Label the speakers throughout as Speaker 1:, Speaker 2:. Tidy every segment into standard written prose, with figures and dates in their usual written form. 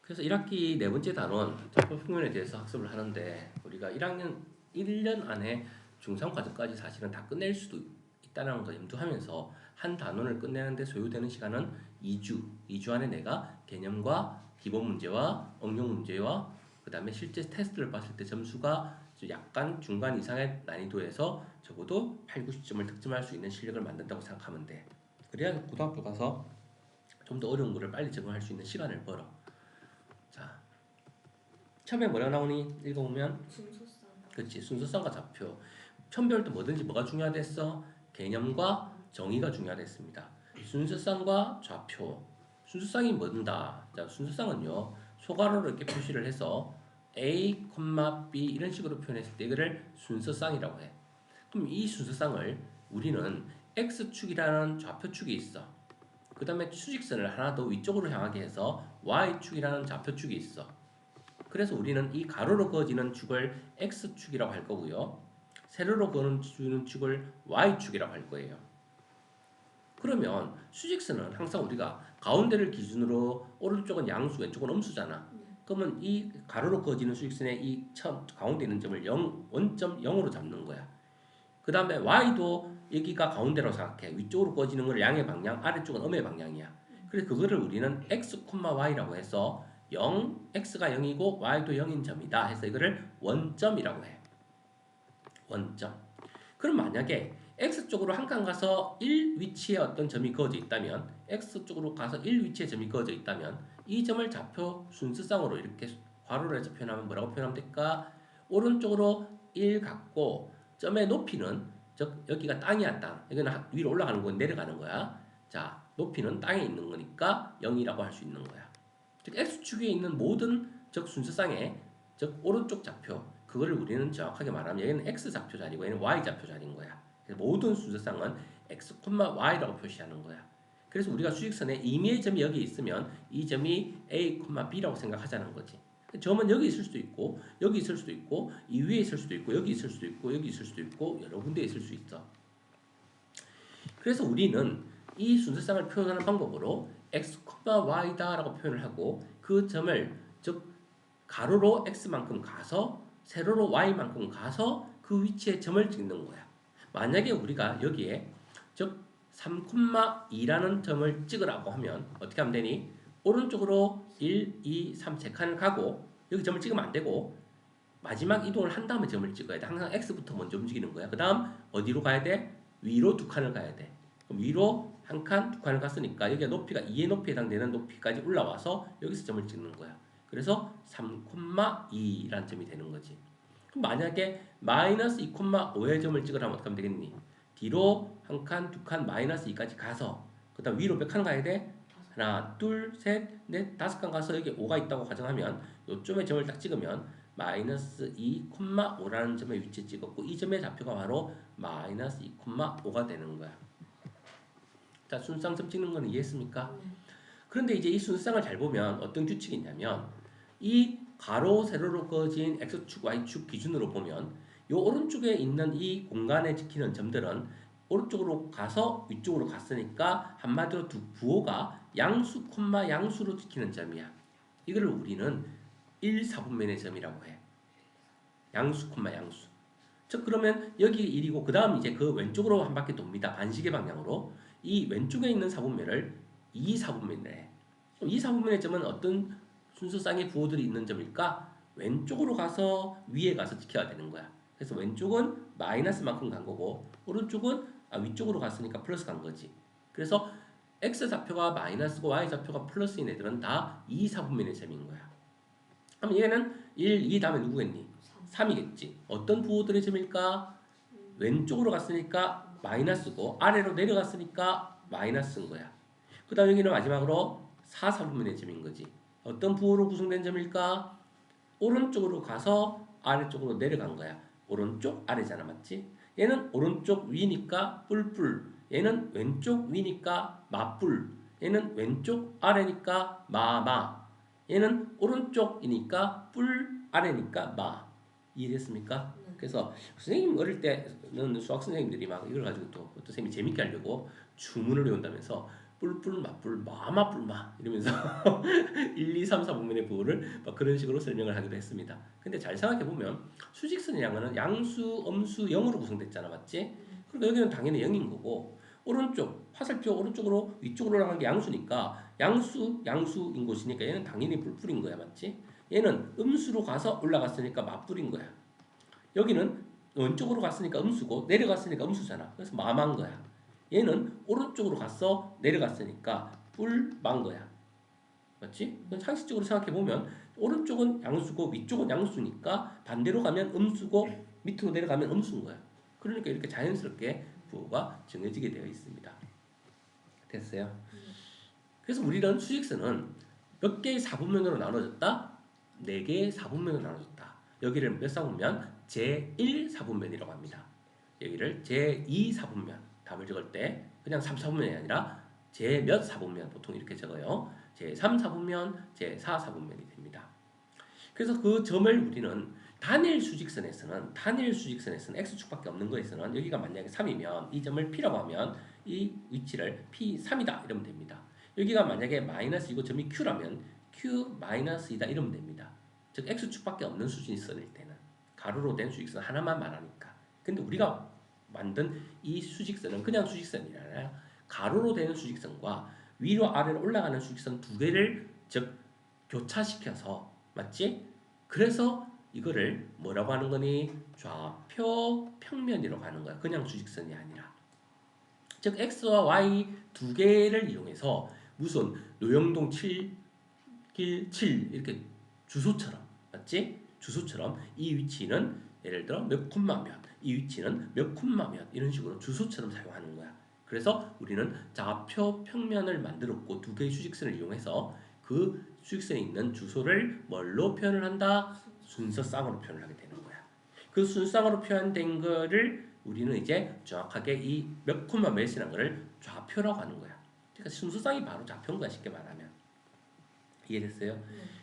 Speaker 1: 그래서 1학기 네 번째 단원 적법평면에 대해서 학습을 하는데 우리가 1학년 1년 안에 중3 과정까지 사실은 다 끝낼 수도 있다는 걸 염두하면서 한 단원을 끝내는데 소요되는 시간은 2주, 2주 안에 내가 개념과 기본 문제와 응용 문제와 그 다음에 실제 테스트를 봤을 때 점수가 약간 중간 이상의 난이도에서 적어도 8, 90점을 득점할 수 있는 실력을 만든다고 생각하면 돼. 그래야 고등학교 가서 좀 더 어려운 거를 빨리 적응할 수 있는 시간을 벌어. 자, 처음에 뭐라 나오니? 읽어보면
Speaker 2: 순서상.
Speaker 1: 그렇지, 순서상과 좌표. 편별 때 뭐든지 뭐가 중요하댔어? 개념과 정의가 중요하댔습니다. 순서상과 좌표. 순서상이 뭔다? 자, 순서상은요 소괄호로 이렇게 표시를 해서 A, B 이런 식으로 표현했을 때 이거를 순서상이라고 해. 그럼 이 순서상을 우리는 X축이라는 좌표축이 있어. 그 다음에 수직선을 하나 더 위쪽으로 향하게 해서 Y축이라는 좌표축이 있어. 그래서 우리는 이 가로로 그어지는 축을 X축이라고 할 거고요. 세로로 그어주는 축을 Y축이라고 할 거예요. 그러면 수직선은 항상 우리가 가운데를 기준으로 오른쪽은 양수, 왼쪽은 음수잖아. 그러면 이 가로로 그어지는 수직선의 이 가운데 있는 점을 1.0으로 잡는 거야. 그 다음에 Y도 여기가 가운데로 생각해. 위쪽으로 꺼지는 걸 양의 방향, 아래쪽은 음의 방향이야. 그래서 그거를 우리는 x, y라고 해서 0, x가 0이고 y도 0인 점이다 해서 이거를 원점이라고 해. 원점. 그럼 만약에 x쪽으로 한 칸 가서 1 위치에 어떤 점이 그어져 있다면 x쪽으로 가서 1 위치에 점이 그어져 있다면 이 점을 좌표 순서상으로 이렇게 괄호로 해서 표현하면 뭐라고 표현하면 될까? 오른쪽으로 1 갖고 점의 높이는 즉 여기가 땅이야 땅. 이거는 위로 올라가는 건 내려가는 거야. 자, 높이는 땅에 있는 거니까 0이라고 할 수 있는 거야. 즉 x축에 있는 모든 즉 순서상의 즉 오른쪽 좌표 그거를 우리는 정확하게 말하면 얘는 x 좌표 자리고 얘는 y 좌표 자리인 거야. 그래서 모든 순서상은 x, y라고 표시하는 거야. 그래서 우리가 수직선에 임의의 점이 여기 있으면 이 점이 a, b라고 생각하자는 거지. 점은 여기 있을 수도 있고 여기 있을 수도 있고 이 위에 있을 수도 있고 여기 있을 수도 있고 여기 있을 수도 있고 여러 군데 있을 수 있어. 그래서 우리는 이 순서상을 표현하는 방법으로 x, y다 라고 표현을 하고 그 점을 즉 가로로 x만큼 가서 세로로 y만큼 가서 그 위치에 점을 찍는 거야. 만약에 우리가 여기에 즉 3,2라는 점을 찍으라고 하면 어떻게 하면 되니? 오른쪽으로 1, 2, 3 3칸을 가고 여기 점을 찍으면 안 되고 마지막 이동을 한 다음에 점을 찍어야 돼. 항상 x부터 먼저 움직이는 거야. 그 다음 어디로 가야 돼? 위로 2칸을 가야 돼. 그럼 위로 한 칸, 2칸을 갔으니까 여기가 높이가 2의 높이에 해당되는 높이까지 올라와서 여기서 점을 찍는 거야. 그래서 3,2라는 점이 되는 거지. 그럼 만약에 마이너스 2,5의 점을 찍으라면 어떻게 하면 되겠니? 뒤로 한 칸, 2칸, 마이너스 2까지 가서 그 다음 위로 몇 칸 가야 돼? 하나, 둘, 셋, 넷, 5칸 가서 여기 5가 있다고 가정하면 요점에 점을 딱 찍으면 마이너스 2,5라는 점에 위치에 찍었고 이 점의 좌표가 바로 마이너스 2,5가 되는 거야. 자, 순서상 찍는 건 이해했습니까? 그런데 이제 이 순서상을 잘 보면 어떤 규칙이 있냐면 이 가로 세로로 그어진 x축, y축 기준으로 보면 이 오른쪽에 있는 이 공간에 찍히는 점들은 오른쪽으로 가서 위쪽으로 갔으니까 한마디로 두 부호가 양수, 양수로 찍히는 점이야. 이거를 우리는 1, 4분면의 점이라고 해. 양수, 양수. 즉 그러면 여기 1이고 그 다음 이제 그 왼쪽으로 한 바퀴 돕니다. 반시계 방향으로. 이 왼쪽에 있는 4분면을 2, 4분면이래 해. 2, 4분면의 점은 어떤 순서상의 부호들이 있는 점일까? 왼쪽으로 가서 위에 가서 지켜야 되는 거야. 그래서 왼쪽은 마이너스만큼 간 거고 오른쪽은 위쪽으로 갔으니까 플러스 간 거지. 그래서 x 좌표가 마이너스고 y 좌표가 플러스인 애들은 다 2, 4분면의 점인 거야. 그럼 얘는 1, 2 다음에 누구겠니? 3이겠지. 어떤 부호들의 점일까? 왼쪽으로 갔으니까 마이너스고 아래로 내려갔으니까 마이너스인 거야. 그 다음 여기는 마지막으로 4, 4분면의 점인 거지. 어떤 부호로 구성된 점일까? 오른쪽으로 가서 아래쪽으로 내려간 거야. 오른쪽 아래잖아, 맞지? 얘는 오른쪽 위니까 뿔뿔. 얘는 왼쪽 위니까 마뿔. 얘는 왼쪽 아래니까 마마. 얘는 오른쪽이니까 뿔 아래니까 마. 이해됐습니까? 그래서 선생님 어릴 때는 수학 선생님들이 막 이걸 가지고 또 선생님이 재밌게 하려고 주문을 외운다면서 뿔뿔 마뿔 마마 뿔마 이러면서 1, 2, 3, 4분면의 부호를 막 그런 식으로 설명을 하기도 했습니다. 근데 잘 생각해 보면 수직선이라는 거는 양수, 엄수, 0으로 구성됐잖아, 맞지? 그러니까 여기는 당연히 0인 거고 오른쪽 화살표 오른쪽으로 위쪽으로 올라가는 게 양수니까 양수인 곳이니까 얘는 당연히 불풀인 거야, 맞지? 얘는 음수로 가서 올라갔으니까 맞불인 거야. 여기는 왼쪽으로 갔으니까 음수고 내려갔으니까 음수잖아. 그래서 마만 거야. 얘는 오른쪽으로 갔어 내려갔으니까 뿔만 거야. 맞지? 그건 상식적으로 생각해 보면 오른쪽은 양수고 위쪽은 양수니까 반대로 가면 음수고 밑으로 내려가면 음수인 거야. 그러니까 이렇게 자연스럽게 부호가 정해지게 되어 있습니다. 됐어요? 그래서 우리는 수직선은 몇 개의 사분면으로 나눠졌다? 4개의 사분면으로 나눠졌다. 여기를 몇 사분면? 제1사분면이라고 합니다. 여기를 제2사분면 답을 적을 때 그냥 3사분면이 아니라 제 몇 사분면 보통 이렇게 적어요. 제3사분면, 제4사분면이 됩니다. 그래서 그 점을 우리는 단일 수직선에서는 x축밖에 없는 거에서는 여기가 만약에 3이면 이 점을 p라고 하면 이 위치를 p3이다 이러면 됩니다. 여기가 만약에 마이너스이고 점이 q라면 q-2다 이러면 됩니다. 즉 x축밖에 없는 수직선일 때는 가로로 된 수직선 하나만 말하니까. 근데 우리가 만든 이 수직선은 그냥 수직선이 아니라 가로로 되는 수직선과 위로 아래로 올라가는 수직선 두 개를 즉 교차시켜서 맞지? 그래서 이거를 뭐라고 하는 거니? 좌표 평면이라고 하는 거야. 그냥 수직선이 아니라. 즉 x와 y 두 개를 이용해서 무슨 노영동 7길 7 이렇게 주소처럼 맞지? 주소처럼 이 위치는 예를 들어 몇 콤마면 이 위치는 몇 콤마면 이런 식으로 주소처럼 사용하는 거야. 그래서 우리는 좌표 평면을 만들었고 두 개의 수직선을 이용해서 그 수직선에 있는 주소를 뭘로 표현을 한다? 순서쌍으로 표현을 하게 되는 거야. 그 순서쌍으로 표현된 거를 우리는 이제 정확하게 이 몇 콤마 몇이라는 거를 좌표라고 하는 거야. 그러니까 순서쌍이 바로 좌표인 거야, 쉽게 말하면. 이해됐어요?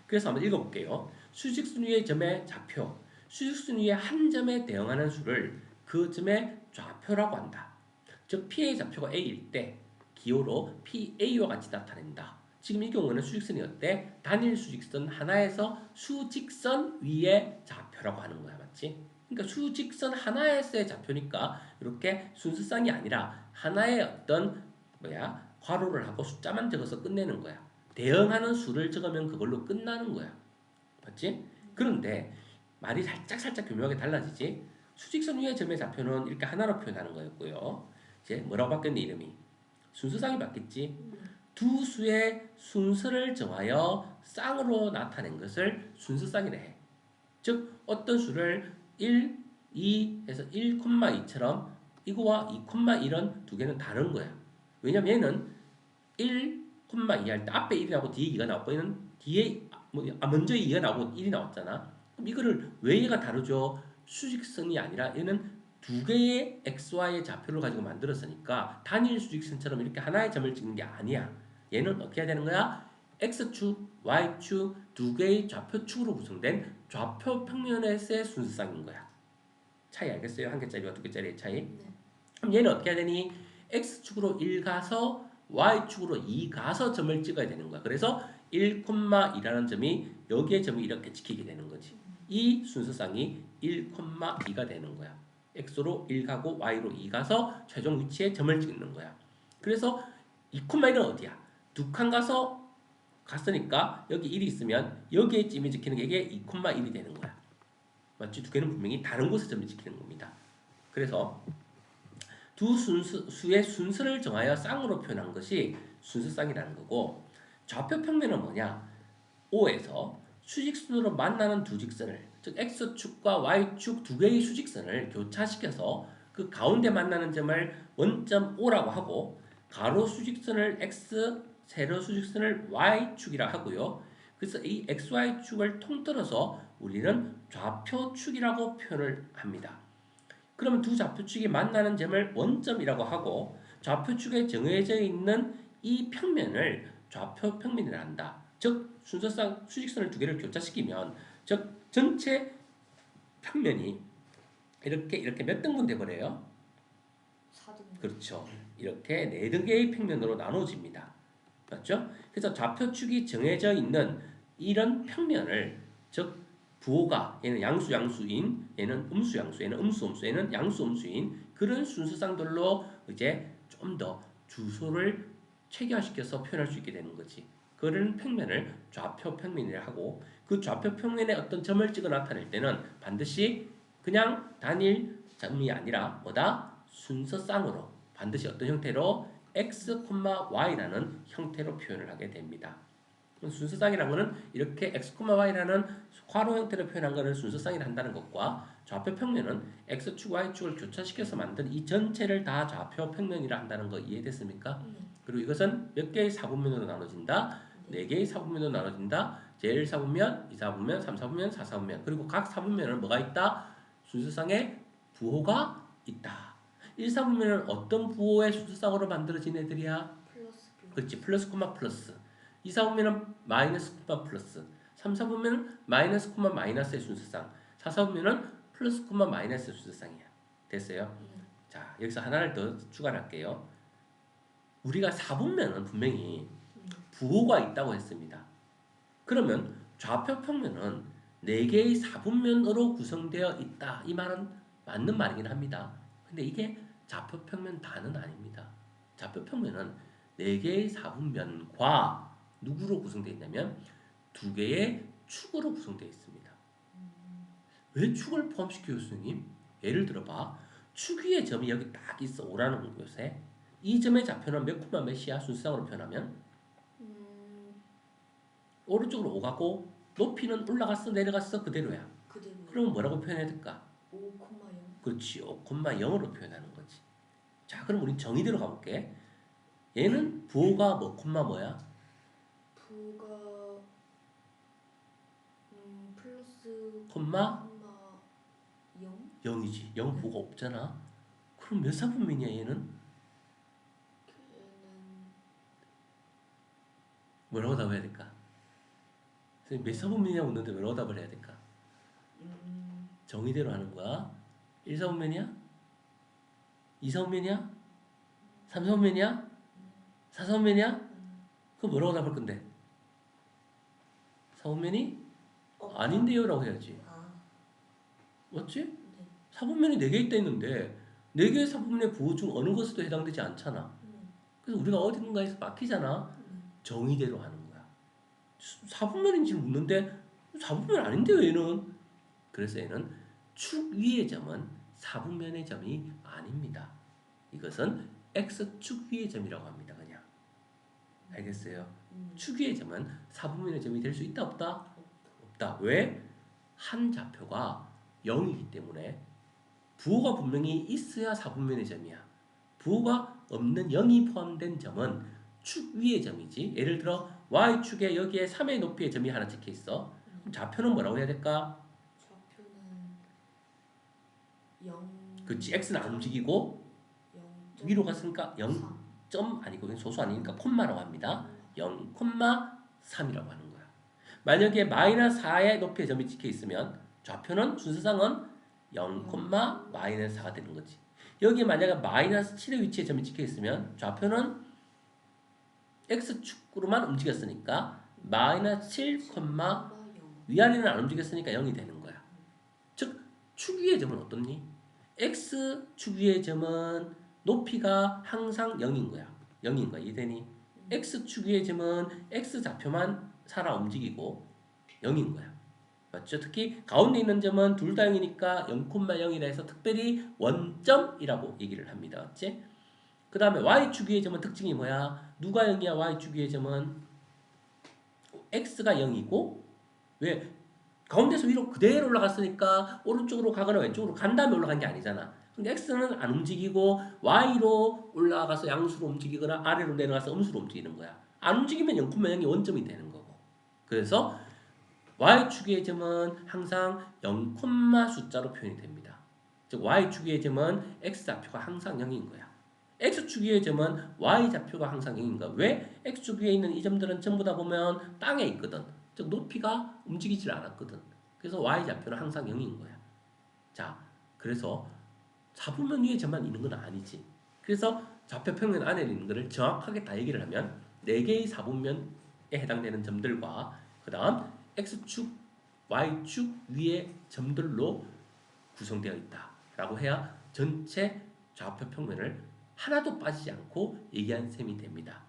Speaker 1: 그래서 한번 읽어볼게요. 수직선 위의 점의 좌표. 수직선 위의 한 점에 대응하는 수를 그 점의 좌표라고 한다. 즉 P의 좌표가 A일 때 기호로 PA와 같이 나타낸다. 지금 이 경우는 수직선이 어때? 단일 수직선 하나에서 수직선 위의 좌표라고 하는 거야. 맞지? 그러니까 수직선 하나에서의 좌표니까 이렇게 순서쌍이 아니라 하나의 어떤 괄호를 하고 숫자만 적어서 끝내는 거야. 대응하는 수를 적으면 그걸로 끝나는 거야. 맞지? 그런데 말이 살짝 교묘하게 달라지지? 수직선 위의 점의 좌표는 이렇게 하나로 표현하는 거였고요. 이제 뭐라고 바뀌었니 이름이? 순서쌍이 바뀌었지? 두 수의 순서를 정하여 쌍으로 나타낸 것을 순서쌍이라 해. 즉 어떤 수를 1, 2 해서 1,2처럼 이거와 2,1은 두 개는 다른 거야. 왜냐면 얘는 1,2 할 때 앞에 1이 나오고 뒤에 2가 나오고 얘는 뒤에 먼저 2가 나오고 1이 나왔잖아. 그럼 이거를 왜 얘가 다르죠? 수직선이 아니라 얘는 두 개의 xy의 좌표를 가지고 만들었으니까 단일 수직선처럼 이렇게 하나의 점을 찍는 게 아니야. 얘는 어떻게 해야 되는 거야? x축, y축 두 개의 좌표축으로 구성된 좌표 평면에서의 순서쌍인 거야. 차이 알겠어요? 한 개짜리와 두 개짜리의 차이? 그럼 얘는 어떻게 해야 되니? x축으로 1 가서 y축으로 2 가서 점을 찍어야 되는 거야. 그래서 1,2라는 점이 여기에 점이 이렇게 찍히게 되는 거지. 이 순서쌍이 1,2가 되는 거야. x로 1 가고 y로 2 가서 최종 위치에 점을 찍는 거야. 그래서 2,1은 어디야? 두 칸 가서 갔으니까 여기 1이 있으면 여기에 점이 찍히는 게 이게 2,1이 되는 거야. 맞지? 두 개는 분명히 다른 곳에 점이 찍히는 겁니다. 그래서 두 수의 순서를 정하여 쌍으로 표현한 것이 순서쌍이라는 거고 좌표 평면은 뭐냐? O에서 수직선으로 만나는 두 직선을 즉 X축과 Y축 두 개의 수직선을 교차시켜서 그 가운데 만나는 점을 원점 O라고 하고 가로 수직선을 X, 세로 수직선을 Y축이라 하고요. 그래서 이 XY축을 통틀어서 우리는 좌표축이라고 표현을 합니다. 그러면 두 좌표축이 만나는 점을 원점이라고 하고 좌표축에 정해져 있는 이 평면을 좌표 평면이라 한다. 즉 순서상 수직선을 두 개를 교차시키면 즉 전체 평면이 이렇게 몇 등분 돼 버려요?
Speaker 2: 4등분.
Speaker 1: 그렇죠. 이렇게 네 개의 평면으로 나눠집니다. 맞죠? 그래서 좌표축이 정해져 있는 이런 평면을 즉 부호가 얘는 양수인 얘는 음수 얘는 음수 얘는 양수인 그런 순서상들로 이제 좀 더 주소를 체계화시켜서 표현할 수 있게 되는 거지. 그런 평면을 좌표 평면이라 하고 그 좌표 평면에 어떤 점을 찍어 나타낼 때는 반드시 그냥 단일 점이 아니라 뭐다? 순서쌍으로 반드시 어떤 형태로 x, y라는 형태로 표현을 하게 됩니다. 순서쌍이라는 것은 이렇게 x, y라는 괄호 형태로 표현한 것을 순서쌍이라 한다는 것과 좌표 평면은 x축, y축을 교차시켜서 만든 이 전체를 다 좌표 평면이라 한다는 거 이해됐습니까? 그리고 이것은 몇 개의 사분면으로 나눠진다? 네 개의 사분면으로 나눠진다. 제1사분면, 2사분면, 3사분면, 4사분면 그리고 각 사분면은 뭐가 있다? 순서쌍의 부호가 있다. 1사분면은 어떤 부호의 순서쌍으로 만들어진 애들이야?
Speaker 2: 플러스
Speaker 1: 그렇지. 플러스 콤마 플러스. 2사분면은 마이너스 콤마 플러스. 3사분면은 마이너스 콤마 마이너스의 순서쌍. 4사분면은 플러스 콤마 마이너스의 순서쌍이야. 됐어요? 자, 여기서 하나를 더 추가할게요. 우리가 사분면은 분명히 부호가 있다고 했습니다. 그러면 좌표 평면은 4개의 사분면으로 구성되어 있다. 이 말은 맞는 말이긴 합니다. 근데 이게 좌표 평면 다는 아닙니다. 좌표 평면은 4개의 사분면과 누구로 구성되어 있냐면 2개의 축으로 구성되어 있습니다. 왜 축을 포함시켜요, 선생님? 예를 들어봐. 축 위에 점이 여기 딱 있어. 오라는 곳에. 이 점의 좌표는 몇 콤마 몇이야? 순서상으로 표현하면 오른쪽으로 5가고 높이는 올라갔어 내려갔어 그대로야.
Speaker 2: 그대로
Speaker 1: 그러면 뭐라고 표현해야 될까?
Speaker 2: 5,0.
Speaker 1: 그렇지. 5,0으로 표현하는 거지. 자, 그럼 우리 정의대로 가볼게. 얘는 부호가 뭐 콤마 뭐야?
Speaker 2: 부가 플러스
Speaker 1: 콤마
Speaker 2: 0?
Speaker 1: 0이지. 0 부호가 없잖아. 그럼 몇 사분면이야 얘는?
Speaker 2: 걔는
Speaker 1: 뭐라고 답해야 될까? 선생님 몇 사분면이냐고 묻는데 뭐라고 답을 해야 될까? 정의대로 하는 거야. 1사분면이야? 2사분면이야? 3사분면이야? 4사분면이야? 그럼 뭐라고 답할 건데? 사분면이 아닌데요 라고 해야지. 맞지?
Speaker 2: 네.
Speaker 1: 사분면이 4개 있다 했는데 4개의 사분면의 부호 중 어느 것에도 해당되지 않잖아. 그래서 우리가 어딘가에서 막히잖아. 정의대로 하는 거야. 사분면인지 묻는데 사분면 아닌데요 얘는. 그래서 얘는 축 위의 점은 사분면의 점이 아닙니다. 이것은 x축 위의 점이라고 합니다. 그냥. 알겠어요? 축 위의 점은 사분면의 점이 될 수 있다 없다? 없다. 왜? 한 좌표가 0이기 때문에 부호가 분명히 있어야 사분면의 점이야. 부호가 없는 0이 포함된 점은 축 위의 점이지. 예를 들어 y축에 여기에 3의 높이의 점이 하나 찍혀 있어. 그럼 좌표는 뭐라고 해야 될까?
Speaker 2: 좌표는 0.
Speaker 1: 그치. x는 안 움직이고 위로 갔으니까 0. 점 아니고 소수 아니니까 콤마라고 합니다. 0,3이라고 하는 거야. 만약에 마이너스 4의 높이의 점이 찍혀 있으면 좌표는 순서상은 0, 마이너스 4가 되는 거지. 여기 만약에 마이너스 7의 위치에 점이 찍혀 있으면 좌표는 x축으로만 움직였으니까 마이너스 7, 위아래는 안 움직였으니까 0이 되는 거야. 즉 축 위의 점은 어떻니? x축 위의 점은 높이가 항상 0인 거야. 0인 거야. 이해되니? x축 위의 점은 x좌표만 살아 움직이고 0인 거야. 맞죠? 특히 가운데 있는 점은 둘 다 0이니까 0,0이라 해서 특별히 원점이라고 얘기를 합니다. 맞지? 그 다음에 y축 위의 점은 특징이 뭐야? 누가 0이야? y축 위의 점은 x가 0이고 왜? 가운데서 위로 그대로 올라갔으니까 오른쪽으로 가거나 왼쪽으로 간 다음에 올라간 게 아니잖아. 근데 x는 안 움직이고 y로 올라가서 양수로 움직이거나 아래로 내려가서 음수로 움직이는 거야. 안 움직이면 0,0이 원점이 되는 거고. 그래서 y축의 점은 항상 0, 숫자로 표현이 됩니다. 즉 y축의 점은 x좌표가 항상 0인 거야. x축의 점은 y좌표가 항상 0인 거야. 왜? x축 위에 있는 이 점들은 전부 다 보면 땅에 있거든. 즉 높이가 움직이질 않았거든. 그래서 y좌표는 항상 0인 거야. 자, 그래서 사분면 위에 점만 있는 건 아니지. 그래서 좌표 평면 안에 있는 것을 정확하게 다 얘기를 하면 4개의 사분면에 해당되는 점들과 그 다음 x축, y축 위에 점들로 구성되어 있다라고 해야 전체 좌표 평면을 하나도 빠지지 않고 얘기한 셈이 됩니다.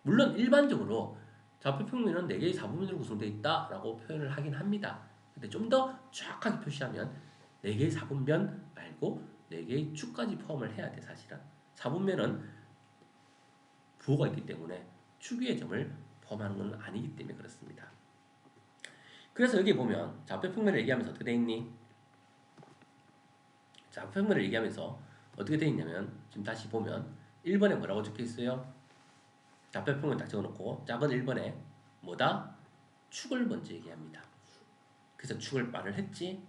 Speaker 1: 물론 일반적으로 좌표 평면은 4개의 4분면으로 구성되어 있다라고 표현을 하긴 합니다. 근데 좀 더 정확하게 표시하면 4개의 4분면 말고 4개의 축까지 포함을 해야 돼 사실은. 4분면은 부호가 있기 때문에 축 위의 점을 포함하는 건 아니기 때문에 그렇습니다. 그래서 여기 보면 좌표 평면을 얘기하면서 어떻게 돼 있니? 좌표 평면을 얘기하면서 어떻게 돼 있냐면 지금 다시 보면 1번에 뭐라고 적혀 있어요? 좌표 평면 딱 적어놓고 작은 1번에 뭐다? 축을 먼저 얘기합니다. 그래서 축을 말을 했지.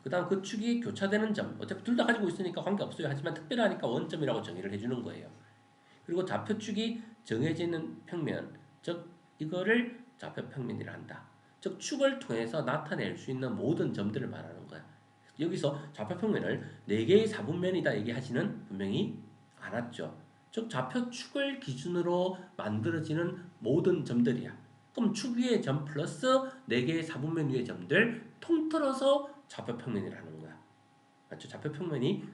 Speaker 1: 그 다음 그 축이 교차되는 점, 어차피 둘 다 가지고 있으니까 관계없어요. 하지만 특별하니까 원점이라고 정의를 해주는 거예요. 그리고 좌표축이 정해지는 평면, 즉 이거를 좌표평면이라 한다. 즉 축을 통해서 나타낼 수 있는 모든 점들을 말하는 거야. 여기서 좌표평면을 4개의 4분면이다 얘기하지는 분명히 않았죠. 즉 좌표축을 기준으로 만들어지는 모든 점들이야. 그럼 축 위의 점 플러스 4개의 4분면 위의 점들 통틀어서 좌표평면이라는 거야. 맞죠? 좌표평면이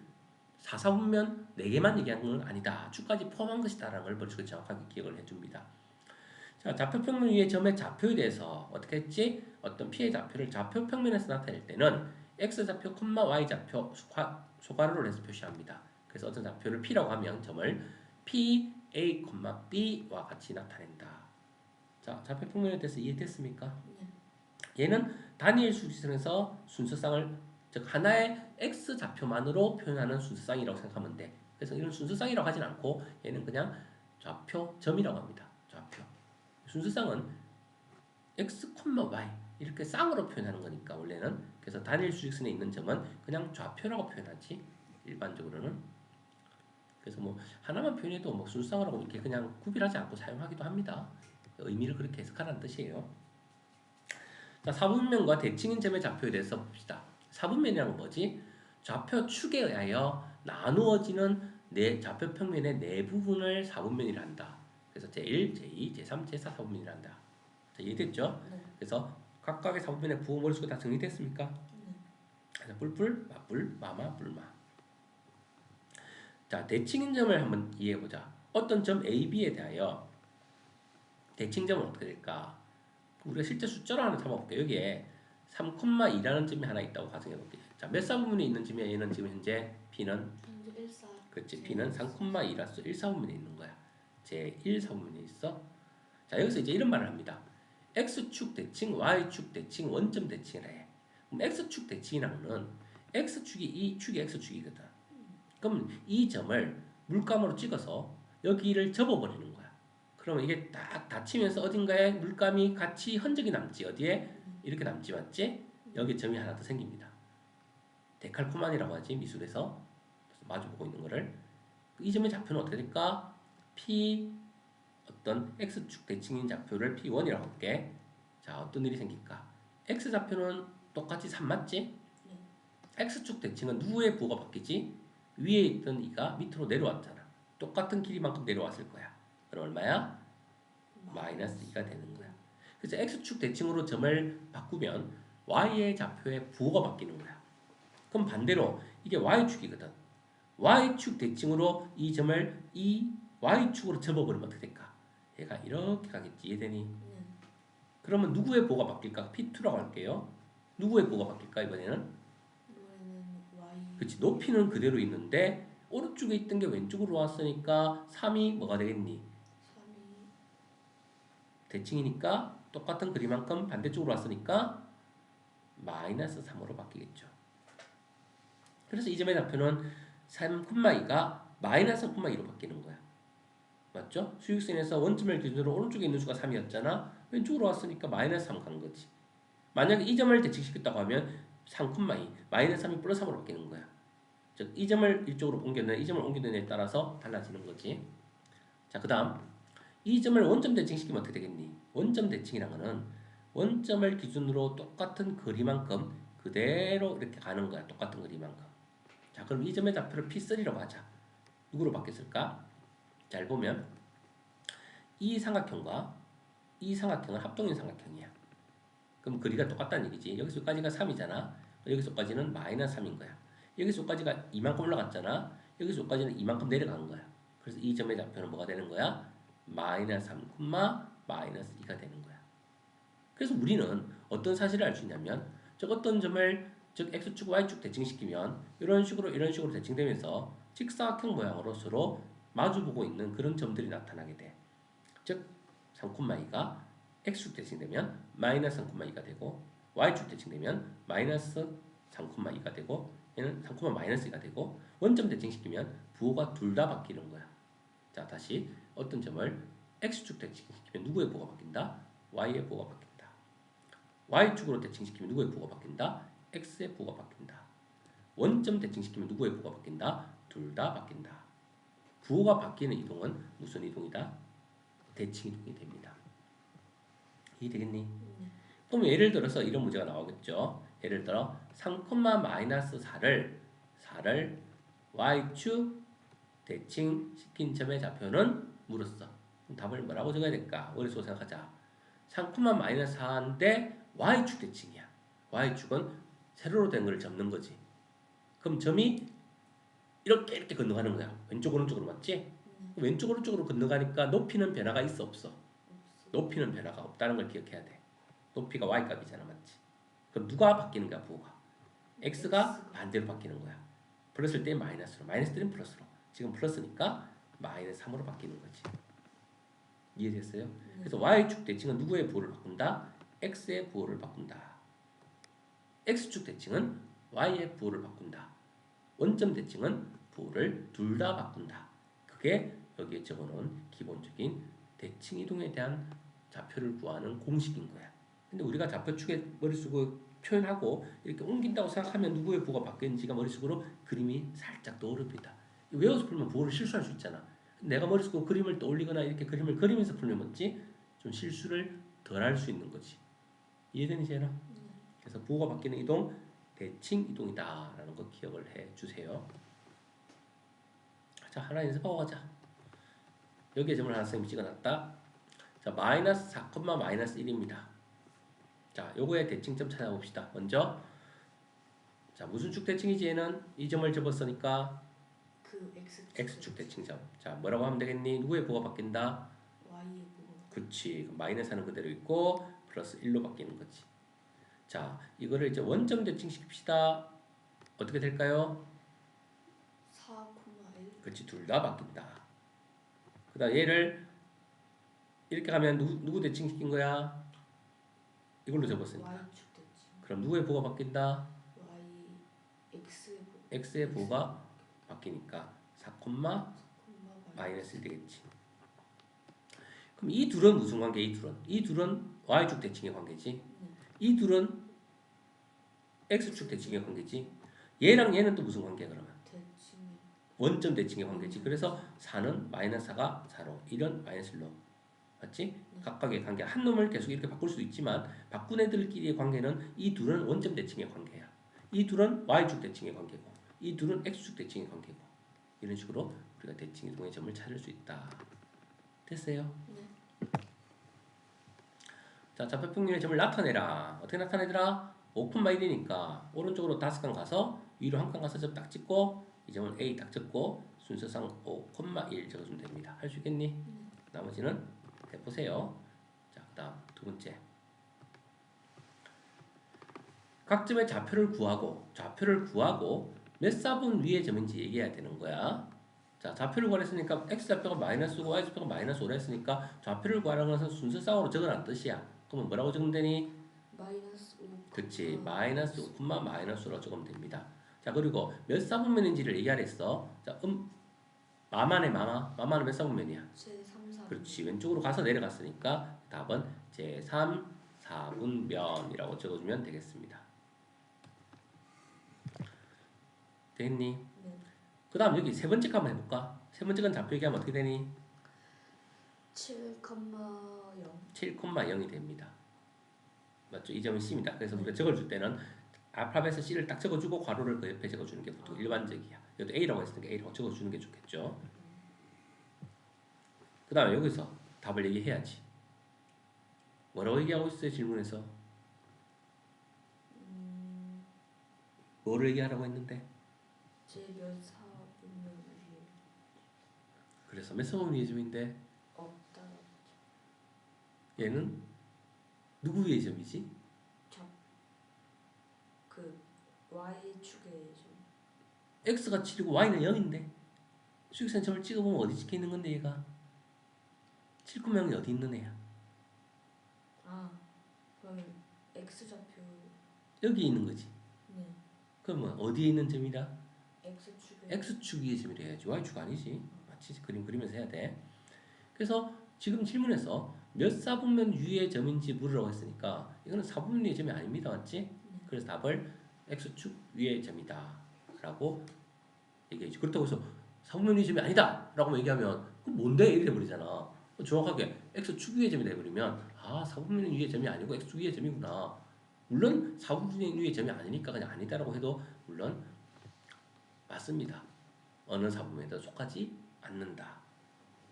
Speaker 1: 4, 4분면 4개만 얘기한 건 아니다. 축까지 포함한 것이다라는 걸 머릿속에 정확하게 기억을 해줍니다. 자, 좌표평면 위의 점의 좌표에 대해서 어떻게 했지? 어떤 P의 좌표를 좌표평면에서 나타낼 때는 X좌표, Y좌표 소괄호를 해서 표시합니다. 그래서 어떤 좌표를 P라고 하면 점을 P, A, B와 같이 나타낸다. 자, 좌표평면에 대해서 이해됐습니까? 얘는 단일 수직선에서 순서쌍을 즉 하나의 x좌표만으로 표현하는 순서쌍이라고 생각하면 돼. 그래서 이런 순서쌍이라고 하진 않고 얘는 그냥 좌표점이라고 합니다. 좌표. 순서쌍은 x, y 이렇게 쌍으로 표현하는 거니까 원래는. 그래서 단일 수직선에 있는 점은 그냥 좌표라고 표현하지 일반적으로는. 그래서 뭐 하나만 표현해도 뭐 순서쌍이라고 이렇게 그냥 구별하지 않고 사용하기도 합니다. 의미를 그렇게 해석하라는 뜻이에요. 자, 사분면과 대칭인 점의 좌표에 대해서 봅시다. 사분면이란 건 뭐지? 좌표 축에 의하여 나누어지는 좌표 평면의 네 부분을 사분면이라 한다. 그래서 제1, 제2, 제3, 제4 사분면이라 한다. 자, 이해됐죠?
Speaker 2: 네.
Speaker 1: 그래서 각각의 사분면의 부호 머릿속에 다 정리됐습니까? 그래서 뿔뿔, 맞뿔, 마마, 뿔마. 자, 대칭인 점을 한번 이해해보자. 어떤 점 A, B에 대하여 대칭점은 어떻게 될까? 우리가 실제 숫자로 하나 잡아볼게요. 여기에 3,2라는 점이 하나 있다고 가정해볼게요. 자, 몇 사분면에 있는 점이야? 얘는 지금 현재 B는
Speaker 2: 현재 1, 4.
Speaker 1: 그렇지. B는 3,2라서 1사분면에 있는 거야. 제 1사분면에 있어. 자, 여기서 이제 이런 말을 합니다. X축 대칭, Y축 대칭, 원점 대칭을 해. 그럼 X축 대칭이라는 거는 X축이 이 축이 X축이거든. 그럼 이 점을 물감으로 찍어서 여기를 접어버리는 거야. 그러면 이게 딱 닫히면서 어딘가에 물감이 같이 흔적이 남지. 어디에? 이렇게 남지 맞지? 여기 점이 하나 더 생깁니다. 데칼코마니라고 하지 미술에서 마주보고 있는 거를. 이 점의 좌표는 어떻게 될까? P 어떤 X축 대칭인 좌표를 P1이라고 할게. 자, 어떤 일이 생길까? X좌표는 똑같이 3 맞지? X축 대칭은 누구의 부호가 바뀌지? 위에 있던 이가 밑으로 내려왔잖아. 똑같은 길이만큼 내려왔을 거야. 그럼 얼마야? 마이너스 2가 되는 거야. 그래서 X축 대칭으로 점을 바꾸면 Y의 좌표의 부호가 바뀌는 거야. 그럼 반대로 이게 Y축이거든. Y축 대칭으로 이 점을 이 Y축으로 접어버리면 어떻게 될까? 얘가 이렇게 가겠지. 이해되니? 그러면 누구의 부호가 바뀔까? P2라고 할게요. 누구의 부호가 바뀔까 이번에는?
Speaker 2: 이번에는 Y.
Speaker 1: 그치. 높이는 그대로 있는데 오른쪽에 있던 게 왼쪽으로 왔으니까 3이 뭐가 되겠니?
Speaker 2: 3이
Speaker 1: 대칭이니까 똑같은 그림만큼 반대쪽으로 왔으니까 마이너스 3으로 바뀌겠죠. 그래서 이 점의 좌표는 3,2가 마이너스 3,2로 바뀌는 거야. 맞죠? 수직선에서 원점을 기준으로 오른쪽에 있는 수가 3이었잖아. 왼쪽으로 왔으니까 마이너스 3 간 거지. 만약에 이 점을 대칭시켰다고 하면 3,2 마이너스 3이 플러스 3으로 바뀌는 거야. 즉 이 점을 이쪽으로 옮겼느냐 이 점을 옮기느냐에 따라서 달라지는 거지. 자, 그 다음 이 점을 원점 대칭시키면 어떻게 되겠니? 원점 대칭이라는 거는 원점을 기준으로 똑같은 거리만큼 그대로 이렇게 가는 거야. 똑같은 거리만큼. 자, 그럼 이 점의 좌표를 P3라고 하자. 누구로 바뀌었을까? 잘 보면 이 삼각형과 이 삼각형은 합동인 삼각형이야. 그럼 거리가 똑같다는 얘기지. 여기서까지가 3이잖아. 여기서까지는 마이너스 3인 거야. 여기서까지가 이만큼 올라갔잖아. 여기서까지는 이만큼 내려간 거야. 그래서 이 점의 좌표는 뭐가 되는 거야? 마이너스 3, 마이너스 2가 되는 거야. 그래서 우리는 어떤 사실을 알 수 있냐면 즉 어떤 점을 즉 x축, y축 대칭시키면 이런 식으로 대칭되면서 직사각형 모양으로 서로 마주보고 있는 그런 점들이 나타나게 돼. 즉 3,2가 x축 대칭되면 마이너스 3,2가 되고 y축 대칭되면 마이너스 3,2가 되고 얘는 3, 마이너스 2가 되고 원점 대칭시키면 부호가 둘 다 바뀌는 거야. 자 다시 어떤 점을 x축 대칭시키면 누구의 부호가 바뀐다? y의 부호가 바뀐다. y축으로 대칭시키면 누구의 부호가 바뀐다? x의 부호가 바뀐다. 원점 대칭시키면 누구의 부호가 바뀐다? 둘 다 바뀐다. 부호가 바뀌는 이동은 무슨 이동이다? 대칭 이동이 됩니다. 이해되겠니? 그럼 예를 들어서 이런 문제가 나오겠죠. 예를 들어 3, 마이너스 4를 y축 대칭시킨 점의 좌표는 물었어. 그럼 답을 뭐라고 적어야 될까? 머릿속으로 생각하자. 3, 마이너스 4인데 y축 대칭이야. y축은 세로로 된 걸 접는 거지. 그럼 점이 이렇게 건너가는 거야. 왼쪽 오른쪽으로 맞지? 왼쪽 오른쪽으로 건너가니까 높이는 변화가 있어 없어? 높이는 변화가 없다는 걸 기억해야 돼. 높이가 y값이잖아 맞지? 그럼 누가 바뀌는 거야 부호가? x가 반대로 바뀌는 거야. 플러스일 때 마이너스로, 마이너스 때는 플러스로. 지금 플러스니까 마이너스 3으로 바뀌는 거지. 이해됐어요? 그래서 y축 대칭은 누구의 부호를 바꾼다? x의 부호를 바꾼다. x축 대칭은 y의 부호를 바꾼다. 원점 대칭은 부호를 둘 다 바꾼다. 그게 여기에 적어놓은 기본적인 대칭 이동에 대한 좌표를 구하는 공식인 거야. 근데 우리가 좌표축에 머릿속으로 표현하고 이렇게 옮긴다고 생각하면 누구의 부호가 바뀌는지가 머릿속으로 그림이 살짝 떠오릅니다. 외워서 풀면 부호를 실수할 수 있잖아. 내가 머릿속으로 그림을 떠올리거나 이렇게 그림을 그리면서 풀면 뭐지? 좀 실수를 덜 할 수 있는 거지. 이해되니 재현아? 그래서 부호가 바뀌는 이동, 대칭 이동이다 라는 거 기억을 해 주세요. 자 하나 연습하고 가자. 여기에 점을 하나 선생님이 찍어놨다. 자 마이너스 4, 마이너스 1입니다. 자 요거의 대칭점 찾아봅시다. 먼저 자 무슨 축 대칭이지 얘는? 이 점을 접었으니까
Speaker 2: 그
Speaker 1: x축 대칭점. 자 뭐라고 하면 되겠니? 누구의 부호가 바뀐다?
Speaker 2: y의 부호.
Speaker 1: 그치. 그럼 마이너스는 그대로 있고 플러스 1로 바뀌는 거지. 자 이거를 이제 원점 대칭시킵시다. 어떻게 될까요?
Speaker 2: 4,1.
Speaker 1: 그치 둘 다 바뀐다. 그 다음 얘를 이렇게 하면 누구 대칭시킨 거야? 이걸로 접었으니까.
Speaker 2: y축 대칭.
Speaker 1: 그럼 누구의 부호가 바뀐다?
Speaker 2: x의 부호.
Speaker 1: x의 부호가 바뀌니까 4, 마이너스 1 되겠지. 그럼 이 둘은 무슨 관계? 이 둘은 y축 대칭의 관계지. 이 둘은 x축 대칭의 관계지. 얘랑 얘는 또 무슨 관계야 그러면?
Speaker 2: 대칭.
Speaker 1: 원점 대칭의 관계지. 그래서 4는 마이너스 4가 4로 1은 마이너스 1로 맞지? 각각의 관계 한 놈을 계속 이렇게 바꿀 수도 있지만 바꾼 애들끼리의 관계는 이 둘은 원점 대칭의 관계야. 이 둘은 y축 대칭의 관계고 이 둘은 x축 대칭의 관계고 이런 식으로 우리가 대칭 이동의 점을 찾을 수 있다. 됐어요?
Speaker 2: 네.
Speaker 1: 자 좌표평면의 점을 나타내라. 어떻게 나타내더라? 5,1이니까 오른쪽으로 5칸 가서 위로 한 칸 가서 점 딱 찍고 이 점을 A 딱 적고 순서상 5,1 적어주면 됩니다. 할 수 있겠니? 나머지는 해보세요. 자, 그 다음 두 번째. 각 점의 좌표를 구하고 몇 사분 위의 점인지 얘기해야 되는 거야. 자, 좌표를 구하랬으니까 x좌표가 마이너스고 y좌표가 마이너스 5라 했으니까 좌표를 구하라는 것은 순서상으로 적어놨 뜻이야. 그러면 뭐라고 적으면 되니?
Speaker 2: 마이너스 5.
Speaker 1: 그치. 마이너스 5, 마이너스로 적으면 됩니다. 자, 그리고 몇 사분면인지를 얘기하랬어. 자, 마마네 마마. 마마는 몇 사분면이야?
Speaker 2: 제3, 4.
Speaker 1: 그렇지. 왼쪽으로 가서 내려갔으니까 답은 제3, 4분면이라고 적어주면 되겠습니다. 되겠니?
Speaker 2: 네.
Speaker 1: 그 다음 여기 세 번째 거 한번 해볼까? 세 번째 건 좌표 얘기하면 어떻게 되니?
Speaker 2: 7,0.
Speaker 1: 7,0이 됩니다. 맞죠? 이 점은 C입니다. 그래서 우리가 적어줄 때는 알파벳에 C를 딱 적어주고 괄호를 그 옆에 적어주는 게 보통 일반적이야. 여기도 A라고 했으니까 A라고 적어주는 게 좋겠죠. 그 다음에 여기서 답을 얘기해야지. 뭐라고 얘기하고 있어요? 질문에서 뭐를 얘기하라고 했는데?
Speaker 2: 제몇 사분면 위에
Speaker 1: 그래서 몇 사분면 위의 점인데
Speaker 2: 없다.
Speaker 1: 얘는 누구 위의 점이지?
Speaker 2: 그 y축의 점.
Speaker 1: x가 7이고 y는 0인데 수직선 점을 찍어보면 어디 찍혀 있는 건데 얘가 7,0이 어디 있는 애야?
Speaker 2: 아 그러면 x좌표.
Speaker 1: 여기 있는 거지.
Speaker 2: 네.
Speaker 1: 그러면 어디에 있는 점이다?
Speaker 2: x축의
Speaker 1: x축 위의 점이라 해야지 y축 아니지. 마치 그림 그리면서 해야 돼. 그래서 지금 질문에서 몇 사분면 위의 점인지 물으라고 했으니까 이거는 사분면 위의 점이 아닙니다. 맞지? 그래서 답을 x축 위의 점이다 라고 얘기해야지. 그렇다고 해서 사분면 위의 점이 아니다 라고 얘기하면 그럼 뭔데? 이래 버리잖아. 정확하게 x축 위의 점이 돼버리면 아 사분면 위의 점이 아니고 x축 위의 점이구나. 물론 사분면 위의 점이 아니니까 그냥 아니다라고 해도 물론 맞습니다. 어느 사분면에도 속하지 않는다.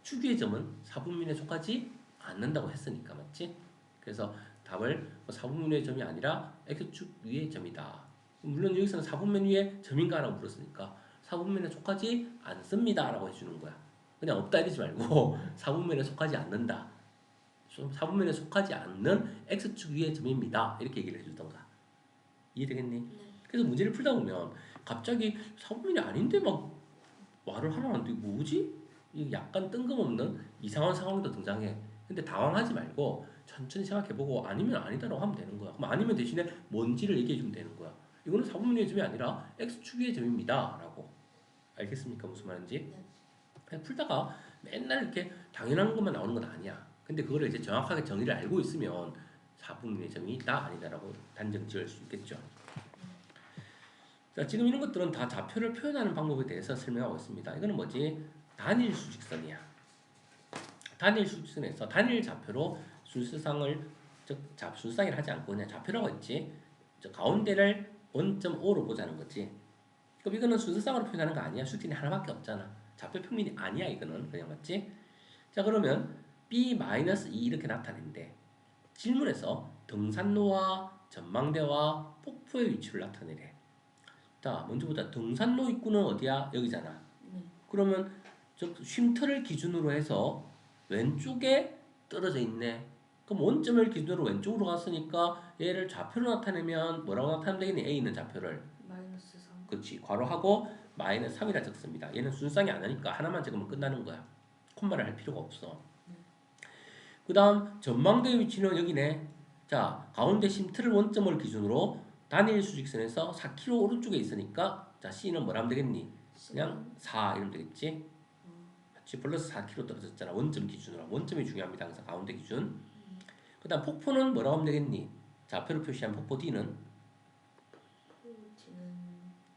Speaker 1: 축위의 점은 사분면에 속하지 않는다고 했으니까 맞지? 그래서 답을 사분면의 점이 아니라 x축 위의 점이다. 물론 여기서는 사분면 위의 점인가라고 물었으니까 사분면에 속하지 않습니다라고 해주는 거야. 그냥 없다 이러지 말고 사분면에 속하지 않는다. 사분면에 속하지 않는 x축 위의 점입니다. 이렇게 얘기를 해주던가. 이해되겠니?
Speaker 2: 네.
Speaker 1: 그래서 문제를 풀다 보면 갑자기 사분면이 아닌데 막 말을 하라는데 뭐지? 이 약간 뜬금없는 이상한 상황도 등장해. 근데 당황하지 말고 천천히 생각해보고 아니면 아니다라고 하면 되는 거야. 그럼 아니면 대신에 뭔지를 얘기해주면 되는 거야. 이거는 사분면의 점이 아니라 x축의 점입니다. 라고. 알겠습니까? 무슨 말인지?
Speaker 2: 네.
Speaker 1: 그냥 풀다가 맨날 이렇게 당연한 것만 나오는 건 아니야. 근데 그거를 이제 정확하게 정의를 알고 있으면 사분면의 점이 있다 아니다라고 단정 지을 수 있겠죠. 자, 지금 이런 것들은 다 좌표를 표현하는 방법에 대해서 설명하고 있습니다. 이거는 뭐지? 단일 수직선이야. 단일 수직선에서 단일 좌표로 순서상을 순서상이라 하지 않고 그냥 좌표라고 했지. 가운데를 원점오로 보자는 거지. 그럼 이거는 순서상으로 표현하는 거 아니야. 수직선이 하나밖에 없잖아. 좌표 평면이 아니야. 이거는 그냥 맞지? 자, 그러면 B-2 이렇게 나타낸대. 질문에서 등산로와 전망대와 폭포의 위치를 나타내래. 자, 먼저 보자. 등산로 입구는 어디야? 여기잖아.
Speaker 2: 네.
Speaker 1: 그러면 저 쉼터를 기준으로 해서 왼쪽에 떨어져 있네. 그럼 원점을 기준으로 왼쪽으로 갔으니까 얘를 좌표로 나타내면 뭐라고 나타내면 되겠니? A 있는 좌표를.
Speaker 2: -3.
Speaker 1: 그렇지. 괄호하고 -3이라 적습니다. 얘는 순상이 안 하니까 하나만 적으면 끝나는 거야. 콤마를 할 필요가 없어. 그 다음 전망대 위치는 여기네. 자, 가운데 쉼터를 원점을 기준으로 단일 수직선에서 4km 오른쪽에 있으니까 자, C는 뭐라 하면 되겠니? 그냥 4 이러면 되겠지? 같이 플러스 4km 떨어졌잖아. 원점 기준으로. 원점이 중요합니다. 항상 가운데 기준. 그 다음 폭포는 뭐라고 하면 되겠니? 좌표로 표시한 폭포 D는
Speaker 2: D는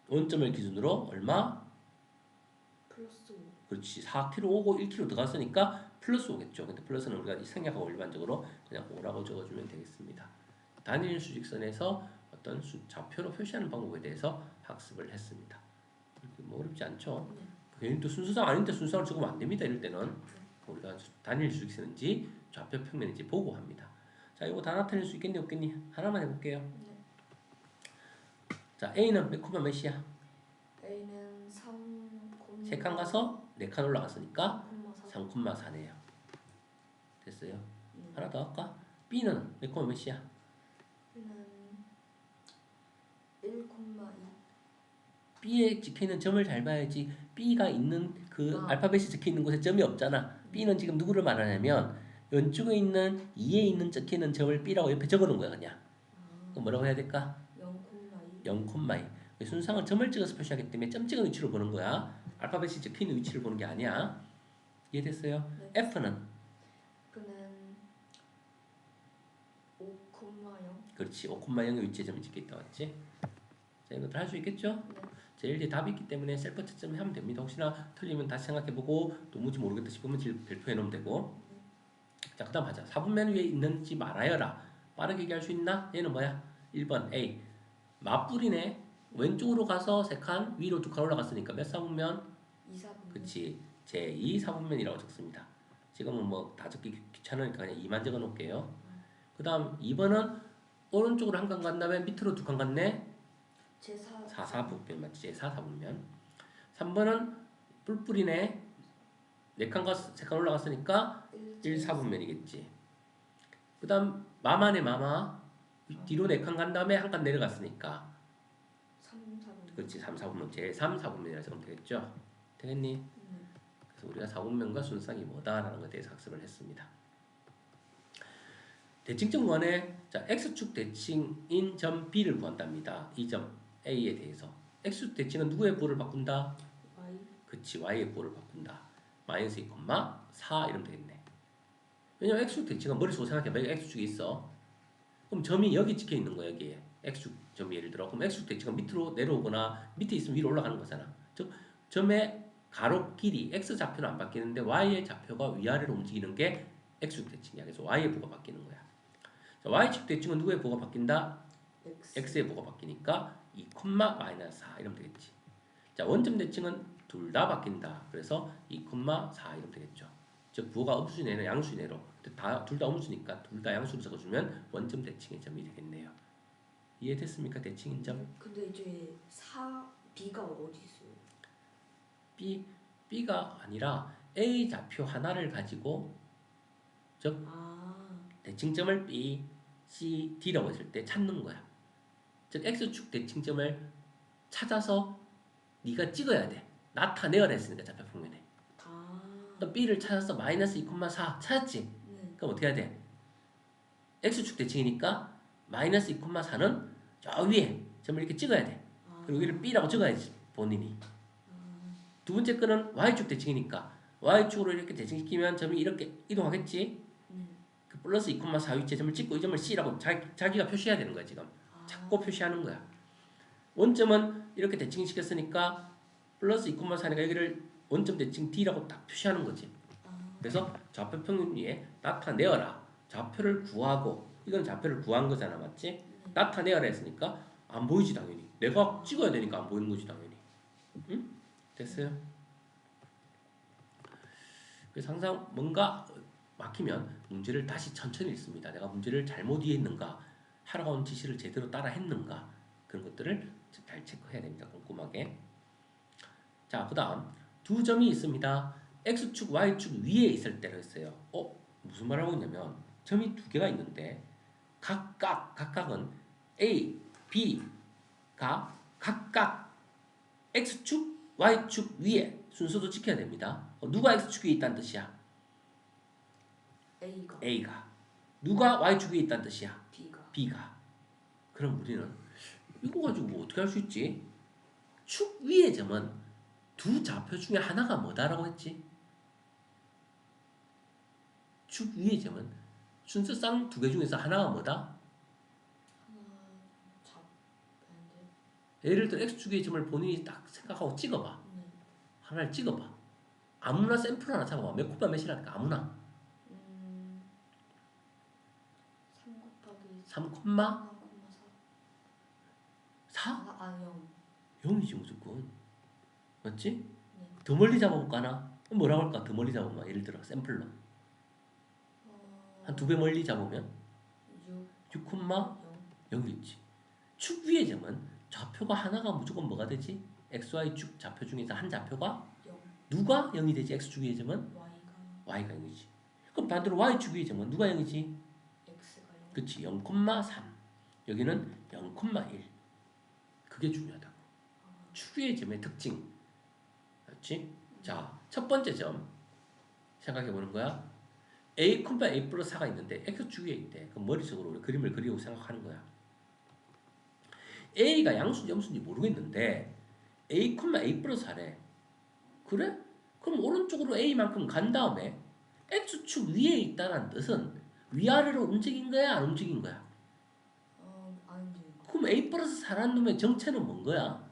Speaker 1: 원점을 기준으로 얼마?
Speaker 2: +5.
Speaker 1: 그렇지. 4km 오고 1km 들어갔으니까 플러스 5겠죠. 근데 플러스는 우리가 생략하고 일반적으로 그냥 5라고 적어주면 되겠습니다. 단일 수직선에서 어떤 좌표로 표시하는 방법에 대해서 학습을 했습니다. 뭐 어렵지 않죠? 괜히 또 순서상 아닌데 순서상을 적으면 안 됩니다. 이럴 때는 우리가 단일 수직선인지 좌표 평면인지 보고 합니다. 자, 이거 다 나타낼 수 있겠니 없겠니? 하나만 해볼게요.
Speaker 2: 네.
Speaker 1: 자, A는 몇 콤마 몇이야?
Speaker 2: A는 3,
Speaker 1: 3칸 가서 4칸 올라갔으니까
Speaker 2: 3,4.
Speaker 1: 3,4네요. 됐어요? 하나 더 할까? B는 몇 콤마 몇이야?
Speaker 2: B는 1,2.
Speaker 1: B에 찍혀있는 점을 잘 봐야지. B가 있는 그 알파벳이 적혀있는 곳에 점이 없잖아. B는 지금 누구를 말하냐면 왼쪽에 있는 2에 있는 적혀있는 점을 B라고 옆에 적어놓은 거야 그냥. 그럼 뭐라고 해야 될까?
Speaker 2: 0,2.
Speaker 1: 0,2. 순상을 점을 찍어서 표시하기 때문에 점 찍은 위치로 보는 거야. 알파벳이 적혀있는 위치를 보는 게 아니야. 이해됐어요?
Speaker 2: 네.
Speaker 1: F는?
Speaker 2: F는 5,0.
Speaker 1: 그렇지. 5,0의 위치에 점이 찍혀있다 맞지? 자, 이것도 할 수 있겠죠?
Speaker 2: 네.
Speaker 1: 제일 뒤에 답이 있기 때문에 셀프 채점 하면 됩니다. 혹시나 틀리면 다시 생각해보고 도무지 모르겠다 싶으면 발표해 놓으면 되고. 자, 그 다음 하자. 4분면 위에 있는지 말하여라. 빠르게 얘기할 수 있나? 얘는 뭐야? 1번 A. 맞불이네. 왼쪽으로 가서 3칸, 위로 2칸 올라갔으니까 몇 4분면?
Speaker 2: 2,4분면.
Speaker 1: 그치. 제2 4분면이라고 적습니다. 지금은 뭐 다 적기 귀찮으니까 그냥 2만 적어 놓을게요. 그 다음 2번은 오른쪽으로 한 칸 간 다음에 밑으로 2칸 갔네.
Speaker 2: 제4
Speaker 1: 4사분면 맞지? 제4사분면. 3번은 뿔뿔이네. 4칸과 3칸 올라갔으니까 1사분면이겠지. 그 다음 마마네 마마. 뒤로 4칸 간 다음에 한 칸 내려갔으니까
Speaker 2: 3사분.
Speaker 1: 그렇지. 3사분면 제3사분면이라 적으면 되겠죠. 되겠니?
Speaker 2: 네.
Speaker 1: 그래서 우리가 사분면과 순수쌍이 뭐다라는 것에 대해서 학습을 했습니다. 대칭점 구간에 자 x축 대칭인 점 B를 구한답니다. 이 점 A에 대해서 x축 대칭은 누구의 부호를 바꾼다?
Speaker 2: Y.
Speaker 1: 그치 y의 부호를 바꾼다. 마이너스 2, 4 이러면 되겠네. 왜냐면 x축 대칭은 머릿속으로 생각해봐. 여기 x축이 있어. 그럼 점이 여기 찍혀 있는 거야 여기에. x축 점이 예를 들어. 그럼 x축 대칭은 밑으로 내려오거나 밑에 있으면 위로 올라가는 거잖아. 즉 점의 가로 길이 x 좌표는 안 바뀌는데 y의 좌표가 위아래로 움직이는 게 x축 대칭이야. 그래서 y의 부호가 바뀌는 거야. 자, y축 대칭은 누구의 부호가 바뀐다?
Speaker 2: X.
Speaker 1: x의 부호가 바뀌니까 2, 마이너스 4 이러면 되겠지. 자, 원점 대칭은 둘 다 바뀐다. 그래서 2, 4 이러면 되겠죠. 즉 부호가 음수네로 양수네로 둘 다 음수니까 둘 다 양수로 적어주면 원점 대칭의 점이 되겠네요. 이해됐습니까? 대칭인 점.
Speaker 2: 근데 이제 4B가 어디 있어요?
Speaker 1: B가 아니라 A 좌표 하나를 가지고 즉 대칭점을 B, C, D라고 했을 때 찾는 거야. 즉 X축 대칭점을 찾아서 네가 찍어야 돼. 나타내어야 했으니까 좌표평면에. 또 B를 찾아서 마이너스 2, 4 찾았지?
Speaker 2: 네.
Speaker 1: 그럼 어떻게 해야 돼? X축 대칭이니까 마이너스 2, 4는 저 위에 점을 이렇게 찍어야 돼. 그리고 여기를 B라고 적어야지 본인이. 두 번째 거는 Y축 대칭이니까 Y축으로 이렇게 대칭시키면 점이 이렇게 이동하겠지?
Speaker 2: 네.
Speaker 1: 그 플러스 2, 4 위치에 점을 찍고 이 점을 C라고 자기가 표시해야 되는 거야 지금. 찾고 표시하는 거야. 원점은 이렇게 대칭시켰으니까 플러스 2, 4니까 여기를 원점 대칭 D라고 딱 표시하는 거지. 그래서 좌표 평면위에 나타내어라. 좌표를 구하고 이건 좌표를 구한 거잖아, 맞지? 나타내어라 했으니까 안 보이지 당연히. 내가 찍어야 되니까 안 보이는 거지 당연히. 응? 됐어요? 그래서 항상 뭔가 막히면 문제를 다시 천천히 읽습니다. 내가 문제를 잘못 이해했는가, 하라고 한 지시를 제대로 따라 했는가 그런 것들을 잘 체크해야 됩니다. 꼼꼼하게. 자, 그 다음 두 점이 있습니다. X축, Y축 위에 있을 때로 했어요. 무슨 말 하고 있냐면 점이 두 개가 있는데 각각은 A, B가 각각 X축, Y축 위에 순서도 지켜야 됩니다. 누가 X축 위에 있다는 뜻이야? A가. 누가 Y축 위에 있다는 뜻이야? B가. 그럼 우리는 이거 가지고 뭐 어떻게 할 수 있지? 축 위의 점은 두 좌표 중에 하나가 뭐다라고 했지? 축 위의 점은 순서쌍 두 개 중에서 하나가 뭐다? 예를 들어 X축 위의 점을 본인이 딱 생각하고 찍어봐. 하나를 찍어봐. 아무나 샘플 하나 잡아봐. 몇 콤마 몇이라니까 아무나.
Speaker 2: 3 곱하기
Speaker 1: 3 콤마 4?
Speaker 2: 0.
Speaker 1: 0이지 무조건. 맞지?
Speaker 2: 네.
Speaker 1: 더 멀리 잡아볼까 하나? 뭐라고 할까? 더 멀리 잡으면 예를 들어 샘플로 한 2배 멀리 잡으면 6 콤마 0이지. 축 위의 점은 좌표가 하나가 무조건 뭐가 되지? XY축 좌표 중에서 한 좌표가
Speaker 2: 0.
Speaker 1: 누가 0이 되지? X축 위의 점은? Y가 0이지. 그럼 반대로 Y축 위의 점은 누가 0이지?
Speaker 2: X가 0.
Speaker 1: 그치. 0,3. 여기는 0,1. 그게 중요하다고. 축 위의 점의 특징. 맞지? 자, 첫 번째 점 생각해 보는 거야. A, A 플러스 4가 있는데 X축 위에 있대. 그럼 머릿속으로 우리 그림을 그리고 생각하는 거야. A가 양수인지 음수인지 모르겠는데 A, A 플러스 4래. 그래? 그럼 오른쪽으로 A만큼 간 다음에 X축 위에 있다는 뜻은 위아래로 움직인 거야? 안 움직인 거야?
Speaker 2: 안 움직인 거.
Speaker 1: 그럼 A 플러스 4라는 놈의 정체는 뭔 거야?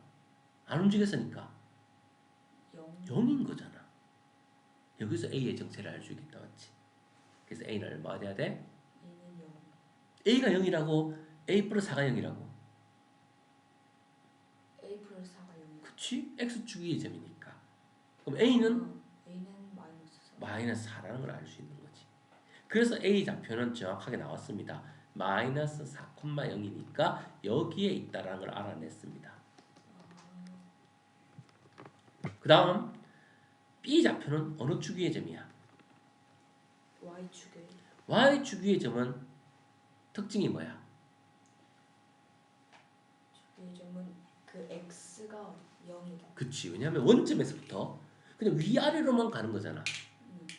Speaker 1: 안 움직였으니까 0인 거잖아. 여기서 A의 정체를 알 수 있겠다, 맞지? 그래서 A는 얼마가 돼야 돼?
Speaker 2: A는 0.
Speaker 1: A가 0이라고 A 플러스 4가 0이라고.
Speaker 2: A 플러스 4가 0.
Speaker 1: 그치? X축 위의 점이니까. 그럼 A는
Speaker 2: A는 마이너스 4.
Speaker 1: 마이너스 4라는 걸 알 수 있는 거지. 그래서 A 좌표는 정확하게 나왔습니다. 마이너스 4,0이니까 여기에 있다라는 걸 알아냈습니다. 그 다음 B 좌표는 어느 축 위의 점이야?
Speaker 2: Y축에
Speaker 1: Y축 위의 점은 특징이 뭐야?
Speaker 2: 점은 그 X가 0이다.
Speaker 1: 그치. 왜냐하면 원점에서부터 그냥 위아래로만 가는 거잖아.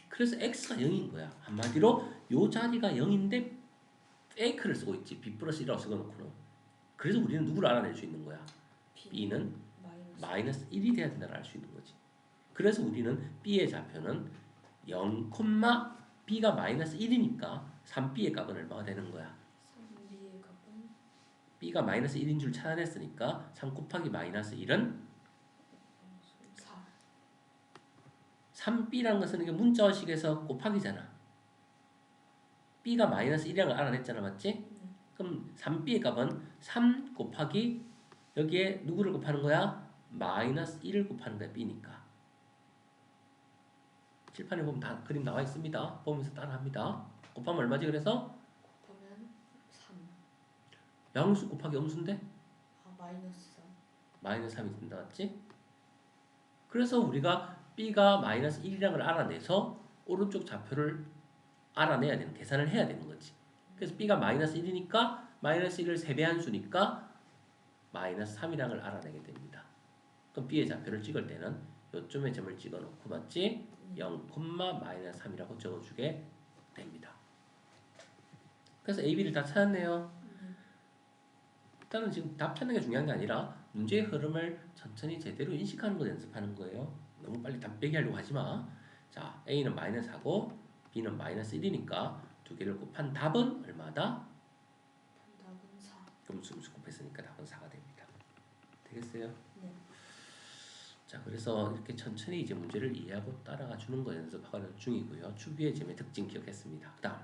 Speaker 1: 그래서 X가 0인 거야. 한마디로 요 자리가 0인데 페이크를 쓰고 있지. B 플러스 1이라고 써놓고는. 그래서 우리는 누구를 알아낼 수 있는 거야? B는 마이너스 1이 돼야 된다를 알 수 있는 거지. 그래서 우리는 B의 좌표는 0, B가 마이너스 1이니까 3B의 값은 얼마가 되는 거야?
Speaker 2: 3B의 값은
Speaker 1: B가 마이너스 1인 줄 찾아냈으니까 3 곱하기 마이너스 1은
Speaker 2: 4.
Speaker 1: 3B라는 것은 이게 문자식에서 곱하기잖아. B가 마이너스 1이라는 걸 알아냈잖아. 맞지? 그럼 3B의 값은 3 곱하기 여기에 누구를 곱하는 거야? 마이너스 1을 곱하는 거야. B니까. 칠판에 보면 다 그림 나와 있습니다. 보면서 따라합니다. 곱하면 얼마지? 그래서
Speaker 2: 곱하면 3.
Speaker 1: 양수 곱하기 음수인데
Speaker 2: 마이너스 3.
Speaker 1: 마이너스 3이 된다. 맞지? 그래서 우리가 B가 마이너스 1이라는 걸 알아내서 오른쪽 좌표를 알아내야 되는, 계산을 해야 되는 거지. 그래서 B가 마이너스 1이니까 마이너스 1을 3배한 수니까 마이너스 3이라는 걸 알아내게 됩니다. 그럼 B의 좌표를 찍을 때는 요점에 점을 찍어놓고 맞지? 0, 마이너스 3이라고 적어주게 됩니다. 그래서 A, B를 다 찾았네요. 일단은 지금 답 찾는 게 중요한 게 아니라 문제의 흐름을 천천히 제대로 인식하는 거 연습하는 거예요. 너무 빨리 답 빼기 하려고 하지 마. 자, A는 마이너스 4고 B는 마이너스 1이니까 두 개를 곱한 답은 얼마다?
Speaker 2: 답은 4.
Speaker 1: 음수 곱했으니까 답은 4가 됩니다. 되겠어요?
Speaker 2: 네.
Speaker 1: 자, 그래서 이렇게 천천히 이제 문제를 이해하고 따라가 주는 거 연습하는 중이고요. 축 위의 점의 특징 기억했습니다. 그 다음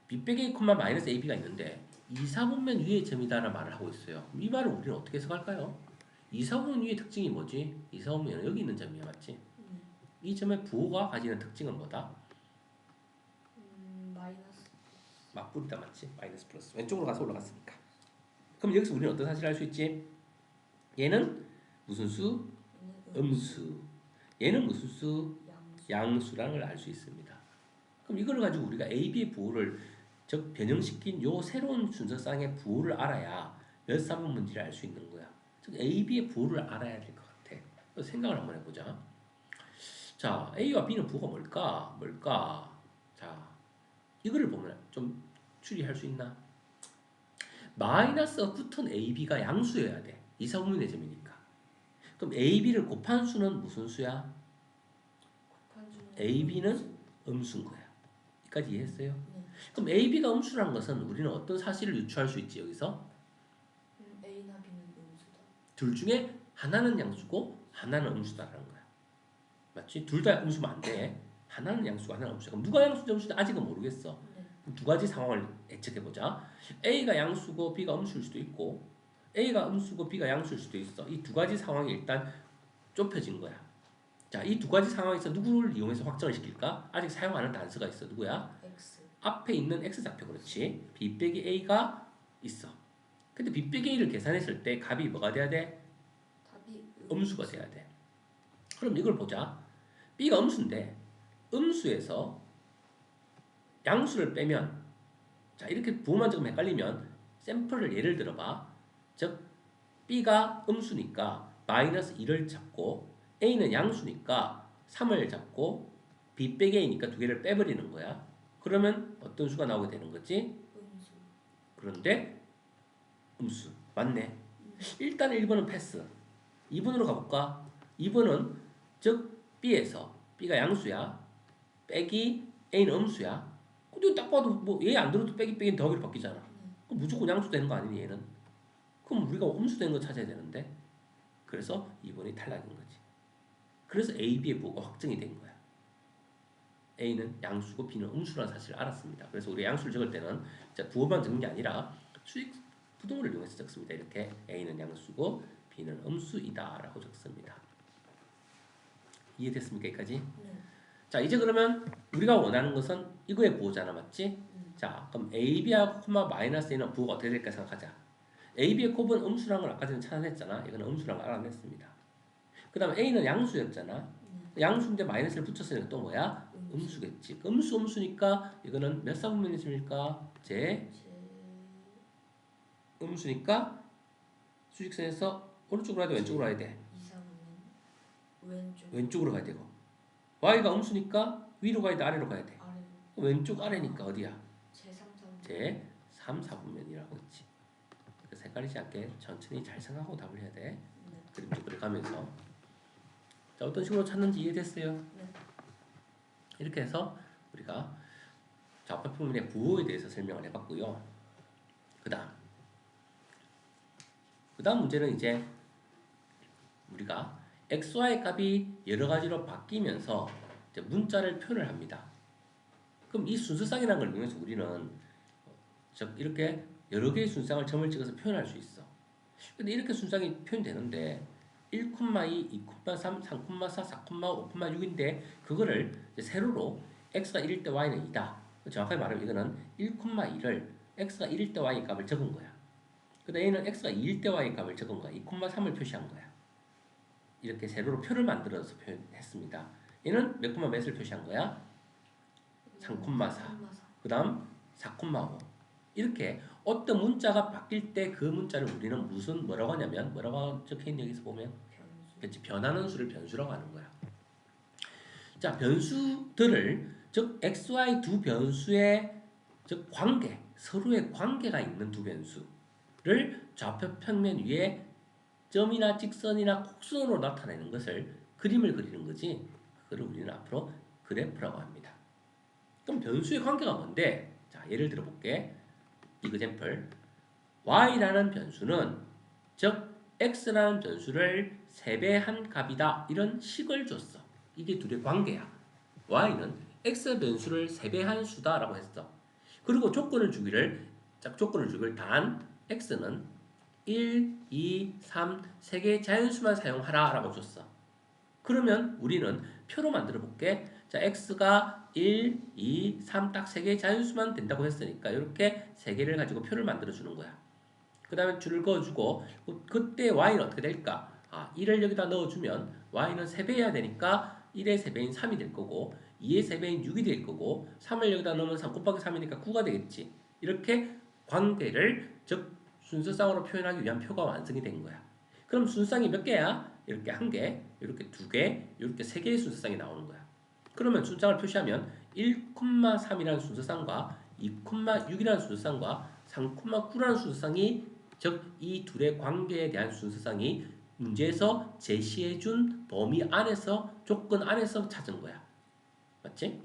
Speaker 1: B 빼기 A, 마이너스 AB가 있는데 2, 4분면 위의 점이다라는 말을 하고 있어요. 이 말을 우리는 어떻게 해석할까요? 2, 4분면 위의 특징이 뭐지? 2, 4분면은 여기 있는 점이야. 맞지? 이 점의 부호가 가지는 특징은 뭐다?
Speaker 2: 마이너스
Speaker 1: 맞불이다. 맞지? 마이너스 플러스. 왼쪽으로 가서 올라갔으니까. 그럼 여기서 우리는 어떤 사실을 알 수 있지? 얘는 무슨 수? 음수. 얘는 무슨 수? 양수라는 걸 알 수 있습니다. 그럼 이걸 가지고 우리가 A, B의 부호를 즉 변형시킨 요 새로운 순서쌍의 부호를 알아야 몇 사분 문제를 알 수 있는 거야. 즉 A, B의 부호를 알아야 될 것 같아. 그래서 생각을 한번 해보자. 자, A와 B는 부호가 뭘까? 자, 이거를 보면 좀 추리할 수 있나? 마이너스가 붙은 A, B가 양수여야 돼. 2, 4분면의 점이니까. 그럼 A, B를 곱한 수는 무슨 수야? A, B는 음수인 거야. 여기까지 이해했어요?
Speaker 2: 네.
Speaker 1: 그럼 A, B가 음수라는 것은 우리는 어떤 사실을 유추할 수 있지 여기서?
Speaker 2: A나 B는 음수다.
Speaker 1: 둘 중에 하나는 양수고 하나는 음수다라는 거야. 맞지? 둘 다 음수면 안 돼. 하나는 양수고 하나는 음수야. 그럼 누가 양수인지 음수인지 아직은 모르겠어. 두 가지 상황을 예측해보자. A가 양수고 B가 음수일 수도 있고 A가 음수고 B가 양수일 수도 있어. 이 두 가지 상황이 일단 좁혀진 거야. 자, 이 두 가지 상황에서 누구를 이용해서 확정을 시킬까? 아직 사용 안 한 단서가 있어. 누구야?
Speaker 2: X.
Speaker 1: 앞에 있는 X좌표. 그렇지. B 빼기 A가 있어. 근데 B 빼기 A를 계산했을 때 값이 뭐가 돼야 돼?
Speaker 2: 답이
Speaker 1: 음수가 돼야 돼. 그럼 이걸 보자. B가 음수인데 음수에서 양수를 빼면, 자, 이렇게 부호만 조금 헷갈리면 샘플을 예를 들어봐. 즉 B가 음수니까 마이너스 2를 잡고 A는 양수니까 3을 잡고 B 빼기 A니까 두 개를 빼버리는 거야. 그러면 어떤 수가 나오게 되는 거지?
Speaker 2: 음수.
Speaker 1: 그런데 음수. 맞네. 일단 1번은 패스. 2번으로 가볼까? 2번은 즉 B에서 B가 양수야. 빼기 A는 음수야. 근데 딱 봐도 뭐 얘 안 들어도 빼기 더하기로 바뀌잖아. 그럼 무조건 양수 되는 거 아니니 얘는? 그럼 우리가 음수 되는 거 찾아야 되는데. 그래서 2번이 탈락인 거지. 그래서 A, B의 부호가 확정이 된 거야. A는 양수고 B는 음수라는 사실을 알았습니다. 그래서 우리 양수를 적을 때는 부호만 적는 게 아니라 수직 부동을 이용해서 적습니다. 이렇게 A는 양수고 B는 음수이다라고 적습니다. 이해됐습니까? 여기까지?
Speaker 2: 네.
Speaker 1: 자, 이제 그러면 우리가 원하는 것은 이거의 부호잖아. 맞지? 자, 그럼 AB하고 콤마 마이너스 A는 부호가 어떻게 될까 생각하자. AB의 곱은 음수라는 걸 아까 전에 찾아냈잖아. 이거는 음수라는 걸 알아냈습니다. 그 다음에 a는 양수였잖아.
Speaker 2: 네.
Speaker 1: 양수인데 마이너스를 붙였으니까 또 뭐야?
Speaker 2: 음수.
Speaker 1: 음수겠지. 음수니까 이거는 몇 사분면이십니까? 제
Speaker 2: 제
Speaker 1: 음수니까 수직선에서 오른쪽으로 가야 돼, 왼쪽으로 가야 돼?
Speaker 2: 이상은 왼쪽.
Speaker 1: 왼쪽으로 가야 되고 y가 음수니까 위로 가야 돼, 아래로 가야 돼?
Speaker 2: 아래로.
Speaker 1: 왼쪽 아래니까 어디야?
Speaker 2: 제 3, 4분.
Speaker 1: 제 3, 4분면이라고 했지. 그래서 헷갈리지 않게 천천히 잘 생각하고 답을 해야 돼.
Speaker 2: 네.
Speaker 1: 그림도 그려가면서. 자, 어떤 식으로 찾는지 이해됐어요?
Speaker 2: 네.
Speaker 1: 이렇게 해서 우리가 좌표평면의 부호에 대해서 설명을 해봤고요. 그 다음 문제는 이제 우리가 x, y 값이 여러 가지로 바뀌면서 이제 문자를 표현을 합니다. 그럼 이 순서쌍이라는 걸 이용해서 우리는 이렇게 여러 개의 순서쌍을 점을 찍어서 표현할 수 있어. 근데 이렇게 순서쌍이 표현되는데 1,2, 2,3, 3,4, 4,5, 5,6인데 그거를 이제 세로로 x가 1일 때 y는 2다. 정확하게 말하면 이거는 1,2를 x가 1일 때 y 값을 적은 거야. 근데 얘는 x가 2일 때 y 값을 적은 거야. 2,3을 표시한 거야. 이렇게 세로로 표를 만들어서 표현했습니다. 얘는 몇 콤마 몇을 표시한 거야? 3,4. 그 다음 4,5. 이렇게 어떤 문자가 바뀔 때 그 문자를 우리는 뭐라고 하냐면 뭐라고 적혀있는 여기서 보면
Speaker 2: 변수.
Speaker 1: 그렇지, 변하는 수를 변수라고 하는 거야. 자, 변수들을 즉 x, y 두 변수의 즉 관계, 서로의 관계가 있는 두 변수를 좌표 평면 위에 점이나 직선이나 곡선으로 나타내는 것을 그림을 그리는 거지. 그걸 우리는 앞으로 그래프라고 합니다. 그럼 변수의 관계가 뭔데? 자, 예를 들어 볼게. 이그젬플 y라는 변수는 즉 x라는 변수를 3배한 값이다. 이런 식을 줬어. 이게 둘의 관계야. y는 x 변수를 3배한 수다라고 했어. 그리고 조건을 주기를 단 x는 1, 2, 3, 3개의 자연수만 사용하라 라고 줬어. 그러면 우리는 표로 만들어 볼게. 자, x가 1, 2, 3 딱 3개의 자연수만 된다고 했으니까 이렇게 3개를 가지고 표를 만들어 주는 거야. 그 다음에 줄을 그어주고 그때 y는 어떻게 될까? 1을 여기다 넣어주면 y는 3배여야 되니까 1의 3배인 3이 될 거고 2의 3배인 6이 될 거고 3을 여기다 넣으면 3 곱하기 3이니까 9가 되겠지. 이렇게 관계를 즉 순서쌍으로 표현하기 위한 표가 완성이 된 거야. 그럼 순서쌍이 몇 개야? 이렇게 1개, 이렇게 2개, 이렇게 3개의 순서쌍이 나오는 거야. 그러면 순서쌍을 표시하면 1,3이라는 순서쌍과 2,6이라는 순서쌍과 3,9라는 순서쌍이 즉 이 둘의 관계에 대한 순서쌍이 문제에서 제시해준 범위 안에서 조건 안에서 찾은 거야. 맞지?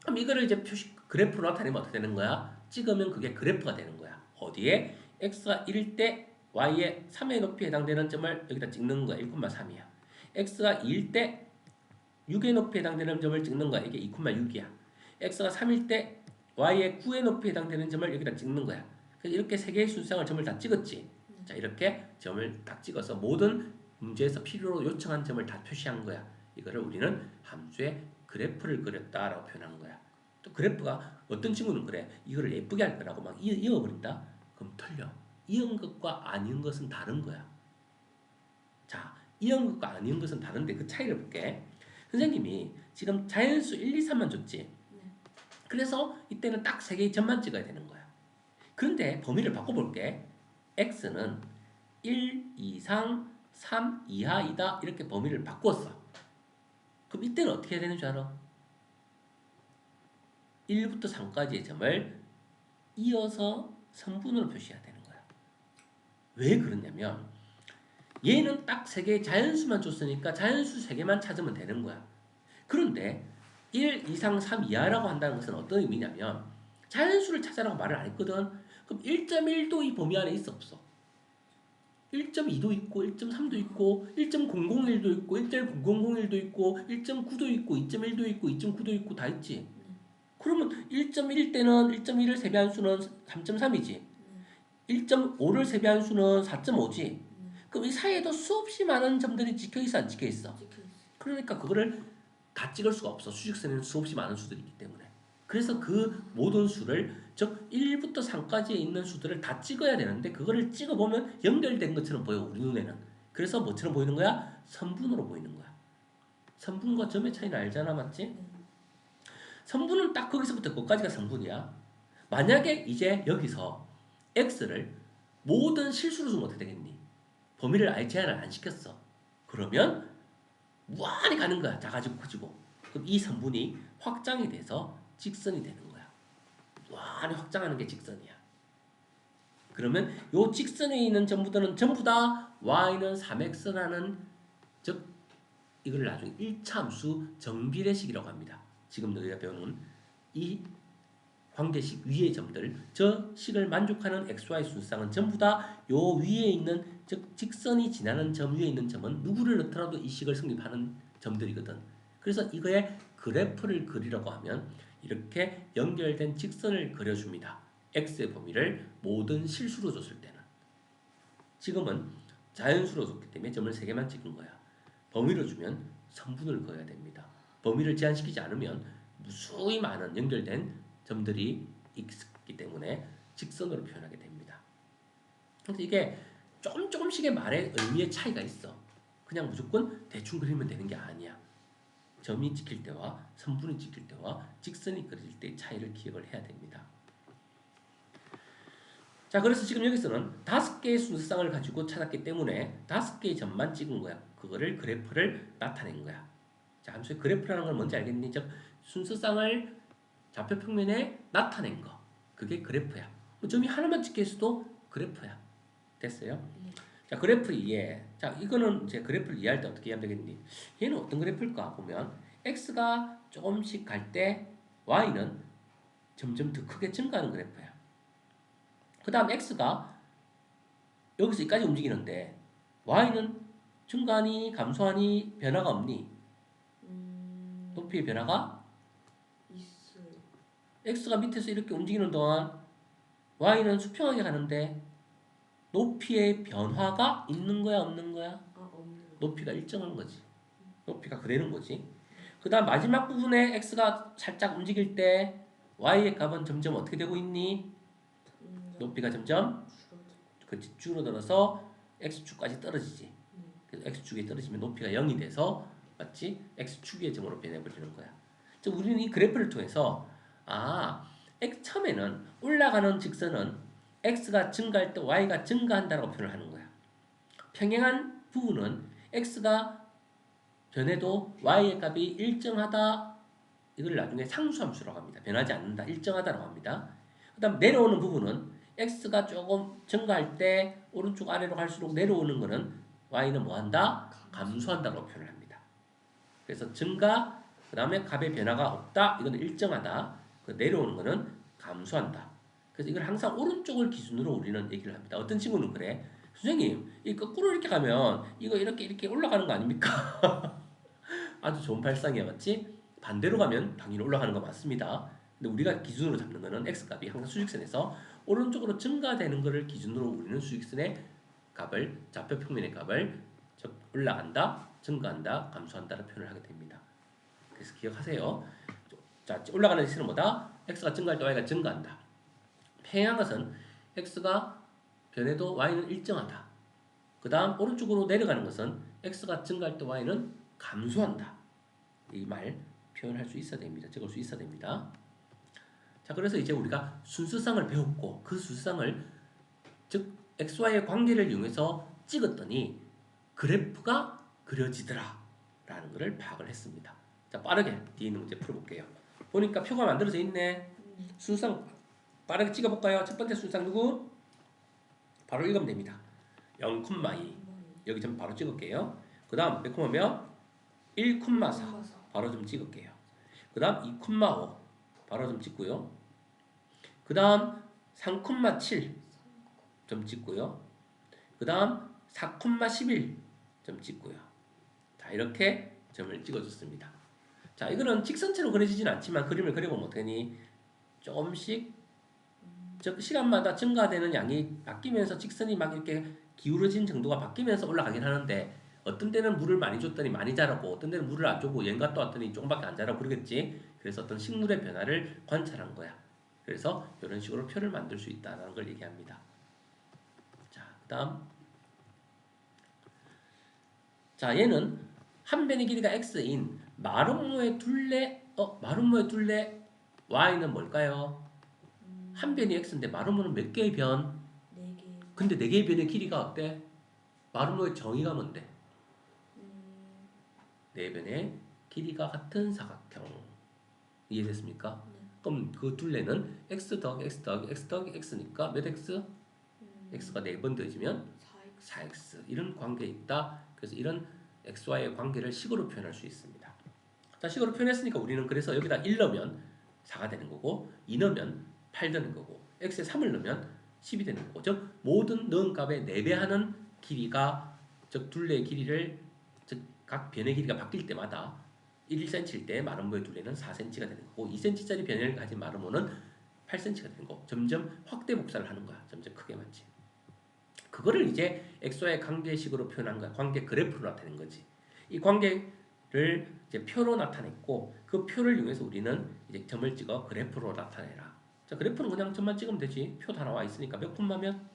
Speaker 1: 그럼 이거를 이제 그래프로 나타내면 어떻게 되는 거야? 찍으면 그게 그래프가 되는 거야. 어디에? x가 1일 때 y의 3의 높이에 해당되는 점을 여기다 찍는 거야. 1,3이야. x가 2일 때 6의 높이에 해당되는 점을 찍는 거야. 이게 2,6이야. x가 3일 때 y의 9의 높이에 해당되는 점을 여기다 찍는 거야. 그래서 이렇게 세 개의 순서상을 점을 다 찍었지. 자, 이렇게 점을 딱 찍어서 모든 문제에서 필요로 요청한 점을 다 표시한 거야. 이거를 우리는 함수의 그래프를 그렸다라고 표현한 거야. 또 그래프가 어떤 친구는 그래. 이거를 예쁘게 할 거라고 막 이어버린다. 그럼 틀려. 이은 것과 아닌 것은 다른 거야. 자, 이은 것과 아닌 것은 다른데 그 차이를 볼게. 선생님이 지금 자연수 1, 2, 3만 줬지. 그래서 이때는 딱 3개의 점만 찍어야 되는 거야. 그런데 범위를 바꿔볼게. x는 1 이상 3 이하이다. 이렇게 범위를 바꿨어. 그럼 이때는 어떻게 해야 되는 줄 알아? 1부터 3까지의 점을 이어서 선분으로 표시해야 되는 거야. 왜 그러냐면 얘는 딱 3개의 자연수만 줬으니까 자연수 3개만 찾으면 되는 거야. 그런데 1 이상 3 이하라고 한다는 것은 어떤 의미냐면 자연수를 찾아라고 말을 안 했거든. 그럼 1.1도 이 범위 안에 있어 없어? 1.2도 있고 1.3도 있고 1.001도 있고 1.001도 있고 1.9도 있고 2.1도 있고 2.9도 있고 다 있지. 그러면 1.1 때는 1.1을 세배한 수는 3.3이지. 1.5를 세배한 수는 4.5지. 그럼 이 사이에도 수없이 많은 점들이 찍혀있어 안 찍혀있어? 그러니까 그거를 다 찍을 수가 없어. 수직선에는 수없이 많은 수들이 있기 때문에. 그래서 그 모든 수를 즉 1부터 3까지에 있는 수들을 다 찍어야 되는데 그거를 찍어보면 연결된 것처럼 보여 우리 눈에는. 그래서 뭐처럼 보이는 거야? 선분으로 보이는 거야. 선분과 점의 차이는 알잖아, 맞지?
Speaker 2: 네.
Speaker 1: 선분은 딱 거기서부터 거기까지가 선분이야. 만약에 이제 여기서 x를 모든 실수로 주면 어떻게 되겠니? 범위를 아예 제한을 안 시켰어. 그러면 무한히 가는 거야. 작아지고 커지고. 그럼 이 선분이 확장이 돼서 직선이 되는 거야. 무한히 확장하는 게 직선이야. 그러면 요 직선에 있는 점들은 전부 다 y는 3x라는, 즉 이걸 나중에 1차함수 정비례식이라고 합니다. 지금 너희가 배우는 이 관계식 위의 점들, 저 식을 만족하는 xy 순상은 전부 다 요 위에 있는, 즉 직선이 지나는 점 위에 있는 점은 누구를 넣더라도 이 식을 성립하는 점들이거든. 그래서 이거의 그래프를 그리려고 하면 이렇게 연결된 직선을 그려줍니다. x의 범위를 모든 실수로 줬을 때는. 지금은 자연수로 줬기 때문에 점을 3개만 찍은 거야. 범위로 주면 선분을 그어야 됩니다. 범위를 제한시키지 않으면 무수히 많은 연결된 점들이 있기 때문에 직선으로 표현하게 됩니다. 그래서 이게 조금씩의 말의 의미의 차이가 있어. 그냥 무조건 대충 그리면 되는 게 아니야. 점이 찍힐 때와 선분이 찍힐 때와 직선이 그려질 때의 차이를 기억을 해야 됩니다. 자, 그래서 지금 여기서는 5개의 순서상을 가지고 찾았기 때문에 5개의 점만 찍은 거야. 그거를 그래프를 나타낸 거야. 자, 함수의 그래프라는 건 뭔지 알겠니? 즉 순서상을 좌표 평면에 나타낸 거. 그게 그래프야. 뭐 점이 하나만 찍혀 있어도 그래프야. 됐어요?
Speaker 2: 네.
Speaker 1: 자, 그래프 이해. 자, 이거는 이제 그래프를 이해할 때 어떻게 하면 되겠니? 얘는 어떤 그래프일까 보면 x가 조금씩 갈 때 y는 점점 더 크게 증가하는 그래프야. 그 다음 x가 여기서 여기까지 움직이는데 y는 증가하니 감소하니 변화가 없니? 높이의 변화가
Speaker 2: 있어요.
Speaker 1: x가 밑에서 이렇게 움직이는 동안 y는 수평하게 가는데 높이의 변화가 있는 거야 없는 거야?
Speaker 2: 아, 없는.
Speaker 1: 높이가 일정한 거지. 높이가 그대는 거지. 그 다음 마지막 부분에 x가 살짝 움직일 때 y의 값은 점점 어떻게 되고 있니? 높이가 점점 그렇지, 줄어들어서 x축까지 떨어지지. 그래서 x축이 떨어지면 높이가 0이 돼서 맞지? x축의 점으로 변해버리는 거야. 즉 우리는 이 그래프를 통해서 처음에는 올라가는 직선은 x가 증가할 때 y가 증가한다라고 표현을 하는 거야. 평행한 부분은 x가 변해도 y의 값이 일정하다. 이걸 나중에 상수함수라고 합니다. 변하지 않는다. 일정하다라고 합니다. 그 다음 내려오는 부분은 x가 조금 증가할 때 오른쪽 아래로 갈수록 내려오는 거는 y는 뭐한다? 감소한다고 표현을 합니다. 그래서 증가, 그 다음에 값의 변화가 없다. 이건 일정하다. 그 내려오는 거는 감소한다. 그래서 이걸 항상 오른쪽을 기준으로 우리는 얘기를 합니다. 어떤 친구는 그래. 선생님, 이 거꾸로 이렇게 가면 이거 이렇게 올라가는 거 아닙니까? 아주 좋은 발상이야, 맞지? 반대로 가면 당연히 올라가는 거 맞습니다. 근데 우리가 기준으로 잡는 거는 x값이 항상 수직선에서 오른쪽으로 증가되는 것을 기준으로 우리는 수직선의 값을, 좌표 평면의 값을 올라간다, 증가한다, 감소한다를 표현을 하게 됩니다. 그래서 기억하세요. 자, 올라가는 시는 뭐다? x가 증가할 때 y가 증가한다. 평행한 것은 x가 변해도 y는 일정하다. 그 다음 오른쪽으로 내려가는 것은 x가 증가할 때 y는 감소한다. 이 말 표현할 수 있어야 됩니다. 적을 수 있어야 됩니다. 자, 그래서 이제 우리가 순서상을 배웠고 그 순서상을, 즉 xy의 관계를 이용해서 찍었더니 그래프가 그려지더라 라는 것을 파악을 했습니다. 자, 빠르게 뒤에 있는 문제 풀어볼게요. 보니까 표가 만들어져 있네. 순서상 빠르게 찍어볼까요? 첫 번째 순서상 누구? 바로 읽으면 됩니다. 0,2 여기 좀 바로 찍을게요. 그 다음 몇 콤마며? 1,4 바로 좀 찍을게요. 그 다음 2,5 바로 좀 찍고요. 그 다음 3,7 좀 찍고요. 그 다음 4,11 좀 찍고요. 자, 이렇게 점을 찍어줬습니다. 자, 이거는 직선체로 그려지진 않지만 그림을 그려보면 어떠니? 조금씩 즉 시간마다 증가되는 양이 바뀌면서 직선이 막 이렇게 기울어진 정도가 바뀌면서 올라가긴 하는데 어떤 때는 물을 많이 줬더니 많이 자라고 어떤 때는 물을 안 주고 얘 갔다 왔더니 조금밖에 안 자라고 그러겠지. 그래서 어떤 식물의 변화를 관찰한 거야. 그래서 이런 식으로 표를 만들 수 있다는 걸 얘기합니다. 자, 그 다음 자, 얘는 한 변의 길이가 x인 마름모의 둘레 y는 뭘까요? 한 변이 x인데 마름모는 몇 개의 변?
Speaker 2: 4개.
Speaker 1: 근데 네 개의 변의 길이가 어때? 마름모의 정의가 뭔데? 네 변의 길이가 같은 사각형. 이해됐습니까?
Speaker 2: 네.
Speaker 1: 그럼 그 둘레는 x 더하기 x 더하기 x 더하기 x니까 몇 x? x가 4번 더해지면
Speaker 2: 4x.
Speaker 1: 4x. 이런 관계에 있다. 그래서 이런 xy의 관계를 식으로 표현할 수 있습니다. 자, 식으로 표현했으니까 우리는 그래서 여기다 1 넣으면 4가 되는 거고 2 넣으면 8 되는 거고 x에 3을 넣으면 10이 되는 거고 즉 모든 넣은 값의 4배 하는 길이가 즉 둘레의 길이를 즉 각 변의 길이가 바뀔 때마다 1cm일 때 마름모의 둘레는 4cm가 되는 거고 2cm짜리 변을 가진 마름모는 8cm가 되는 거고 점점 확대 복사를 하는 거야. 점점 크게 맞지. 그거를 이제 x와의 관계식으로 표현한 거야. 관계 그래프로 나타낸 거지. 이 관계를 이제 표로 나타냈고 그 표를 이용해서 우리는 이제 점을 찍어 그래프로 나타내라. 자, 그래프는 그냥 점만 찍으면 되지. 표 다 나와 있으니까 몇 콤마면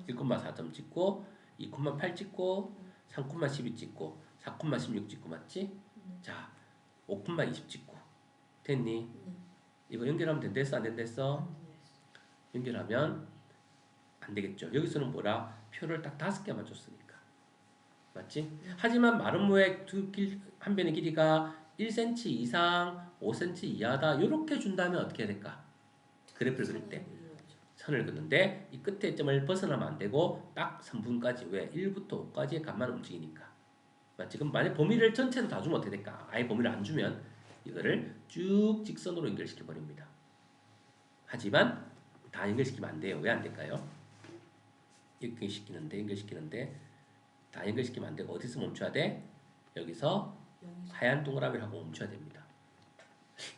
Speaker 1: 1,4점 찍고 2,8 찍고 3,12 찍고 4,16 찍고 맞지? 자, 5,20 찍고 됐니?
Speaker 2: 네.
Speaker 1: 이거 연결하면 된댔어? 안 된댔어?
Speaker 2: 안 됐어.
Speaker 1: 연결하면 안 되겠죠. 여기서는 뭐라? 표를 딱 5개만 줬으니까. 맞지? 하지만 마름모의 한 변의 길이가 1cm 이상 5cm 이하다. 이렇게 준다면 어떻게 해야 될까? 그래프를 그릴 때 선을 긋는데 이 끝에 점을 벗어나면 안 되고 딱 3분까지 왜? 1부터 5까지의 값만 움직이니까. 맞지? 그럼 만약 범위를 전체로 다 주면 어떻게 될까? 아예 범위를 안 주면 이거를 쭉 직선으로 연결시켜 버립니다. 하지만 다 연결시키면 안 돼요. 왜 안 될까요? 연결시키는데 다 연결시키면 안 되고 어디서 멈춰야 돼? 여기서
Speaker 2: 여기서.
Speaker 1: 하얀 동그라미를 하고 멈춰야 됩니다.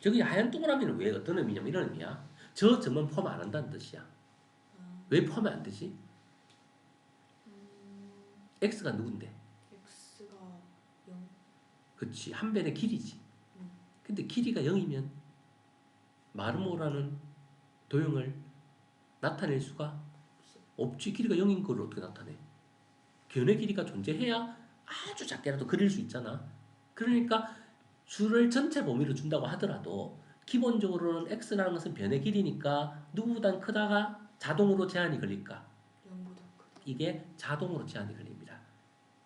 Speaker 1: 저기 하얀 동그라미는 왜 어떤 의미냐면 이런 의미야. 저 점은 포함 안 한다는 뜻이야. 왜 포함이 안 되지? x가 누군데?
Speaker 2: x가 0.
Speaker 1: 그치, 한 변의 길이지. 근데 길이가 0이면 마르모라는 도형을 나타낼 수가 없지. 길이가 0인 걸 어떻게 나타내? 변의 길이가 존재해야 아주 작게라도 그릴 수 있잖아. 그러니까 수를 전체 범위로 준다고 하더라도 기본적으로는 x라는 것은 변의 길이니까 누구보단 크다가 자동으로 제한이 걸릴까?
Speaker 2: 0보다 크다.
Speaker 1: 이게 자동으로 제한이 걸립니다.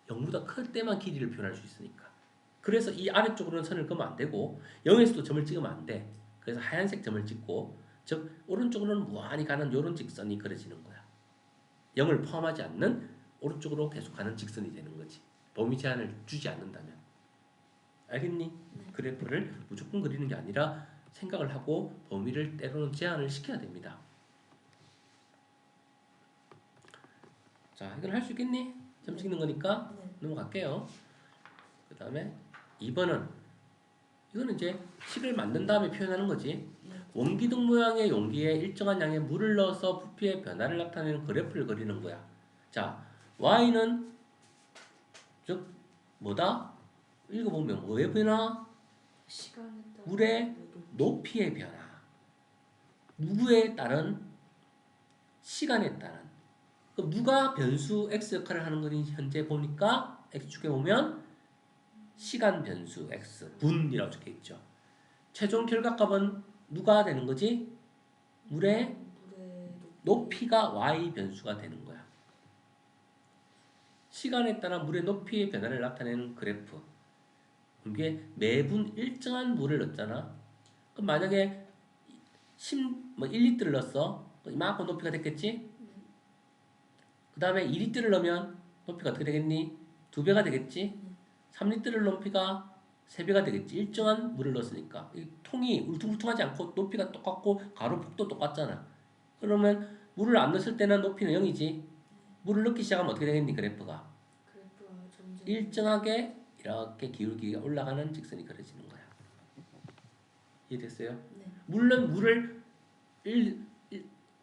Speaker 1: 0보다 클 때만 길이를 표현할 수 있으니까. 그래서 이 아래쪽으로는 선을 그으면 안 되고 0에서도 점을 찍으면 안 돼. 그래서 하얀색 점을 찍고 즉 오른쪽으로는 무한히 가는 이런 직선이 그려지는 거야. 0을 포함하지 않는 오른쪽으로 계속 가는 직선이 되는 거지. 범위 제한을 주지 않는다면. 알겠니?
Speaker 2: 네.
Speaker 1: 그래프를 무조건 그리는 게 아니라 생각을 하고 범위를 때로는 제한을 시켜야 됩니다. 자, 이걸 할 수 있겠니? 점
Speaker 2: 네.
Speaker 1: 찍는 거니까
Speaker 2: 네.
Speaker 1: 넘어갈게요. 그 다음에 2번은 이거는 이제 식을 만든 다음에 표현하는 거지.
Speaker 2: 네.
Speaker 1: 원기둥 모양의 용기에 일정한 양의 물을 넣어서 부피의 변화를 나타내는 그래프를 그리는 거야. 자, y는 즉 뭐다? 읽어보면 뭐의 변화?
Speaker 2: 시간에 따라
Speaker 1: 물의 높이의 변화. 누구에 따른? 시간에 따른. 그럼 누가 변수 x 역할을 하는 거니 현재 보니까 x축에 보면 시간 변수 x 분이라고 적혀 있죠. 최종 결과값은 누가 되는 거지? 물의 높이가 y 변수가 되는 거야. 시간에 따라 물의 높이의 변화를 나타내는 그래프. 이게 매분 일정한 물을 넣었잖아. 그럼 만약에 1리터를 넣었어. 이만큼 높이가 됐겠지? 그 다음에 2리터를 넣으면 높이가 어떻게 되겠니? 2배가 되겠지? 3리터를 높이가 3배가 되겠지? 일정한 물을 넣었으니까. 이 통이 울퉁불퉁하지 않고 높이가 똑같고 가로 폭도 똑같잖아. 그러면 물을 안 넣었을 때는 높이는 0이지. 물을 넣기 시작하면 어떻게 되겠니? 그래프가
Speaker 2: 점점
Speaker 1: 일정하게 이렇게 기울기가 올라가는 직선이 그려지는 거야. 이해됐어요?
Speaker 2: 네.
Speaker 1: 물론 물을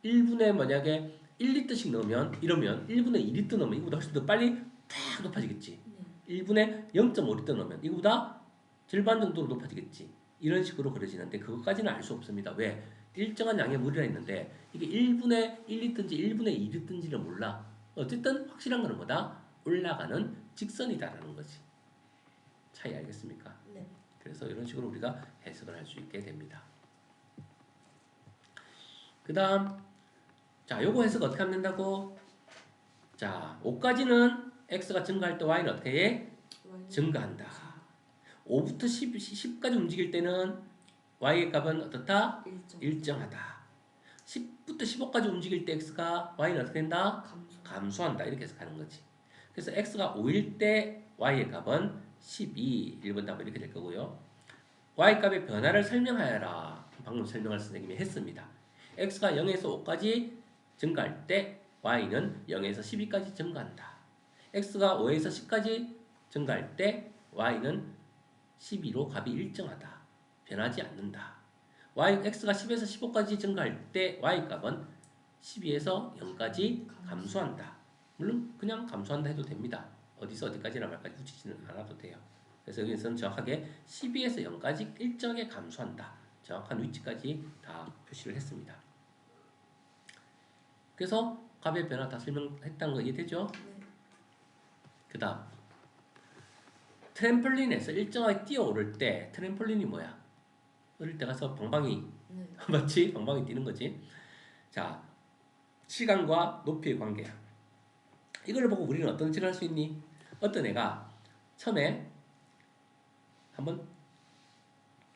Speaker 1: 1분에 만약에 1리터씩 넣으면 이러면 1분에 2리터 넣으면 이거보다 훨씬 더 빨리 쫙 높아지겠지.
Speaker 2: 네.
Speaker 1: 1분에 0.5리터 넣으면 이거보다 절반 정도로 높아지겠지. 이런 식으로 그려지는데 그것까지는 알 수 없습니다. 왜? 일정한 양의 물이라 있는데 이게 1분에 1리터인지 1분에 2리터인지를 몰라. 어쨌든 확실한 거는 뭐다? 올라가는 직선이다라는 거지. 차이 알겠습니까?
Speaker 2: 네.
Speaker 1: 그래서 이런 식으로 우리가 해석을 할 수 있게 됩니다. 그 다음 자 요거 해석 어떻게 하면 된다고? 자 5까지는 x가 증가할 때 y는 어떻게 해? 증가한다. 5부터 10까지 움직일 때는 y의 값은 어떻다? 일정하다. 10부터 15까지 움직일 때 x가 y는 어떻게 된다? 감소한다. 이렇게 해석하는 거지. 그래서 x가 5일 때 y의 값은 12, 1번 답은 이렇게 될 거고요. y 값의 변화를 설명하여라. 방금 설명할 선생님이 했습니다. x가 0에서 5까지 증가할 때 y는 0에서 12까지 증가한다. x가 5에서 10까지 증가할 때 y는 12로 값이 일정하다. 변하지 않는다. x가 10에서 15까지 증가할 때 y 값은 12에서 0까지 감소한다. 물론 그냥 감소한다 해도 됩니다. 어디서 어디까지나 말까지 붙이지는 않아도 돼요. 그래서 여기서는 정확하게 12에서 0까지 일정하게 감소한다. 정확한 위치까지 다 표시를 했습니다. 그래서 값의 변화 다 설명했다는 거 이해되죠?
Speaker 2: 네.
Speaker 1: 그 다음 트램펄린에서 일정하게 뛰어오를 때 트램펄린이 뭐야? 어릴 때 가서 방방이
Speaker 2: 네.
Speaker 1: 맞지? 방방이 뛰는 거지. 자, 시간과 높이의 관계야. 이걸 보고 우리는 어떤 질을 할 수 있니? 어떤 애가 처음에 한번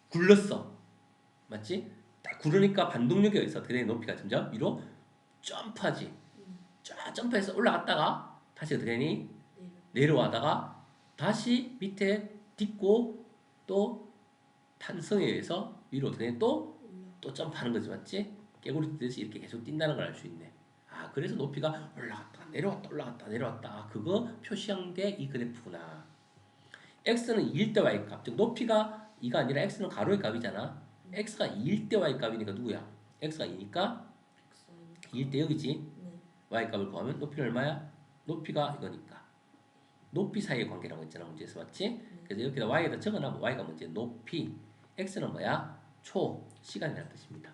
Speaker 1: 굴렀어. 맞지? 딱 굴으니까 반동력에 의해서 그의 높이가 점점 위로 점프하지. 쫙 점프해서 올라갔다가 다시 어떻게 되니? 내려와다가 다시 밑에 딛고 또 탄성에 의해서 위로 어떻게 되니? 또 점프하는 거지. 맞지? 깨구리 뛰듯이 이렇게 계속 뛴다는 걸 알 수 있네. 아, 그래서 높이가 올라갔다 내려왔다 올라갔다 내려왔다. 아, 그거 표시한 게 이 그래프구나. x는 2일 때 y 값. 즉 높이가 2가 아니라 x는 가로의 값이잖아. x가 2일 때 y 값이니까 누구야? x가 2니까 2일 때 여기지. y 값을 구하면 높이는 얼마야? 높이가 이거니까. 높이 사이의 관계라고 했잖아. 문제에서 맞지? 그래서 여기다 y에다 적어놔면 y가 문제 높이. x는 뭐야? 초, 시간이라는 뜻입니다.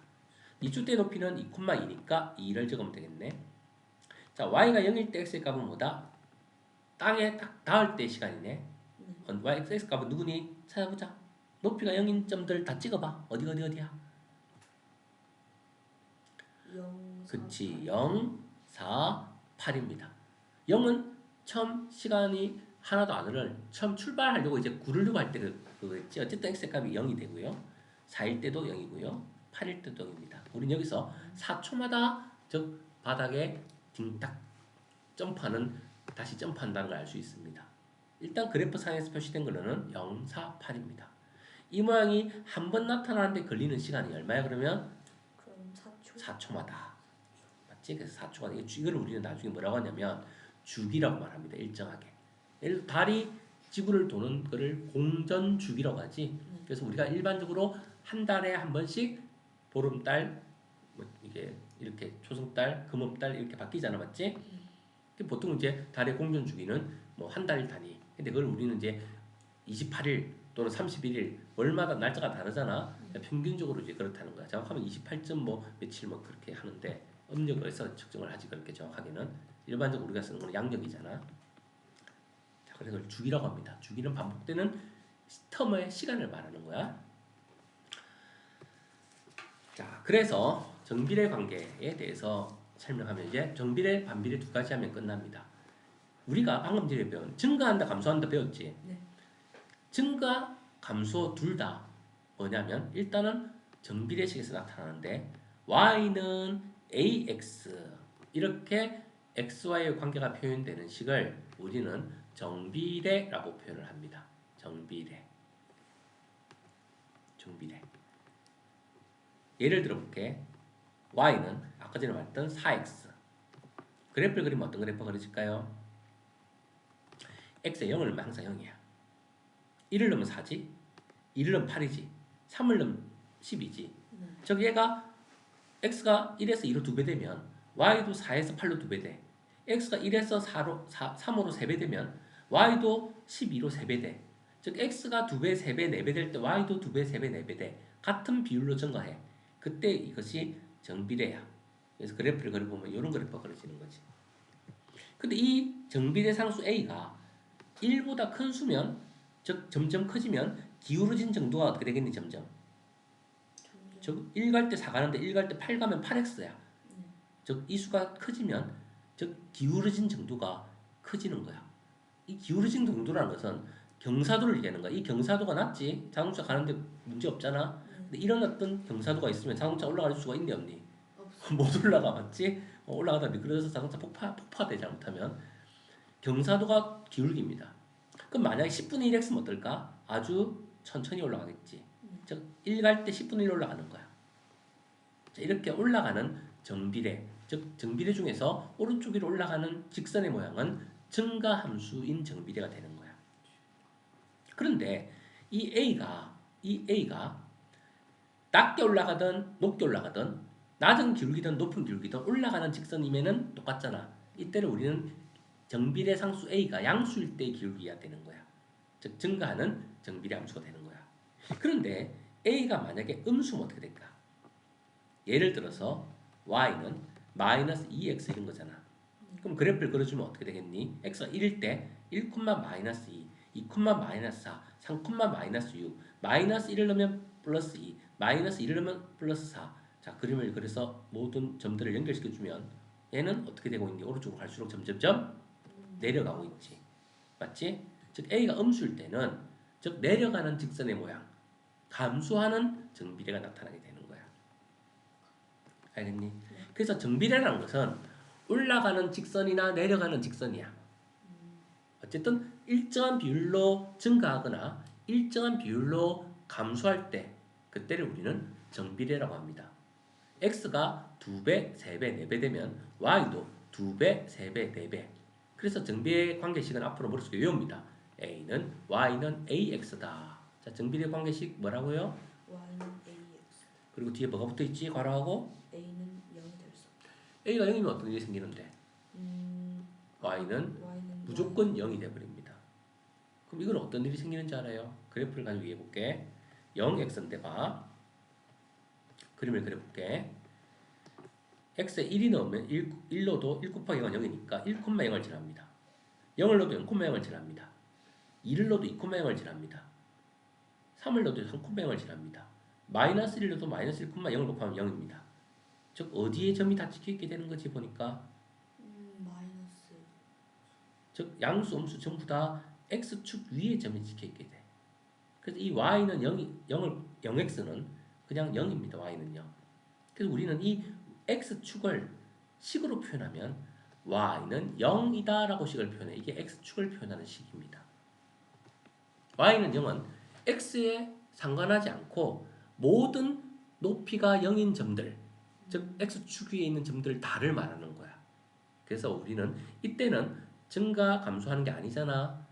Speaker 1: 이주대 높이는 2,2니까 2를 적으면 되겠네. 자, y가 0일 때 x의 값은 뭐다? 땅에 딱 닿을 때 시간이네. x 값은 누구니? 찾아보자. 높이가 0인 점들 다 찍어봐. 어디야?
Speaker 2: 0,
Speaker 1: 그치. 0, 4, 8입니다. 0은 처음 시간이 하나도 안 흐른 처음 출발하려고 이제 구르려고 할 때 그거겠지. 어쨌든 x 값이 0이 되고요. 4일 때도 0이고요. 8일 때도 0입니다. 우린 여기서 4초마다 즉 바닥에 딩딱 점프하는 다시 점프한다는 걸 알 수 있습니다. 일단 그래프 상에서 표시된 거는 0, 4, 8입니다. 이 모양이 한 번 나타나는데 걸리는 시간이 얼마야 그러면?
Speaker 2: 그럼 4초.
Speaker 1: 4초마다. 맞지? 그래서 4초가 이걸 우리는 나중에 뭐라고 하냐면 주기라고 말합니다. 일정하게. 예를 들어 달이 지구를 도는 거를 공전 주기라고 하지. 그래서 우리가 일반적으로 한 달에 한 번씩 보름달, 뭐 이게 이렇게 초승달, 금음달 이렇게 바뀌잖아, 맞지? 보통 이제 달의 공전 주기는 뭐 한 달 단위. 근데 그걸 우리는 이제 28일 또는 31일 월마다 날짜가 다르잖아. 평균적으로 이제 그렇다는 거야. 정확하면 28점 뭐 며칠 뭐 그렇게 하는데 음력에서 측정을 하지 그렇게 정확하게는 일반적으로 우리가 쓰는 건 양력이잖아. 자, 그래서 그걸 주기라고 합니다. 주기는 반복되는 텀의 시간을 말하는 거야. 자, 그래서 정비례 관계에 대해서 설명하면 이제 정비례, 반비례 두 가지 하면 끝납니다. 우리가 방금 전에 배운 증가한다, 감소한다 배웠지?
Speaker 2: 네.
Speaker 1: 증가, 감소 둘 다 뭐냐면 일단은 정비례식에서 나타나는데 y는 ax 이렇게 xy의 관계가 표현되는 식을 우리는 정비례라고 표현을 합니다. 정비례. 예를 들어 볼게. y는 아까 전에 말했던 4x. 그래프를 그리면 어떤 그래프가 그려질까요? x의 0을 넣으면 항상 0이야. 1을 넣으면 4지, 2를 넣으면 8이지, 3을 넣으면 10이지. 즉 얘가 x가 1에서 2로 2배 되면 y도 4에서 8로 2배 돼. x가 1에서 3으로 3배 되면 y도 12로 3배 돼. 즉 x가 2배, 3배, 4배 될 때 y도 2배, 3배, 4배 돼. 같은 비율로 증가해. 그때 이것이 정비례야. 그래서 그래프를 그려보면 이런 그래프가 그려지는 거지. 근데 이 정비례 상수 A가 1보다 큰 수면, 즉 점점 커지면 기울어진 정도가 어떻게 되겠니? 점점.
Speaker 2: 점점.
Speaker 1: 즉 1 갈 때 4 가는데 1 갈 때 8 가면 8x야.
Speaker 2: 네.
Speaker 1: 즉 이 수가 커지면 즉 기울어진 정도가 커지는 거야. 이 기울어진 정도라는 것은 경사도를 얘기하는 거야. 이 경사도가 낮지 자동차 가는데 문제 없잖아.
Speaker 2: 네.
Speaker 1: 근데 이런 어떤 경사도가 있으면 자동차 올라갈 수가 있니 없니?
Speaker 2: 없어.
Speaker 1: 못 올라가 맞지? 올라가다 미끄러져서 자동차 폭파돼 잘못하면 경사도가 기울기입니다. 그럼 만약에 10분의 1x면 어떨까? 아주 천천히 올라가겠지. 즉 1 갈 때 10분의 1 올라가는 거야. 자, 이렇게 올라가는 정비례, 즉 정비례 중에서 오른쪽 위로 올라가는 직선의 모양은 증가함수인 정비례가 되는 거야. 그런데 이 A가 낮게 올라가든 높게 올라가든 낮은 기울기든 높은 기울기든 올라가는 직선이면은 똑같잖아. 이때는 우리는 정비례 상수 A가 양수일 때의 기울기가 되는 거야. 즉 증가하는 정비례 함수가 되는 거야. 그런데 A가 만약에 음수면 어떻게 될까? 예를 들어서 Y는 마이너스 2x 이런 거잖아. 그럼 그래프를 그려주면 어떻게 되겠니? x가 1일 때 1, 마이너스 2, 2, 마이너스 4, 3, 마이너스 6, 마이너스 1을 넣으면 플러스 2, 마이너스 1을 넣으면 플러스 4. 자, 그림을 그래서 모든 점들을 연결시켜주면 얘는 어떻게 되고 있니? 오른쪽으로 갈수록 점점점 내려가고 있지. 맞지? 즉 A가 음수일 때는 즉 내려가는 직선의 모양, 감소하는 정비례가 나타나게 되는 거야. 알겠니? 그래서 정비례라는 것은 올라가는 직선이나 내려가는 직선이야. 어쨌든 일정한 비율로 증가하거나 일정한 비율로 감소할 때 그때를 우리는 정비례라고 합니다. x가 2배, 3배, 4배 되면 y도 2배, 3배, 4배. 그래서 정비례 관계식은 앞으로 머릿속에 외웁니다. y는 ax다. 자, 정비례 관계식 뭐라고요?
Speaker 2: Y는 AX.
Speaker 1: 그리고 뒤에 뭐가 붙어있지? 괄호하고
Speaker 2: A는 0이 될 수 없다.
Speaker 1: a가 0이면 어떤 일이 생기는데?
Speaker 2: Y는
Speaker 1: 무조건 0이 돼버립니다. 그럼 이건 어떤 일이 생기는지 알아요? 그래프를 가지고 얘기해볼게. 0x인데 봐. 그림을 그려볼게. x에 1이 넣으면 1 넣어도 1 곱하기 0은 0이니까 1, 0을 지납니다. 0을 넣어도 0, 0을 지납니다. 2를 넣어도 2, 0을 지납니다. 3을 넣어도 3, 0을 지납니다. 마이너스 1을 넣어도 마이너스 1, 0을 곱하면 0입니다. 즉 어디에 점이 다 찍혀있게 되는 거지 보니까
Speaker 2: 마이너스.
Speaker 1: 즉 양수, 음수 전부 다 x축 위에 점이 찍혀있게 돼. 그래서 이 y는 0x는 그냥 0입니다. y는요. 그래서 우리는 이 x축을 식으로 표현하면 y는 0이다 라고 식을 표현해. 이게 x축을 표현하는 식입니다. y는 0은 x에 상관하지 않고 모든 높이가 0인 점들, 즉 x축 위에 있는 점들 다를 말하는 거야. 그래서 우리는 이때는 증가, 감소하는 게 아니잖아.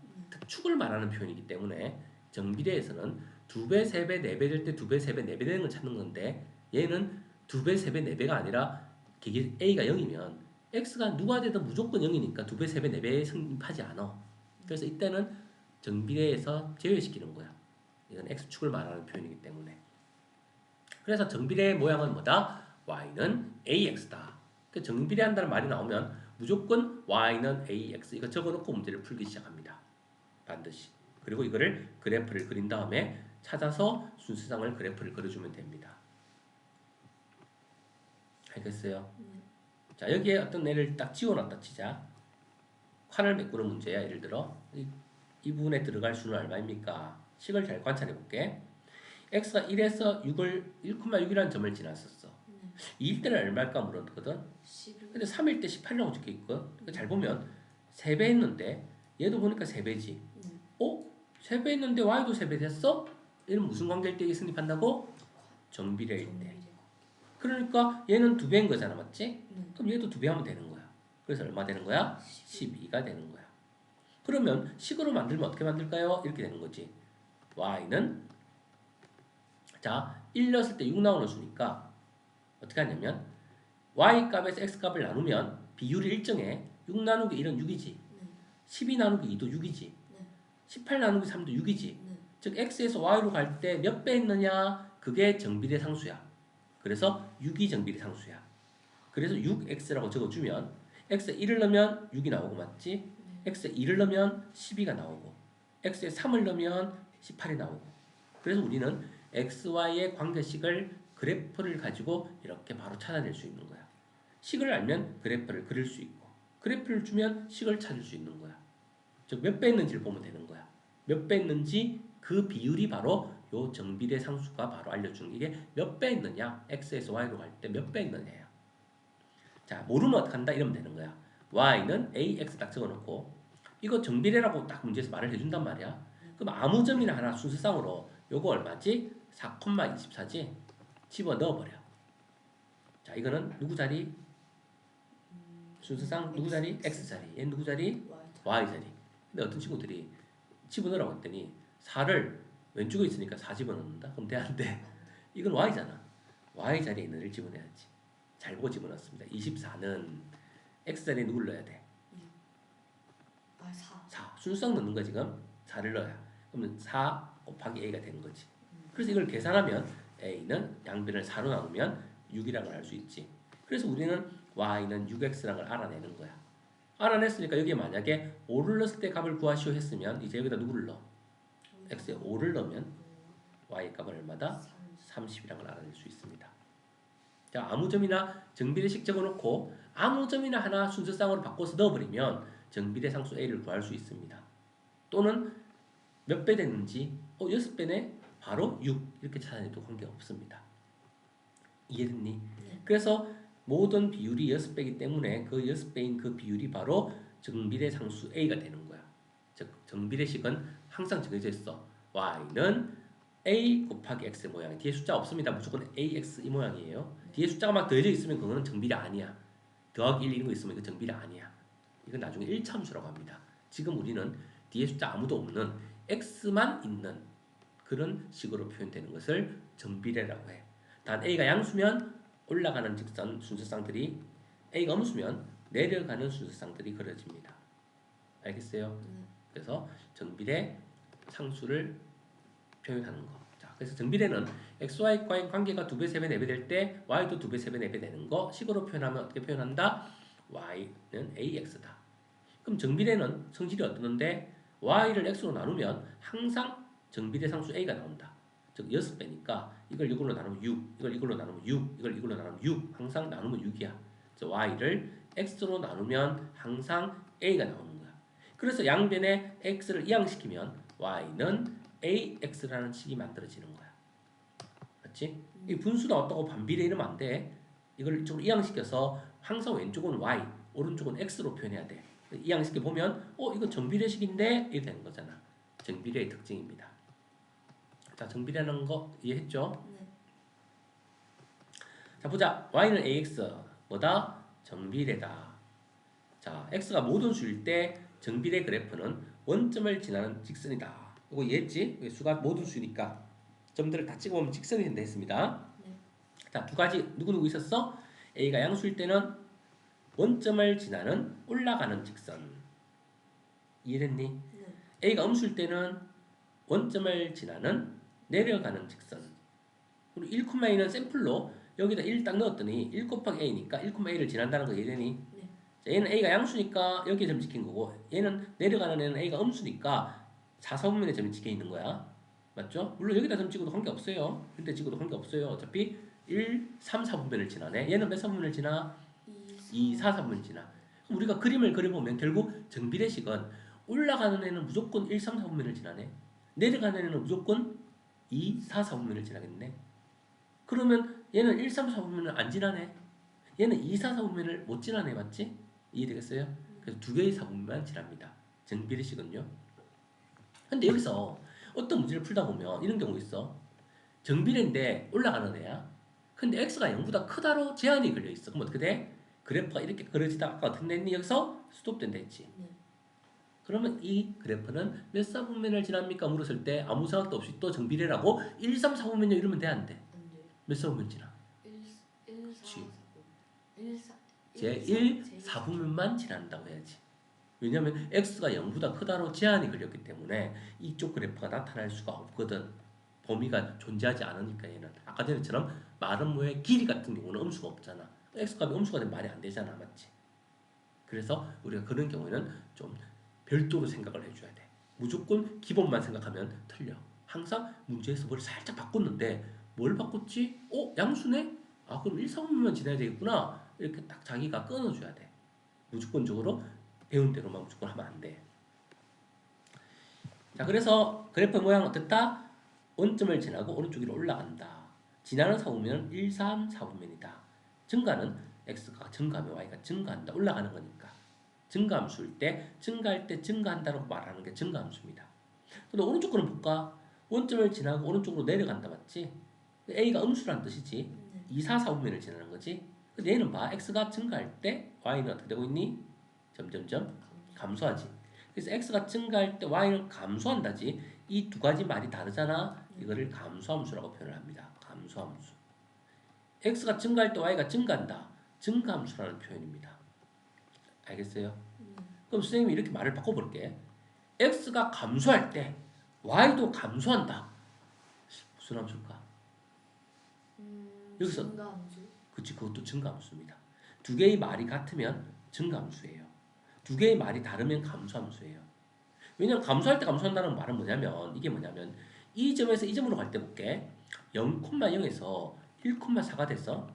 Speaker 1: 축을 말하는 표현이기 때문에 정비례에서는 2배, 3배, 4배 될 때 2배, 3배, 4배 되는 걸 찾는 건데 얘는 2배, 3배, 4배가 아니라 이게 A가 0이면 X가 누가 되든 무조건 0이니까 2배, 3배, 4배에 성립하지 않아. 그래서 이때는 정비례에서 제외시키는 거야. 이건 X축을 말하는 표현이기 때문에. 그래서 정비례의 모양은 뭐다? Y는 AX다. 정비례한다는 말이 나오면 무조건 Y는 AX 이거 적어놓고 문제를 풀기 시작합니다. 반드시. 그리고 이거를 그래프를 그린 다음에 찾아서 순서상을 그래프를 그려주면 됩니다. 알겠어요? 자, 여기에 어떤 애를 딱 지워놨다 치자. 칸을 메꾸는 문제야. 예를 들어 이 부분에 들어갈 수는 얼마입니까? 식을 잘 관찰해 볼게. x가 1에서 1,6이라는 점을 지났었어. 2일 때는 얼마일까 물었거든.
Speaker 2: 11.
Speaker 1: 근데 3일 때 18이라고 적혀있거든. 그러니까 잘 보면 3배 했는데 얘도 보니까 3배지. 3배 했는데 y도 3배 됐어? 얘는 무슨 관계일 때 성립한다고? 정비례일 때. 그러니까 얘는 2배인 거잖아. 맞지? 그럼 얘도 2배 하면 되는 거야. 그래서 얼마 되는 거야? 12가 되는 거야. 그러면 식으로 만들면 어떻게 만들까요? 이렇게 되는 거지. y는 자 1 넣었을 때 6 나오는 수니까 어떻게 하냐면 y 값에서 x 값을 나누면 비율이 일정해. 6 나누기 1은 6이지. 12 나누기 2도 6이지. 18 나누기 3도 6이지. 즉 x에서 y로 갈 때 몇 배 했느냐? 그게 정비례 상수야. 그래서 6이 정비례 상수야. 그래서 6x라고 적어주면 x에 1을 넣으면 6이 나오고 맞지?
Speaker 2: 네.
Speaker 1: x에 2를 넣으면 12가 나오고 x에 3을 넣으면 18이 나오고 그래서 우리는 xy의 관계식을 그래프를 가지고 이렇게 바로 찾아낼 수 있는 거야. 식을 알면 그래프를 그릴 수 있고 그래프를 주면 식을 찾을 수 있는 거야. 즉 몇 배 있는지를 보면 되는 거야. 몇 배 있는지 그 비율이 바로 요 정비례 상수가 바로 알려주는 게 이게 몇 배 있느냐 x에서 y로 갈 때 몇 배 있느냐야. 자 모르면 어떡한다 이러면 되는 거야. y는 ax 딱 적어놓고 이거 정비례라고 딱 문제에서 말을 해준단 말이야. 그럼 아무 점이나 하나 순서상으로 요거 얼마지? 4,24지? 집어 넣어버려. 자 이거는 누구 자리? 순서상 누구 자리? x 자리. 얘는 누구 자리? y 자리. 근데 어떤 친구들이 집어넣으라고 했더니 4를 왼쪽에 있으니까 4 집어넣는다? 그럼 돼 안 돼? 이건 y잖아. y 자리에 있는 1 집어넣어야지. 잘 보고 집어넣습니다. 24는 x 자리에 누굴 넣어야 돼?
Speaker 2: 4.
Speaker 1: 4. 순수상 넣는 거 지금 4를 넣어야. 그러면 4 곱하기 a가 되는 거지. 그래서 이걸 계산하면 a는 양변을 4로 나누면 6이라는 걸 알 수 있지. 그래서 우리는 y는 6x라는 걸 알아내는 거야. 알아냈으니까 여기에 만약에 5를 넣었을 때 값을 구하시오 했으면 이제 여기다 누구를 넣어? x에 5를 넣으면 y 값은 얼마다? 30이라는 걸 알아낼 수 있습니다. 자, 아무 점이나 정비례식 적어놓고 아무 점이나 하나 순서상으로 바꿔서 넣어버리면 정비례 상수 a를 구할 수 있습니다. 또는 몇 배 됐는지 6배네? 바로 6 이렇게 찾아내도 관계없습니다. 이해됐니?
Speaker 2: 네.
Speaker 1: 그래서 모든 비율이 6배이기 때문에 그 6배인 그 비율이 바로 정비례 상수 a가 되는 거야. 즉 정비례식은 항상 정해져 있어. y는 a 곱하기 x의 모양. 뒤에 숫자 없습니다. 무조건 ax 이 모양이에요. 뒤에 숫자가 막 더해져 있으면 그거는 정비례 아니야. 더하기 1 이런 거 있으면 이거 정비례 아니야. 이건 나중에 1차함수라고 합니다. 지금 우리는 뒤에 숫자 아무도 없는 x만 있는 그런 식으로 표현되는 것을 정비례라고 해. 단 a가 양수면 올라가는 직선 순서상들이 a가 음수면 내려가는 순서상들이 그려집니다. 알겠어요? 그래서 정비례 상수를 표현하는 거. 자, 그래서 정비례는 xy과의 관계가 2배, 3배, 4배 될 때 y도 2배, 3배, 4배 되는 거 식으로 표현하면 어떻게 표현한다? y는 ax다. 그럼 정비례는 성질이 어떠는데 y를 x로 나누면 항상 정비례 상수 a가 나온다. 즉 6배니까 이걸 이걸로 나누면 6, 이걸 이걸로 나누면 6, 이걸 이걸로 나누면 6 항상 나누면 6이야. 그래서 y를 x로 나누면 항상 a가 나오는 거야. 그래서 양변에 x를 이항시키면 y는 ax라는 식이 만들어지는 거야. 맞지? 이 분수 나왔다고 반비례 이러면 안 돼. 이걸 이쪽으로 이항시켜서 항상 왼쪽은 y, 오른쪽은 x로 표현해야 돼. 이항시켜 보면 이거 정비례식인데 이렇게 되는 거잖아. 정비례의 특징입니다. 자, 정비례라는 거 이해했죠?
Speaker 2: 네.
Speaker 1: 자, 보자. y는 ax 뭐다? 정비례다. 자, x가 모든 수일 때 정비례 그래프는 원점을 지나는 직선이다. 이거 이해했지? 수가 모든 수니까 점들을 다 찍어보면 직선이 된다 했습니다.
Speaker 2: 네.
Speaker 1: 자, 두 가지 누구누구 있었어? a가 양수일 때는 원점을 지나는 올라가는 직선. 이해됐니?
Speaker 2: 네.
Speaker 1: a가 음수일 때는 원점을 지나는 내려가는 직선. 그리고 1,2는 샘플로 여기다 1 딱 넣었더니 1 곱하기 a니까 1,a를 지난다는 거 이해되니?
Speaker 2: 네.
Speaker 1: 자, 얘는 a가 양수니까 여기에 점 찍힌 거고 얘는 내려가는 애는 a가 음수니까 4,4분면에 점이 찍혀 있는 거야. 맞죠? 물론 여기다 점 찍어도 관계없어요. 이때 찍어도 관계없어요. 어차피 1, 3, 4분면을 지나네. 얘는 몇 4분면을 지나? 2, 4, 4분면을 지나. 그럼 우리가 그림을 그려보면 결국 정비례식은 올라가는 애는 무조건 1, 3, 4분면을 지나네. 내려가는 애는 무조건 2, 4, 4분면을 지나겠네. 그러면 얘는 1, 3, 4분면을 안 지나네. 얘는 2, 4, 4분면을 못 지나네. 맞지? 이해되겠어요? 그래서 두 개의 4분면만 지납니다. 정비례식은요. 근데 여기서 어떤 문제를 풀다 보면 이런 경우 있어. 정비례인데 올라가는 애야. 근데 x가 0보다 크다로 제한이 걸려 있어. 그럼 어떻게 돼? 그래프가 이렇게 그려지다가 아까 어떻게 됐니? 여기서 스톱된다 했지.
Speaker 2: 네.
Speaker 1: 그러면 이 그래프는 몇 4분면을 지납니까? 물었을 때 아무 생각도 없이 또 정비례라고 1, 3, 4분면요 이러면 돼 안 돼?
Speaker 2: 안 돼요.
Speaker 1: 몇 4분면 지나?
Speaker 2: 1, 4, 4,
Speaker 1: 지.
Speaker 2: 1, 4,
Speaker 1: 제 1, 4분면만 지난다고 해야지. 왜냐하면 x가 0보다 크다로 제한이 걸렸기 때문에 이쪽 그래프가 나타날 수가 없거든. 범위가 존재하지 않으니까 얘는. 아까 전에처럼 마름모의 길이 같은 경우는 음수가 없잖아. x값이 음수가 되면 말이 안 되잖아. 맞지? 그래서 우리가 그런 경우에는 좀 별도로 생각을 해줘야 돼. 무조건 기본만 생각하면 틀려. 항상 문제에서 뭘 살짝 바꿨는데 뭘 바꿨지? 양수네? 그럼 1, 4분면만 지나야 되겠구나. 이렇게 딱 자기가 끊어줘야 돼. 무조건적으로 배운 대로만 무조건 하면 안 돼. 자, 그래서 그래프 모양 어땠다? 원점을 지나고 오른쪽 위로 올라간다. 지나는 4분면은 1, 3, 4분면이다. 증가는 x가 증가하면 y가 증가한다. 올라가는 거니까. 증가함수일 때 증가할 때 증가한다고 말하는 게 증가함수입니다. 근데 오른쪽 거는 볼까? 원점을 지나고 오른쪽으로 내려간다 맞지? a가 음수란 뜻이지. 2, 4, 4분면을 지나는 거지. 근데 얘는 봐. x가 증가할 때 y는 어떻게 되고 있니? 점점점 감소하지. 그래서 x가 증가할 때 y는 감소한다지. 이 두 가지 말이 다르잖아. 이거를 감소함수라고 표현을 합니다. 감소함수. x가 증가할 때 y가 증가한다. 증가함수라는 표현입니다. 알겠어요? 그럼 선생님이 이렇게 말을 바꿔볼게. x가 감소할 때 y도 감소한다. 무슨 함수일까? 여기서
Speaker 2: 증가함수.
Speaker 1: 그치, 그것도 증가함수입니다. 두 개의 말이 같으면 증가함수예요. 두 개의 말이 다르면 감소함수예요. 왜냐면 감소할 때 감소한다는 말은 뭐냐면 이게 뭐냐면 이 점에서 이 점으로 갈 때 볼게. 0,0에서 1,4가 돼서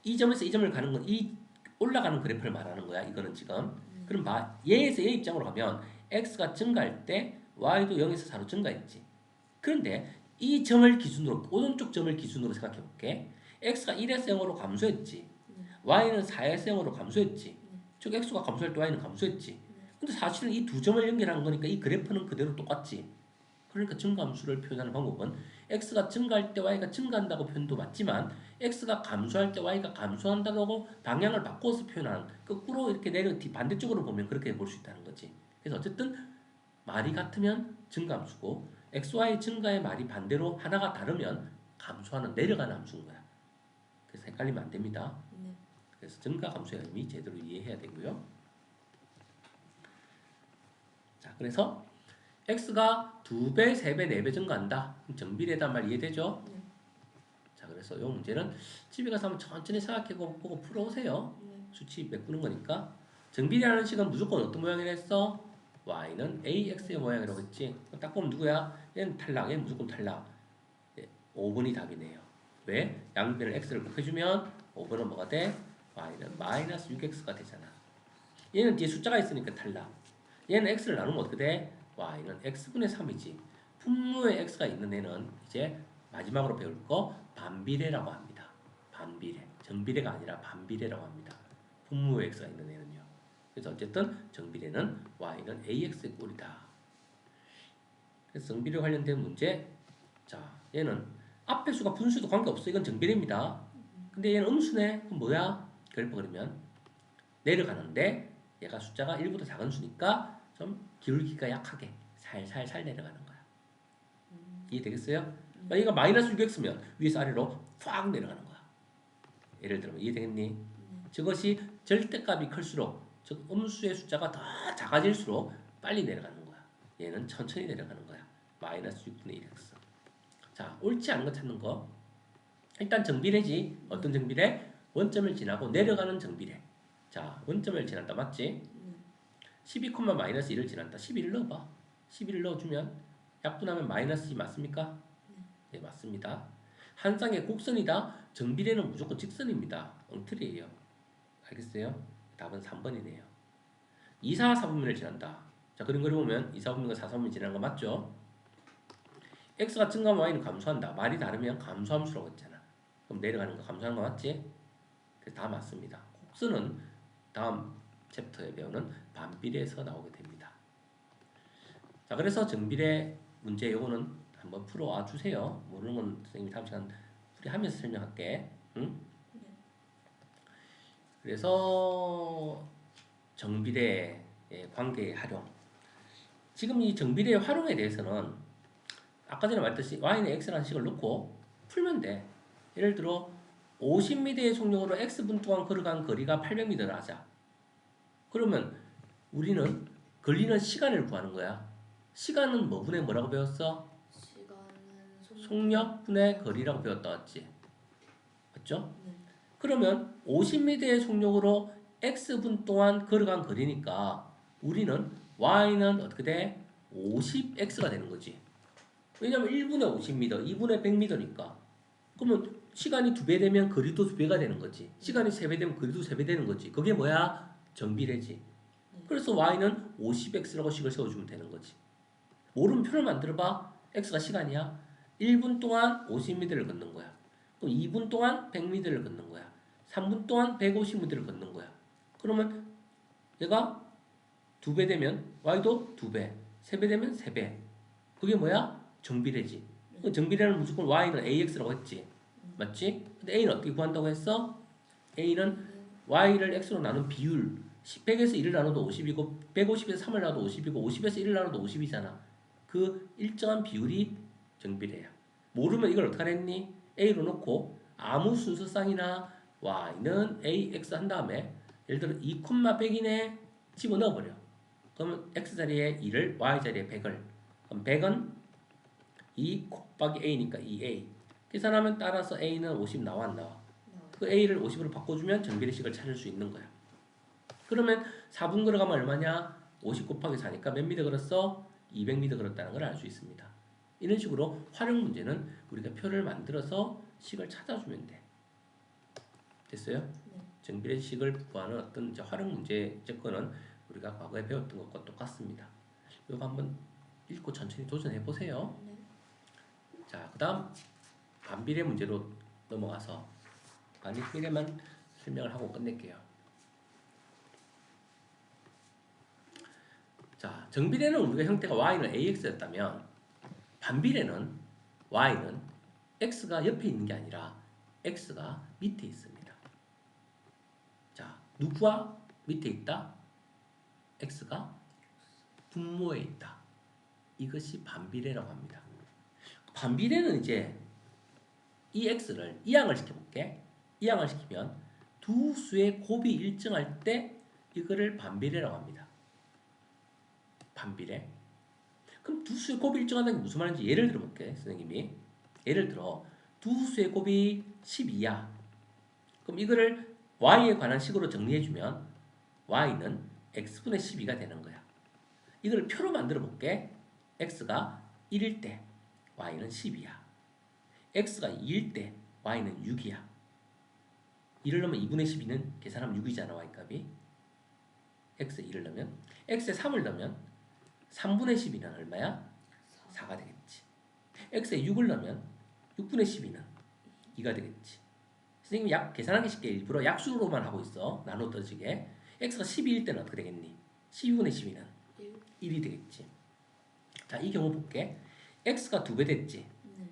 Speaker 1: 이 점에서 이 점을 가는 건 이 올라가는 그래프를 말하는 거야. 이거는 지금. 그럼 얘에서 얘 입장으로 가면 x가 증가할 때 y도 0에서 4로 증가했지. 그런데 이 점을 기준으로 오른쪽 점을 기준으로 생각해 볼게. x가 1에서 0으로 감소했지. y는 4에서 0으로 감소했지. 즉 x가 감소할 때 y는 감소했지. 근데 사실은 이 두 점을 연결하는 거니까 이 그래프는 그대로 똑같지. 그러니까 증가함수를 표현하는 방법은 x가 증가할 때 y가 증가한다고 표현도 맞지만 x가 감소할 때 y가 감소한다고 방향을 바꿔서 표현하는 거꾸로 이렇게 내려 반대쪽으로 보면 그렇게 볼 수 있다는 거지. 그래서 어쨌든 말이 같으면 증가함수고 x, y 증가의 말이 반대로 하나가 다르면 감소하는 내려가는 함수인 거야. 그래서 헷갈리면 안 됩니다.
Speaker 2: 네.
Speaker 1: 그래서 증가함수의 의미 제대로 이해해야 되고요. 자, 그래서 x가 2배, 3배, 4배 증가한다. 그럼 정비례단 말 이해되죠?
Speaker 2: 네.
Speaker 1: 자, 그래서 이 문제는 집에 가서 한번 천천히 생각해보고 풀어오세요.
Speaker 2: 네.
Speaker 1: 수치 메꾸는 거니까. 정비례하는 식은 무조건 어떤 모양이라 했어? y는 ax의 모양이라고 했지. 딱 보면 누구야? 얘는 탈락, 얘는 무조건 탈락. 5번이 답이네요. 왜? 양변을 x를 곱해주면 5번은 뭐가 돼? y는 마이너스 6x가 되잖아. 얘는 뒤에 숫자가 있으니까 탈락. 얘는 x를 나누면 어떻게 돼? y는 x분의 3이지. 분모에 x가 있는 애는 이제 마지막으로 배울 거 반비례라고 합니다. 반비례. 정비례가 아니라 반비례라고 합니다. 분모에 x가 있는 애는요. 그래서 어쨌든 정비례는 y는 ax의 꼴이다. 그래서 정비례 관련된 문제. 자, 얘는 앞에 수가 분수도 관계없어. 이건 정비례입니다. 근데 얘는 음수네. 그럼 뭐야? 그래프 그리면 내려가는데 얘가 숫자가 1보다 작은 수니까 좀 기울기가 약하게 살살살 내려가는 거야. 이해되겠어요? 얘가 마이너스 6x면 위에서 아래로 팍 내려가는 거야. 예를 들면 이해되겠니? 저것이 절대값이 클수록 즉 음수의 숫자가 더 작아질수록 빨리 내려가는 거야. 얘는 천천히 내려가는 거야. 마이너스 6분의 1x. 자, 옳지 않은 거 찾는 거. 일단 정비례지. 어떤 정비례? 원점을 지나고 내려가는 정비례. 자, 원점을 지난다 맞지? 12, 마이너스 1을 지난다. 11을 넣어봐. 11을 넣어주면 약분하면 마이너스 2 맞습니까? 네, 맞습니다. 한 쌍의 곡선이다. 정비례는 무조건 직선입니다. 엉터리예요. 알겠어요? 답은 3번이네요. 2, 4, 4분면을 지난다. 자, 그림 그려보면 2, 4분면과 4, 4분면 지나는 거 맞죠? x가 증가하면 y는 감소한다. 말이 다르면 감소함수라고 했잖아. 그럼 내려가는 거 감소하는 거 맞지? 그래서 다 맞습니다. 곡선은 다음 챕터에 배우는 반비례에서 나오게 됩니다. 자, 그래서 정비례 문제 요거는 한번 풀어와 주세요. 모르는 건 선생님이 다음 시간 풀이하면서 설명할게. 응? 그래서 정비례의 관계의 활용. 지금 이 정비례의 활용에 대해서는 아까 전에 말했듯이 y는 x라는 식을 넣고 풀면 돼. 예를 들어 50m의 속력으로 x분 동안 걸어간 거리가 800m를 하자. 그러면 우리는 걸리는 시간을 구하는 거야. 시간은 뭐분의 뭐라고 배웠어?
Speaker 2: 시간은
Speaker 1: 속력분의 거리라고 배웠다 왔지. 맞죠?
Speaker 2: 네.
Speaker 1: 그러면 50m의 속력으로 x분 동안 걸어간 거리니까 우리는 y는 어떻게 돼? 50x가 되는 거지. 왜냐면 1분에 50m, 2분에 100m니까. 그러면 시간이 2배 되면 거리도 2배가 되는 거지. 시간이 3배 되면 거리도 3배 되는 거지. 그게 뭐야? 정비례지. 그래서 y는 50x라고 식을 세워주면 되는 거지. 모르면 표를 만들어봐. x가 시간이야. 1분 동안 50m를 걷는 거야. 그럼 2분 동안 100m를 걷는 거야. 3분 동안 150m를 걷는 거야. 그러면 얘가 2배 되면 y도 2배, 3배 되면 3배. 그게 뭐야? 정비례지. 정비례는 무조건 y는 ax라고 했지. 맞지? 근데 a는 어떻게 구한다고 했어? a는 y를 x로 나눈 비율. 100에서 1을 나눠도 50이고 150에서 3을 나눠도 50이고 50에서 1을 나눠도 50이잖아. 그 일정한 비율이 정비례야. 모르면 이걸 어떻게 하랬니? a로 놓고 아무 순서쌍이나 y는 ax 한 다음에 예를 들어 2,100이네 집어넣어버려. 그러면 x 자리에 2를 y 자리에 100을. 그럼 100은 2 곱하기 a니까 2a. 계산하면 따라서 a는 50 나와 안 나와? 그 a를 50으로 바꿔주면 정비례식을 찾을 수 있는 거야. 그러면 4분 걸어가면 얼마냐? 50 곱하기 4니까 몇 미터 걸었어? 200m 걸었다는 걸 알 수 있습니다. 이런 식으로 활용 문제는 우리가 표를 만들어서 식을 찾아주면 돼. 됐어요?
Speaker 2: 네.
Speaker 1: 정비례식을 구하는 어떤 이제 활용 문제 접근은 우리가 과거에 배웠던 것과 똑같습니다. 이거 한번 읽고 천천히 도전해 보세요.
Speaker 2: 네.
Speaker 1: 자, 그다음 반비례 문제로 넘어가서 반비례만 설명을 하고 끝낼게요. 자, 정비례는 우리가 형태가 y는 ax였다면 반비례는 y는 x가 옆에 있는 게 아니라 x가 밑에 있습니다. 자, 누구와 밑에 있다? x가 분모에 있다. 이것이 반비례라고 합니다. 반비례는 이제 이 x를 이항을 시켜볼게. 이항을 시키면 두 수의 곱이 일정할 때 이거를 반비례라고 합니다. 반비례. 그럼 두 수의 곱이 일정하다는 게 무슨 말인지 예를 들어볼게. 선생님이 예를 들어 두 수의 곱이 12야. 그럼 이거를 y에 관한 식으로 정리해주면 y는 x분의 12가 되는 거야. 이걸 표로 만들어 볼게. x가 1일 때 y는 10이야. x가 2일 때 y는 6이야. 1을 넣으면 2분의 12는 계산하면 6이잖아. y값이. x에 1을 넣으면 x에 3을 넣으면 3분의 12는 얼마야? 4가 되겠지. x에 6을 넣으면 6분의 12는 2가 되겠지. 선생님이 계산하기 쉽게 일부러 약수로만 하고 있어. 나눠 떠지게. x가 12일 때는 어떻게 되겠니? 12분의 12는 1이 되겠지. 자, 이 경우 볼게. x가 2배 됐지.
Speaker 2: 네.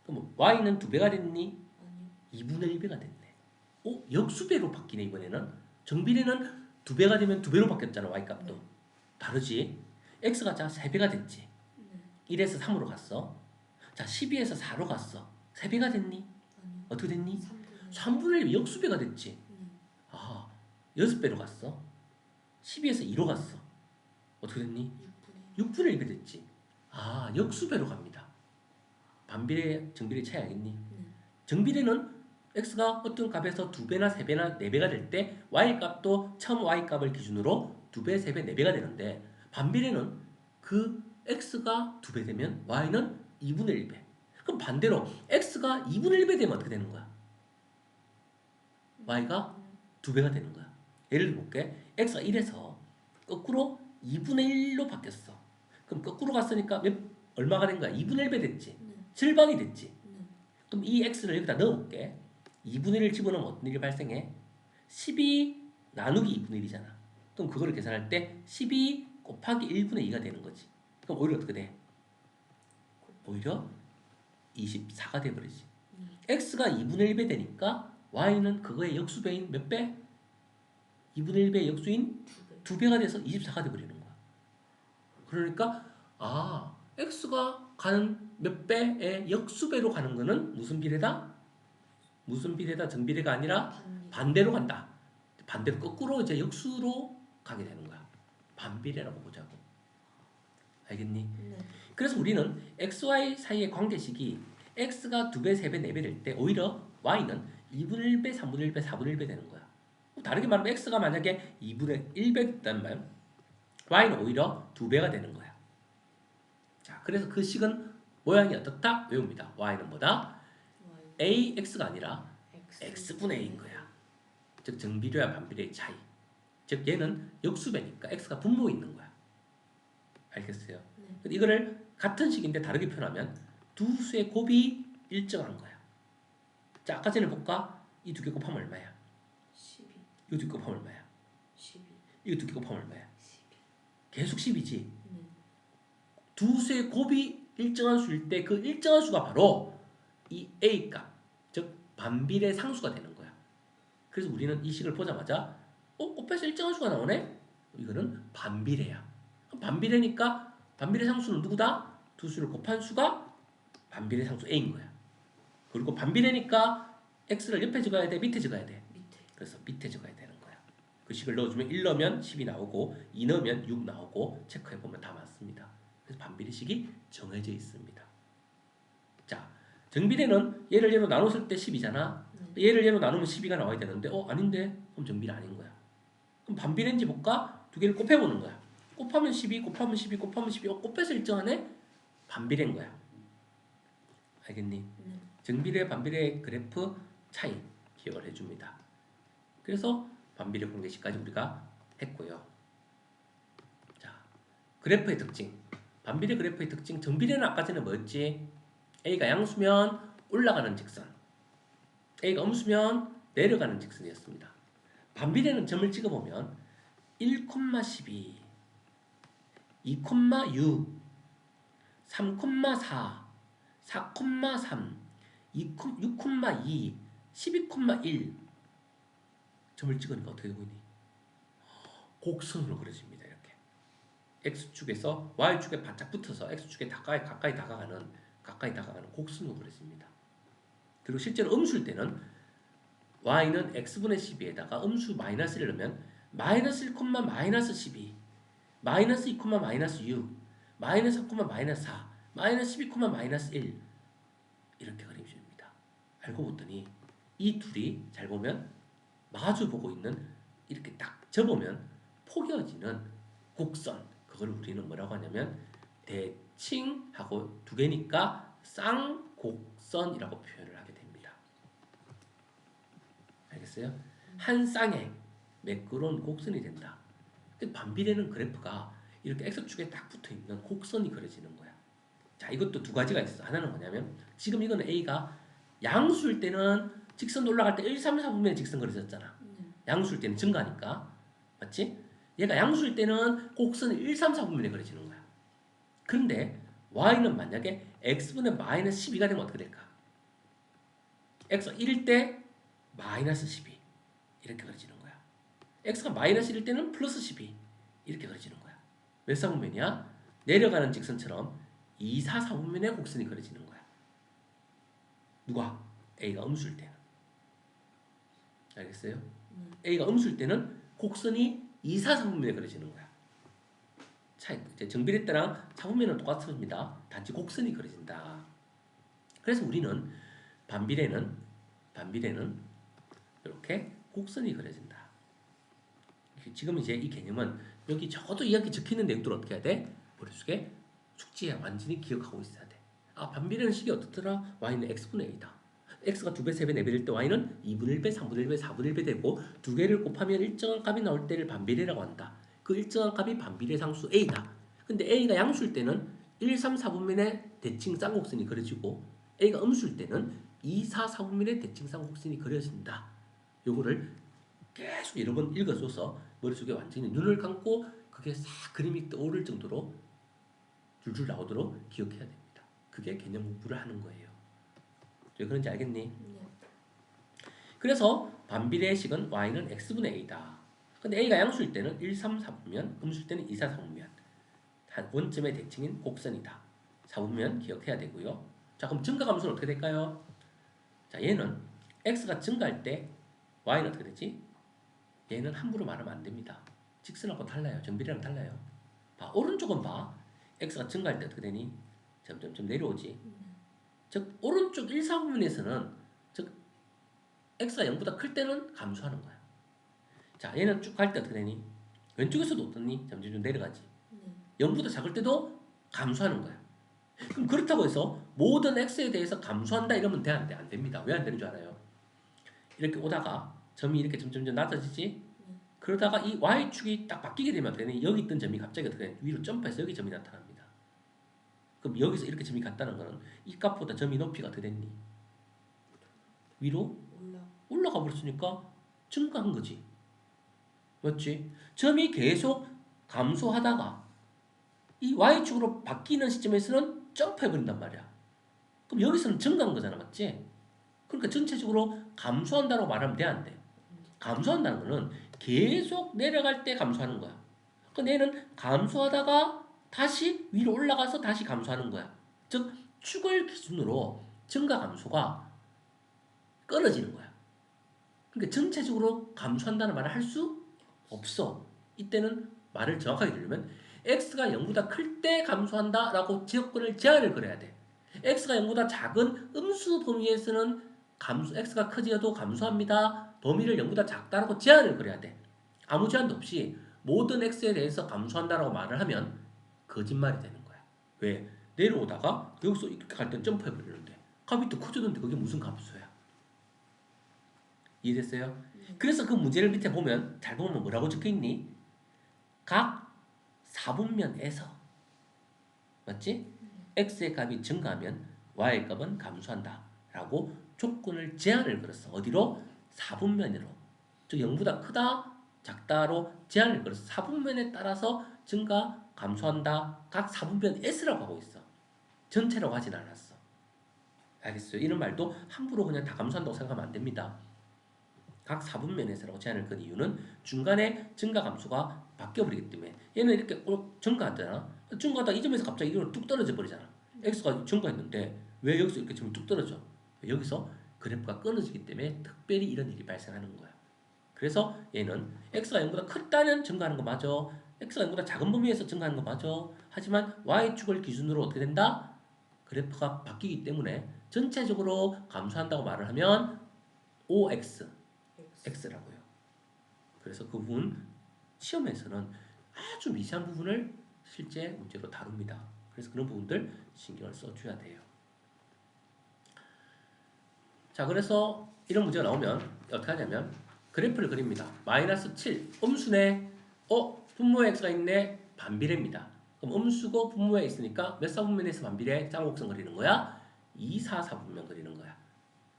Speaker 1: 그럼 y는 2배가 됐니?
Speaker 2: 아니요.
Speaker 1: 2분의 1배가 됐네. 역수배로 바뀌네 이번에는. 정비례는 2배가 되면 2배로 바뀌었잖아. y값도.
Speaker 2: 네.
Speaker 1: 다르지. x가 자 3배가 됐지.
Speaker 2: 네.
Speaker 1: 1에서 3으로 갔어. 자, 12에서 4로 갔어. 3배가 됐니?
Speaker 2: 아니요.
Speaker 1: 어떻게 됐니?
Speaker 2: 3분의
Speaker 1: 3분의 1 역수배가 됐지.
Speaker 2: 네.
Speaker 1: 아, 6배로 갔어. 12에서 2로 갔어. 어떻게 됐니? 6분의 1배 됐지. 아, 역수배로 갑니다. 반비례, 정비례 차이 알겠니?
Speaker 2: 네.
Speaker 1: 정비례는 x가 어떤 값에서 2배나 3배나 4배가 될 때 y값도 처음 y값을 기준으로 2배, 3배, 4배가 되는데 반비례는 그 x가 2배 되면 y는 2분의 1배. 그럼 반대로 x가 2분의 1배 되면 어떻게 되는 거야? y가 2배가 되는 거야. 예를 들어 볼게. x가 1에서 거꾸로 2분의 1로 바뀌었어. 그럼 거꾸로 갔으니까 얼마가 된 거야? 2분의 1배 됐지.
Speaker 2: 네.
Speaker 1: 절반이 됐지.
Speaker 2: 네.
Speaker 1: 그럼 이 x를 여기다 넣어볼게. 2분의 1을 집어넣으면 어떤 일이 발생해? 12 나누기 2분의 1이잖아. 그럼 그거를 계산할 때 12 곱하기 1분의 2가 되는 거지. 그럼 오히려 어떻게 돼? 오히려 24가 돼버리지. x가 2분의 1배 되니까 y는 그거의 역수배인 몇 배? 2분의 1배의 역수인 2배가 돼서 24가 돼버리는 거야. 그러니까 x가 가는 몇 배의 역수배로 가는 거는 무슨 비례다? 무슨 비례다? 정비례가 아니라 반대로 간다. 반대로 거꾸로 이제 역수로 가게 되는 거야. 반비례라고 보자고. 알겠니?
Speaker 2: 네.
Speaker 1: 그래서 우리는 xy 사이의 관계식이 x가 2배, 3배, 4배 될 때 오히려 y는 2분의 1배, 3분의 1배, 4분의 1배 되는 거야. 다르게 말하면 x가 만약에 2분의 1배 됐다면 y는 오히려 2배가 되는 거야. 자, 그래서 그 식은 모양이 어떻다? 외웁니다. y는 뭐다? ax가 아니라 x분의 a인 거야. 즉 정비례와 반비례의 차이. 즉 얘는 역수배니까 x가 분모에 있는 거야. 알겠어요?
Speaker 2: 네.
Speaker 1: 근데 이거를 같은 식인데 다르게 표현하면 두 수의 곱이 일정한 거야. 자, 아까 전에 볼까? 이 두 개 곱하면 얼마야?
Speaker 2: 12,
Speaker 1: 이거 두 개 곱하면 얼마야?
Speaker 2: 12,
Speaker 1: 이거 두 개 곱하면 얼마야?
Speaker 2: 12.
Speaker 1: 계속 10이지.
Speaker 2: 네.
Speaker 1: 두 수의 곱이 일정한 수일 때 그 일정한 수가 바로 이 a 값, 즉 반비례 상수가 되는 거야. 그래서 우리는 이 식을 보자마자 곱해서 일정한 수가 나오네? 이거는 반비례야. 반비례니까 반비례 상수는 누구다? 두 수를 곱한 수가 반비례 상수 a인 거야. 그리고 반비례니까 x를 옆에 적어야 돼? 밑에 적어야 돼?
Speaker 2: 밑에.
Speaker 1: 그래서 밑에 적어야 되는 거야. 그 식을 넣어주면 1 넣으면 10이 나오고 2 넣으면 6 나오고 체크해보면 다 맞습니다. 그래서 반비례식이 정해져 있습니다. 자, 정비례는 얘를 얘로 나눴을 때 10이잖아.
Speaker 2: 네.
Speaker 1: 얘를 얘로 나누면 12가 나와야 되는데 아닌데? 그럼 정비례 아닌 거야. 그럼 반비례인지 볼까? 두 개를 곱해보는 거야. 곱하면 12, 곱하면 12, 곱하면 12 곱해서 일정하네? 반비례인 거야. 알겠니?
Speaker 2: 네.
Speaker 1: 정비례, 반비례 그래프 차이 기억을 해줍니다. 그래서 반비례 공개식까지 우리가 했고요. 자, 그래프의 특징. 반비례 그래프의 특징. 정비례는 아까 전에 뭐였지? A가 양수면 올라가는 직선, A가 음수면 내려가는 직선이었습니다. 반비례는 점을 찍어보면 1,12, 2,6, 3,4, 4,3, 6,2, 12,1 점을 찍으니까 어떻게 되고 있니? 곡선으로 그려집니다. 이렇게 x축에서 y축에 바짝 붙어서 x축에 가까이 다가가는 곡선으로 그려집니다. 그리고 실제로 음수일 때는 y는 x분의 12에다가 음수 마이너스를 넣으면 마이너스 1, 마이너스 12, 마이너스 2, 마이너스 6, 마이너스 3, 마이너스 4, 마이너스 12, 마이너스 1 이렇게 그려집니다. 알고 봤더니 이 둘이 잘 보면 마주 보고 있는 이렇게 딱 접으면 포개어지는 곡선, 그걸 우리는 뭐라고 하냐면 대칭하고 두 개니까 쌍곡선이라고 표현을 하게 됩니다. 알겠어요? 한 쌍에 매끄러운 곡선이 된다. 반비례는 그래프가 이렇게 x축에 딱 붙어있는 곡선이 그려지는 거야. 자, 이것도 두 가지가 있어. 하나는 뭐냐면 지금 이거는 a가 양수일 때는 직선 올라갈 때 1, 3, 4분면에 직선 그려졌잖아.
Speaker 2: 네.
Speaker 1: 양수일 때는 증가니까. 맞지? 얘가 양수일 때는 곡선이 1, 3, 4분면에 그려지는 거야. 그런데 y는 만약에 x분의 마이너스 12가 되면 어떻게 될까? x가 1일 때 마이너스 12 이렇게 그려지는 거야. x가 마이너스 1일 때는 플러스 12 이렇게 그려지는 거야. 몇 사분면이야? 내려가는 직선처럼 2, 4, 4분면의 곡선이 그려지는 거야. 누가? a가 음수일 때는. 알겠어요? a가 음수일 때는 곡선이 2, 4, 3분면에 그려지는 거야. 차이, 이제 정비례 때랑 4분면은 똑같습니다. 단지 곡선이 그려진다. 그래서 우리는 반비례는 이렇게 곡선이 그려진다. 지금 이제 이 개념은 여기 적어도 이야기 적혀있는 내용들을 어떻게 해야 돼? 머릿속에 숙지해 완전히 기억하고 있어야 돼. 아, 반비례는 식이 어떻더라? y는 x분의 a다. x가 2배, 3배, 4배 될 때 y는 2분의 1배, 3분의 1배, 4분의 1배 되고 두 개를 곱하면 일정한 값이 나올 때를 반비례라고 한다. 그 일정한 값이 반비례 상수 a다. 근데 a가 양수일 때는 1, 3, 4분면의 대칭 쌍곡선이 그려지고 a가 음수일 때는 2, 4, 4분면의 대칭 쌍곡선이 그려진다. 요거를 계속 여러 번 읽어줘서 머릿속에 완전히 눈을 감고 그게 싹 그림이 떠오를 정도로 줄줄 나오도록 기억해야 됩니다. 그게 개념 공부를 하는 거예요. 왜 그런지 알겠니?
Speaker 2: 네.
Speaker 1: 그래서 반비례식은 y는 x분의 a다. 근데 a가 양수일 때는 1, 3, 4분면, 음수일 때는 2, 4, 4분면. 한 원점의 대칭인 곡선이다. 4분면 기억해야 되고요. 자, 그럼 증가감수는 어떻게 될까요? 자, 얘는 x가 증가할 때 y는 어떻게 되지? 얘는 함부로 말하면 안 됩니다. 직선하고 달라요. 정비례랑 달라요. 봐, 오른쪽은 봐. x가 증가할 때 어떻게 되니? 점점점 내려오지. 즉 오른쪽 1, 4분면에서는 즉 x가 0보다 클 때는 감소하는 거야. 자, 얘는 쭉 갈 때 어떻게 되니? 왼쪽에서도 어떻니? 점점 내려가지.
Speaker 2: 네.
Speaker 1: 0보다 작을 때도 감소하는 거야. 그럼 그렇다고 해서 모든 x에 대해서 감소한다 이러면 돼? 안 돼? 안 됩니다. 왜 안 되는 줄 알아요? 이렇게 오다가 점이 이렇게 점점 낮아지지? 그러다가 이 y축이 딱 바뀌게 되면 어떻게 되니? 여기 있던 점이 갑자기 어떻게 되니? 위로 점프해서 여기 점이 나타납니다. 그럼 여기서 이렇게 점이 같다는 거는 이 값보다 점이 높이가 어떻게 됐니? 위로 올라가 버렸으니까 증가한 거지. 맞지? 점이 계속 감소하다가 이 y축으로 바뀌는 시점에서는 점프해버린단 말이야. 그럼 여기서는 증가한 거잖아. 맞지? 그러니까 전체적으로 감소한다고 말하면 돼? 안 돼? 감소한다는 거는 계속 내려갈 때 감소하는 거야. 그러니까 얘는 감소하다가 다시 위로 올라가서 다시 감소하는 거야. 즉 축을 기준으로 증가 감소가 끊어지는 거야. 그러니까 전체적으로 감소한다는 말을 할 수 없어. 이때는 말을 정확하게 들으면 x가 0보다 클 때 감소한다라고 지역권을 제한을 그려야 돼. x가 0보다 작은 음수 범위에서는 x가 커지어도 감소합니다. 범위를 0보다 작다라고 제한을 그려야 돼. 아무 제한도 없이 모든 x에 대해서 감소한다라고 말을 하면 거짓말이 되는 거야. 왜? 내려오다가 여기서 이렇게 갈 땐 점프해버리는데 값이 또 커졌는데 그게 무슨 감소야? 이해됐어요? 그래서 그 문제를 밑에 보면 잘 보면 뭐라고 적혀있니? 각 4분면에서 맞지? x의 값이 증가하면 y의 값은 감소한다 라고 조건을 제한을 걸었어. 어디로? 4분면으로. 즉 0보다 크다 작다로 제한을 걸었어. 4분면에 따라서 증가 감소한다. 각 4분면 s라고 하고 있어. 전체라고 하진 않았어. 알겠어요? 이런 말도 함부로 그냥 다 감소한다고 생각하면 안 됩니다. 각 4분면에서라고 제한을 건 이유는 중간에 증가 감소가 바뀌어버리기 때문에 얘는 이렇게 증가하잖아. 증가하다 이 점에서 갑자기 이걸 뚝 떨어져 버리잖아. x가 증가했는데 왜 여기서 이렇게 점이 뚝 떨어져? 여기서 그래프가 끊어지기 때문에 특별히 이런 일이 발생하는 거야. 그래서 얘는 x가 0보다 크다면 증가하는 거 맞아. x가 0보다 작은 범위에서 증가하는 거 맞아. 하지만 y축을 기준으로 어떻게 된다? 그래프가 바뀌기 때문에 전체적으로 감소한다고 말을 하면 OX X라고요. 그래서 그 부분 시험에서는 아주 미세한 부분을 실제 문제로 다룹니다. 그래서 그런 부분들 신경을 써줘야 돼요. 자, 그래서 이런 문제가 나오면 어떻게 하냐면 그래프를 그립니다. 마이너스 7, 음수네. 분모에 x가 있네. 반비례입니다. 그럼 음수고 분모에 있으니까 몇 사분면에서 반비례 쌍곡선 그리는 거야? 2, 4, 4분면 그리는 거야.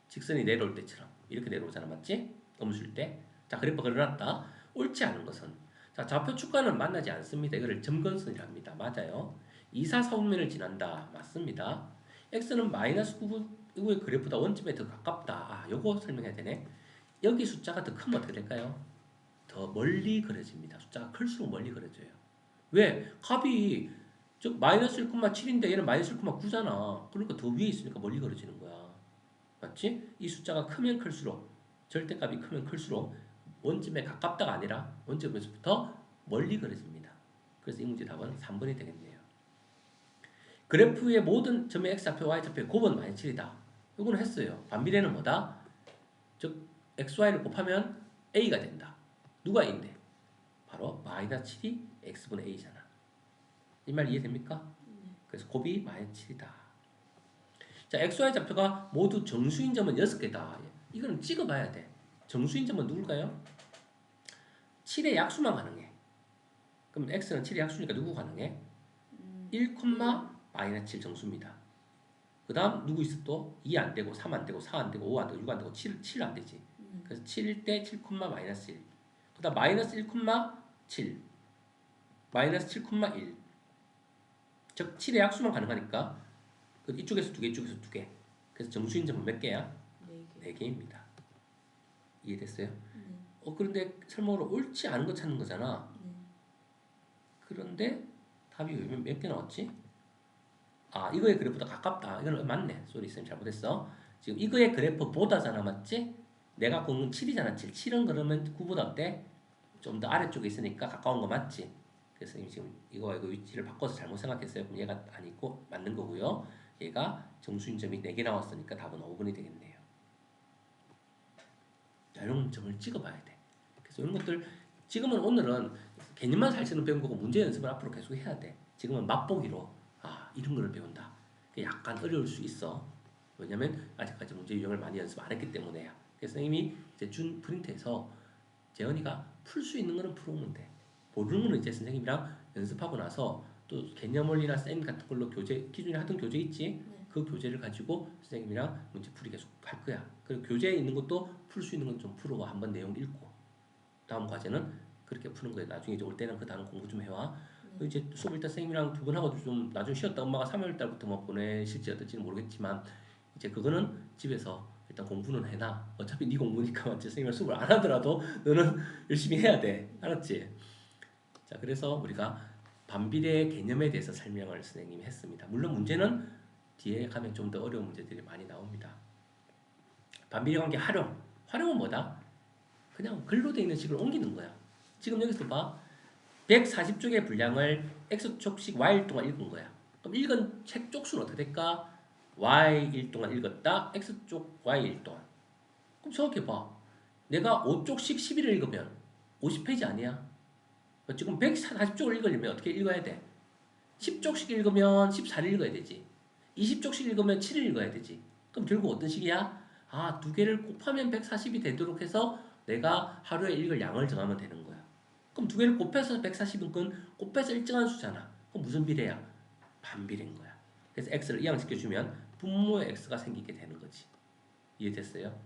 Speaker 1: 직선이 내려올 때처럼 이렇게 내려오잖아. 맞지? 음수일 때. 자, 그래프 그려놨다. 옳지 않은 것은 자, 좌표 축과는 만나지 않습니다. 이거를 점근선이라 합니다. 맞아요. 2, 4, 4분면을 지난다. 맞습니다. x는 마이너스 9의 그래프보다 원점에 더 가깝다. 아, 요거 설명해야 되네. 여기 숫자가 더 크면 어떻게 될까요? 더 멀리 그려집니다. 숫자가 클수록 멀리 그려져요. 왜? 값이 즉 마이너스 1,7인데 얘는 마이너스 1,9잖아. 그러니까 더 위에 있으니까 멀리 그려지는 거야. 맞지? 이 숫자가 크면 클수록 절대값이 크면 클수록 원점에 가깝다가 아니라 원점에서부터 멀리 그려집니다. 그래서 이 문제 답은 3번이 되겠네요. 그래프의 모든 점의 x좌표, y좌표의 곱은 -7이다. 이거는 했어요. 반비례는 뭐다? 즉 xy를 곱하면 a가 된다. 누가 a인데? 바로 -7이 x분의 a잖아. 이 말 이해됩니까? 그래서 곱이 -7이다. 자, xy 좌표가 모두 정수인 점은 6개다. 이거는 찍어봐야 돼. 정수인 점은 누굴까요? 7의 약수만 가능해. 그럼 x는 7의 약수니까 누구 가능해? 1, -7 정수입니다. 그 다음 누구 있어 또? 2 안 되고 3 안 되고 4 안 되고 5 안 되고 6 안 되고 7 안 되지. 그래서 7일 때 7, -1. 그 다음 -1, 7 -7, 1. 즉 7의 약수만 가능하니까 이쪽에서 2개, 이쪽에서 2개. 그래서 정수인 점은 몇 개야? 4개입니다. 이해됐어요? 그런데 설명으로 옳지 않은 거 찾는 거잖아. 그런데 답이 몇 개 나왔지? 아, 이거의 그래프보다 가깝다. 이거는 맞네. 쏘리 쌤 잘못했어. 지금 이거의 그래프보다잖아. 맞지? 내가 본 7이잖아. 7. 7은 그러면 9보다 어때? 좀 더 아래쪽에 있으니까 가까운 거 맞지? 그래서 지금 이거와 이거 위치를 바꿔서 잘못 생각했어요. 그럼 얘가 아니고 맞는 거고요. 얘가 정수인점이 4개 나왔으니까 답은 5번이 되겠네요. 자, 이런 점을 찍어봐야 돼. 그래서 이런 것들 지금은 오늘은 개념만 살찌는 배운 거고 문제 연습을 앞으로 계속 해야 돼. 지금은 맛보기로 이런 거를 배운다. 약간 어려울 수 있어. 왜냐면 아직까지 문제 유형을 많이 연습 안 했기 때문에야. 그래서 선생님이 이제 준 프린트에서 재현이가 풀 수 있는 거는 풀어오면 돼. 모르는 거는 이제 선생님이랑 연습하고 나서 또 개념 원리나 쌤 같은 걸로 교재 기존에 하던 교재 있지?
Speaker 2: 네.
Speaker 1: 그 교재를 가지고 선생님이랑 문제 풀이 계속 할 거야. 그리고 교재에 있는 것도 풀 수 있는 건 좀 풀어 한번 내용 읽고 다음 과제는 그렇게 푸는 거예요. 나중에 이제 올 때는 그 단어 공부 좀 해와.
Speaker 2: 네.
Speaker 1: 이제 수업 일단 선생님이랑 두 번 하고 좀 나중에 쉬었다 엄마가 3월 달부터 뭐 보내실지 어떨지는 모르겠지만 이제 그거는 집에서 일단 공부는 해놔. 어차피 네 공부니까 맞지? 선생님이 수업을 안 하더라도 너는 열심히 해야 돼. 알았지? 자, 그래서 우리가 반비례 개념에 대해서 설명을 선생님이 했습니다. 물론 문제는 뒤에 가면 좀 더 어려운 문제들이 많이 나옵니다. 반비례 관계 활용. 활용은 뭐다? 그냥 글로 되어 있는 식을 옮기는 거야. 지금 여기서 봐. 140쪽의 분량을 X쪽씩 Y일 동안 읽은 거야. 그럼 읽은 책 쪽수는 어떻게 될까? Y일 동안 읽었다. X쪽 Y일 동안. 그럼 생각해봐. 내가 5쪽씩 11을 읽으면 50페이지 아니야? 지금 140쪽을 읽으려면 어떻게 읽어야 돼? 10쪽씩 읽으면 14를 읽어야 되지. 20쪽씩 읽으면 7을 읽어야 되지. 그럼 결국 어떤 식이야? 두 개를 곱하면 140이 되도록 해서 내가 하루에 읽을 양을 정하면 되는 거야. 그럼 두 개를 곱해서 140은 그건 곱해서 일정한 수잖아. 그럼 무슨 비례야? 반비례인 거야. 그래서 x를 이항시켜주면 분모의 x가 생기게 되는 거지. 이해됐어요?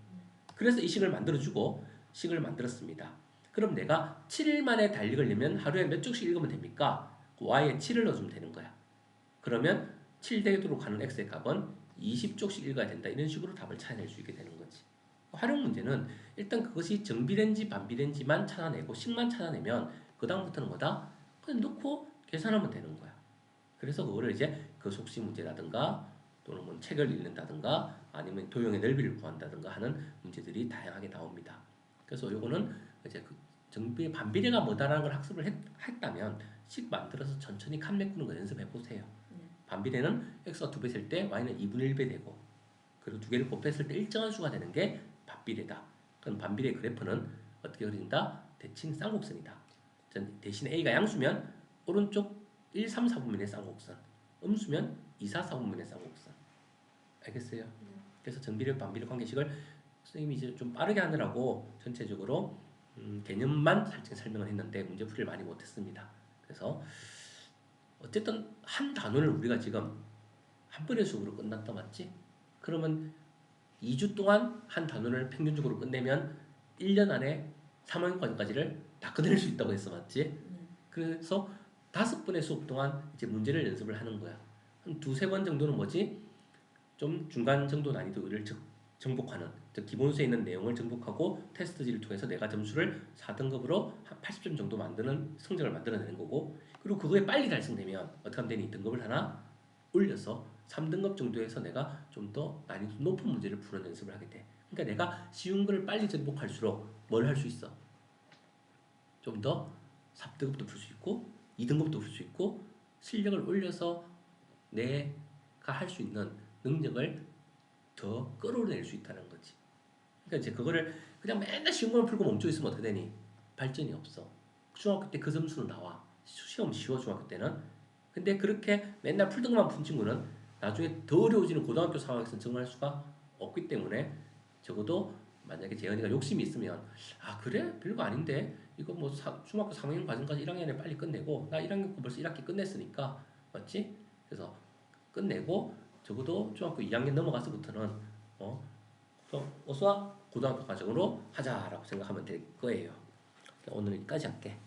Speaker 1: 그래서 이 식을 만들어주고 식을 만들었습니다. 그럼 내가 7일 만에 달리려면 하루에 몇 쪽씩 읽으면 됩니까? y에 7을 넣어주면 되는 거야. 그러면 7 되도록 하는 x의 값은 20쪽씩 읽어야 된다. 이런 식으로 답을 찾아낼 수 있게 되는 거지. 활용 문제는 일단 그것이 정비례인지 반비례인지만 찾아내고 식만 찾아내면 그 다음부터는 뭐다? 그냥 넣고 계산하면 되는 거야. 그래서 그거를 이제 그 속식 문제라든가 또는 뭐 책을 읽는다든가 아니면 도형의 넓이를 구한다든가 하는 문제들이 다양하게 나옵니다. 그래서 요거는 이제 그 정비 반비례가 뭐다라는 걸 학습을 했다면 식 만들어서 천천히 칸 메꾸는 거 연습해 보세요. 반비례는 x가 2배 셀 때 y는 2분의 1배 되고 그리고 두 개를 곱했을 때 일정한 수가 되는 게 반비례다. 그럼 반비례 그래프는 어떻게 그려진다? 대칭 쌍곡선이다. 대신 a가 양수면 오른쪽 1, 3, 4분면의 쌍곡선, 음수면 2, 4, 4분면의 쌍곡선. 알겠어요? 그래서 정비례 반비례 관계식을 선생님이 이제 좀 빠르게 하느라고 전체적으로 개념만 살짝 설명을 했는데 문제풀이를 많이 못했습니다. 그래서 어쨌든 한 단원을 우리가 지금 한 번의 수업으로 끝났다 맞지? 그러면 2주 동안 한 단원을 평균적으로 끝내면 1년 안에 3학년까지를 다 끝낼 수 있다고 했어 맞지? 그래서 5번의 수업 동안 이제 문제를 연습을 하는 거야. 한 2-3번 정도는 뭐지? 좀 중간 정도 난이도를 정복하는, 즉 기본서에 있는 내용을 정복하고 테스트지를 통해서 내가 점수를 4등급으로 한 80점 정도 만드는 성적을 만들어내는 거고, 그리고 그거에 빨리 달성되면 어떻게 하면 되니? 등급을 하나 올려서 3등급 정도에서 내가 좀 더 난이도 높은 문제를 푸는 연습을 하게 돼. 그러니까 내가 쉬운 거를 빨리 정복할수록 뭘 할 수 있어? 좀 더 3등급도 풀 수 있고 2등급도 풀 수 있고 실력을 올려서 내가 할 수 있는 능력을 더 끌어낼 수 있다는 거지. 그러니까 이제 그거를 그냥 맨날 쉬운 거만 풀고 멈춰 있으면 어떻게 되니? 발전이 없어. 중학교 때 그 점수는 나와. 시험 쉬워 중학교 때는. 근데 그렇게 맨날 풀던 것만 푼 친구는 나중에 더 어려워지는 고등학교 상황에서 적응할 수가 없기 때문에 적어도 만약에 재현이가 욕심이 있으면 그래? 별거 아닌데 이거 뭐 중학교 3학년 과정까지 1학년에 빨리 끝내고 나 1학년 거 벌써 1학기 끝냈으니까 맞지? 그래서 끝내고 적어도 중학교 2학년 넘어가서부터는 어서와 고등학교 과정으로 하자라고 생각하면 될 거예요. 오늘 여기까지 할게.